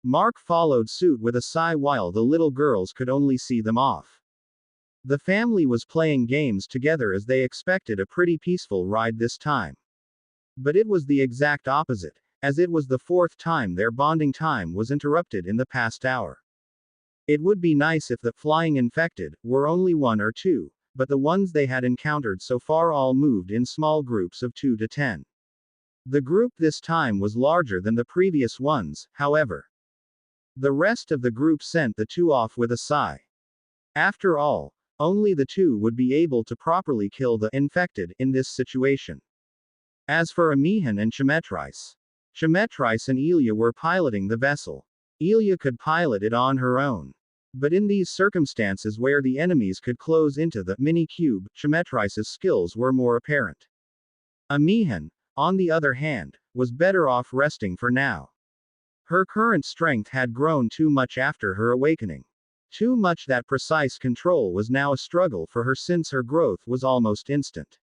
Mark followed suit with a sigh while the little girls could only see them off. The family was playing games together as they expected a pretty peaceful ride this time. But it was the exact opposite, as it was the fourth time their bonding time was interrupted in the past hour. It would be nice if the flying infected were only one or two, but the ones they had encountered so far all moved in small groups of 2 to 10. The group this time was larger than the previous ones, however. The rest of the group sent the two off with a sigh. After all, only the two would be able to properly kill the infected in this situation. As for Amihan and Chemetris and Elia were piloting the vessel. Elia could pilot it on her own. But in these circumstances where the enemies could close into the mini-cube, Chemetris's skills were more apparent. Amihan, on the other hand, was better off resting for now. Her current strength had grown too much after her awakening. Too much that precise control was now a struggle for her since her growth was almost instant.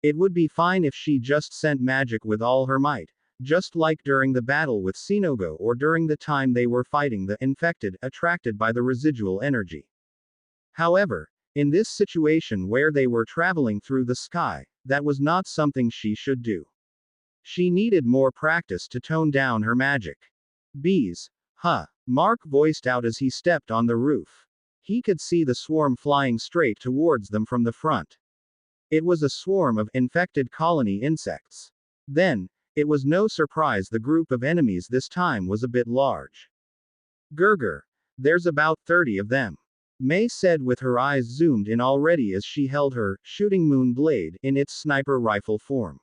It would be fine if she just sent magic with all her might, just like during the battle with Sinogo or during the time they were fighting the infected, attracted by the residual energy. However, in this situation where they were traveling through the sky, that was not something she should do. She needed more practice to tone down her magic. Bees. Huh. Mark voiced out as he stepped on the roof. He could see the swarm flying straight towards them from the front. It was a swarm of infected colony insects. Then, it was no surprise the group of enemies this time was a bit large. Gurgur. There's about 30 of them. May said with her eyes zoomed in already as she held her shooting moon blade in its sniper rifle form.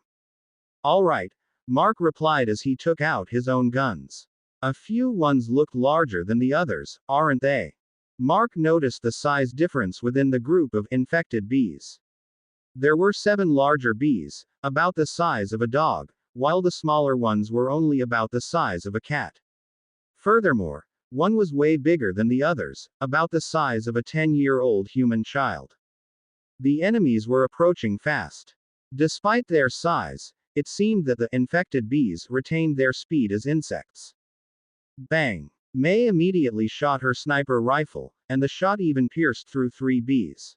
All right, Mark replied as he took out his own guns. A few ones looked larger than the others, aren't they? Mark noticed the size difference within the group of infected bees. There were 7 larger bees, about the size of a dog, while the smaller ones were only about the size of a cat. Furthermore, one was way bigger than the others, about the size of a 10-year-old human child. The enemies were approaching fast. Despite their size, it seemed that the infected bees retained their speed as insects. Bang! May immediately shot her sniper rifle, and the shot even pierced through 3 bees.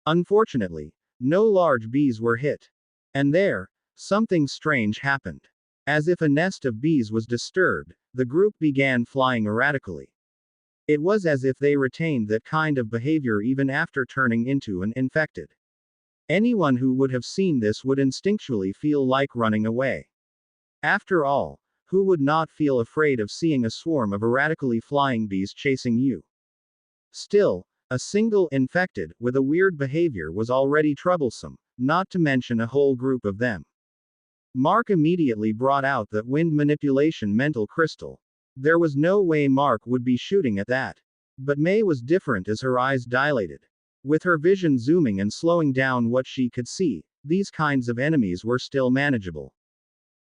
Unfortunately, no large bees were hit. And there, something strange happened. As if a nest of bees was disturbed, the group began flying erratically. It was as if they retained that kind of behavior even after turning into an infected. Anyone who would have seen this would instinctually feel like running away. After all, who would not feel afraid of seeing a swarm of erratically flying bees chasing you? Still, a single infected with a weird behavior was already troublesome, not to mention a whole group of them. Mark immediately brought out the wind manipulation mental crystal. There was no way Mark would be shooting at that. But May was different as her eyes dilated. With her vision zooming and slowing down what she could see, these kinds of enemies were still manageable.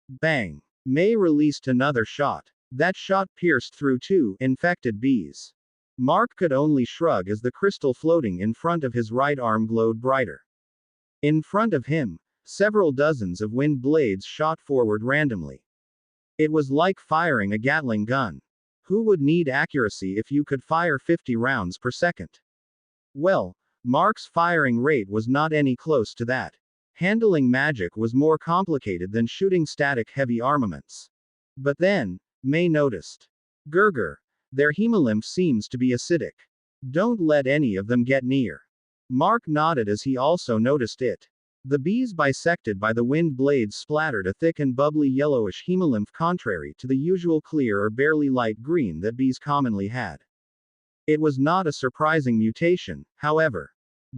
Bang! May released another shot. That shot pierced through 2 infected bees. Mark could only shrug as the crystal floating in front of his right arm glowed brighter. In front of him, several dozens of wind blades shot forward randomly. It was like firing a Gatling gun. Who would need accuracy if you could fire 50 rounds per second? Well, Mark's firing rate was not any close to that. Handling magic was more complicated than shooting static heavy armaments. But then, May noticed. Gurgur. Their hemolymph seems to be acidic. Don't let any of them get near. Mark nodded as he also noticed it. The bees bisected by the wind blades splattered a thick and bubbly yellowish hemolymph contrary to the usual clear or barely light green that bees commonly had. It was not a surprising mutation, however.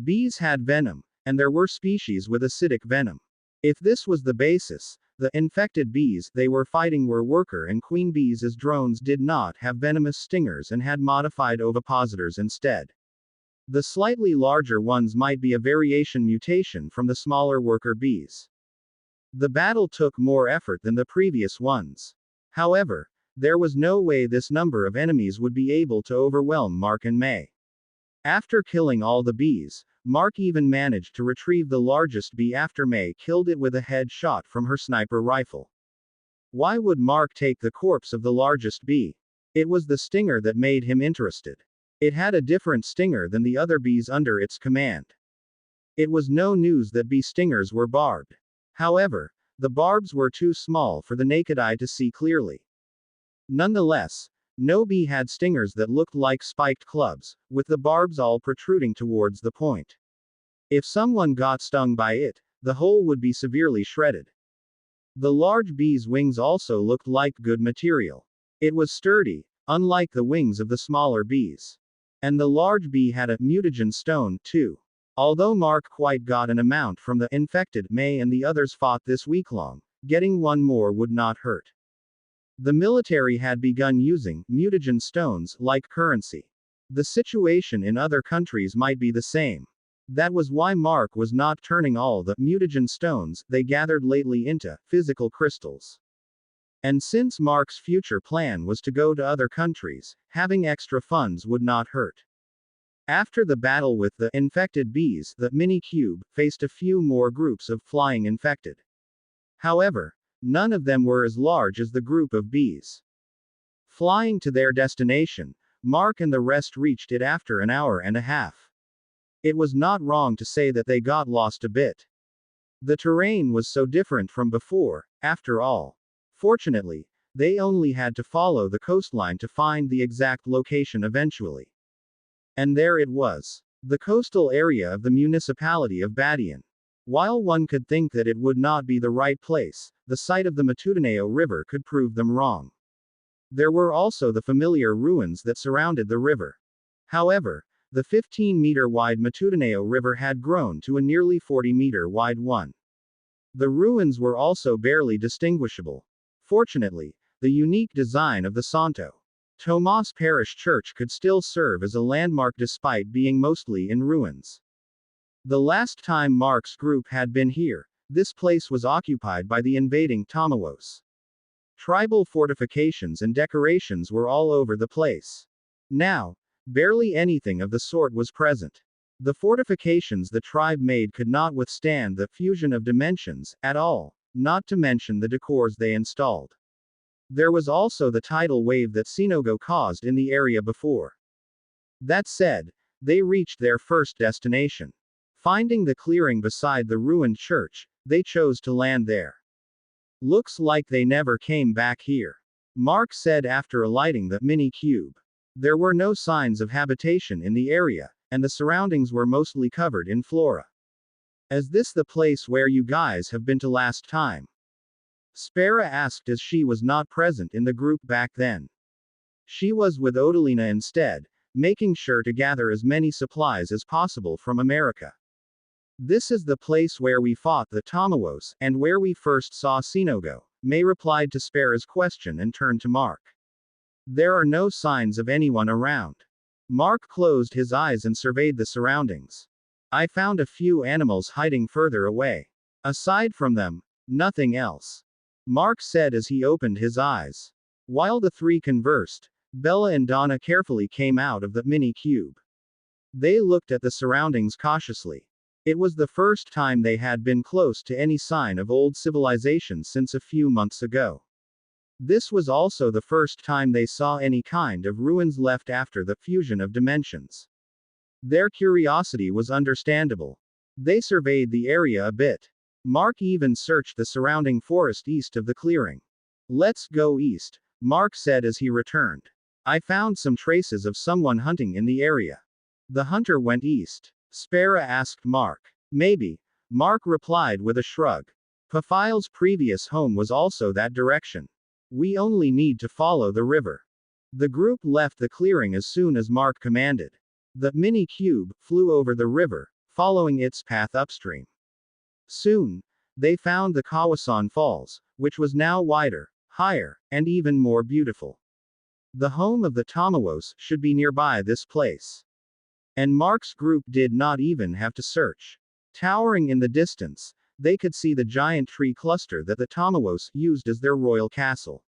Bees had venom, and there were species with acidic venom. If this was the basis, the infected bees they were fighting were worker and queen bees, as drones did not have venomous stingers and had modified ovipositors instead. The slightly larger ones might be a variation mutation from the smaller worker bees. The battle took more effort than the previous ones. However, there was no way this number of enemies would be able to overwhelm Mark and May. After killing all the bees, Mark even managed to retrieve the largest bee after May killed it with a head shot from her sniper rifle. Why would Mark take the corpse of the largest bee? It was the stinger that made him interested. It had a different stinger than the other bees under its command. It was no news that bee stingers were barbed. However, the barbs were too small for the naked eye to see clearly. Nonetheless, no bee had stingers that looked like spiked clubs, with the barbs all protruding towards the point. If someone got stung by it, the hole would be severely shredded. The large bee's wings also looked like good material. It was sturdy, unlike the wings of the smaller bees. And the large bee had a mutagen stone, too. Although Mark quite got an amount from the infected, May and the others fought this week-long, getting one more would not hurt. The military had begun using mutagen stones like currency. The situation in other countries might be the same. That was why Mark was not turning all the mutagen stones they gathered lately into physical crystals. And since Mark's future plan was to go to other countries, having extra funds would not hurt. After the battle with the infected bees, the mini-cube faced a few more groups of flying infected. However, none of them were as large as the group of bees. Flying to their destination, Mark and the rest reached it after an hour and a half. It was not wrong to say that they got lost a bit. The terrain was so different from before, after all. Fortunately, they only had to follow the coastline to find the exact location eventually. And there it was. The coastal area of the municipality of Badian. While one could think that it would not be the right place, the site of the Mutagen River could prove them wrong. There were also the familiar ruins that surrounded the river. However, the 15-meter-wide Mutagen River had grown to a nearly 40-meter-wide one. The ruins were also barely distinguishable. Fortunately, the unique design of the Santo Tomas Parish Church could still serve as a landmark despite being mostly in ruins. The last time Mark's group had been here, this place was occupied by the invading Tamawos. Tribal fortifications and decorations were all over the place. Now, barely anything of the sort was present. The fortifications the tribe made could not withstand the fusion of dimensions at all, not to mention the decors they installed. There was also the tidal wave that Sinogo caused in the area before. That said, they reached their first destination. Finding the clearing beside the ruined church, they chose to land there. Looks like they never came back here, Mark said after alighting the mini-cube. There were no signs of habitation in the area, and the surroundings were mostly covered in flora. Is this the place where you guys have been to last time? Spera asked as she was not present in the group back then. She was with Odalina instead, making sure to gather as many supplies as possible from America. This is the place where we fought the Tamawos, and where we first saw Sinogo, May replied to Spera's question and turned to Mark. There are no signs of anyone around. Mark closed his eyes and surveyed the surroundings. I found a few animals hiding further away. Aside from them, nothing else, Mark said as he opened his eyes. While the three conversed, Bella and Donna carefully came out of the mini-cube. They looked at the surroundings cautiously. It was the first time they had been close to any sign of old civilization since a few months ago. This was also the first time they saw any kind of ruins left after the fusion of dimensions. Their curiosity was understandable. They surveyed the area a bit. Mark even searched the surrounding forest east of the clearing. Let's go east, Mark said as he returned. I found some traces of someone hunting in the area. The hunter went east. Spera asked Mark. Maybe. Mark replied with a shrug. Pafile's previous home was also that direction. We only need to follow the river. The group left the clearing as soon as Mark commanded. The mini cube flew over the river, following its path upstream. Soon, they found the Kawasan Falls, which was now wider, higher, and even more beautiful. The home of the Tamawos should be nearby this place. And Mark's group did not even have to search. Towering in the distance, they could see the giant tree cluster that the Tamawos used as their royal castle.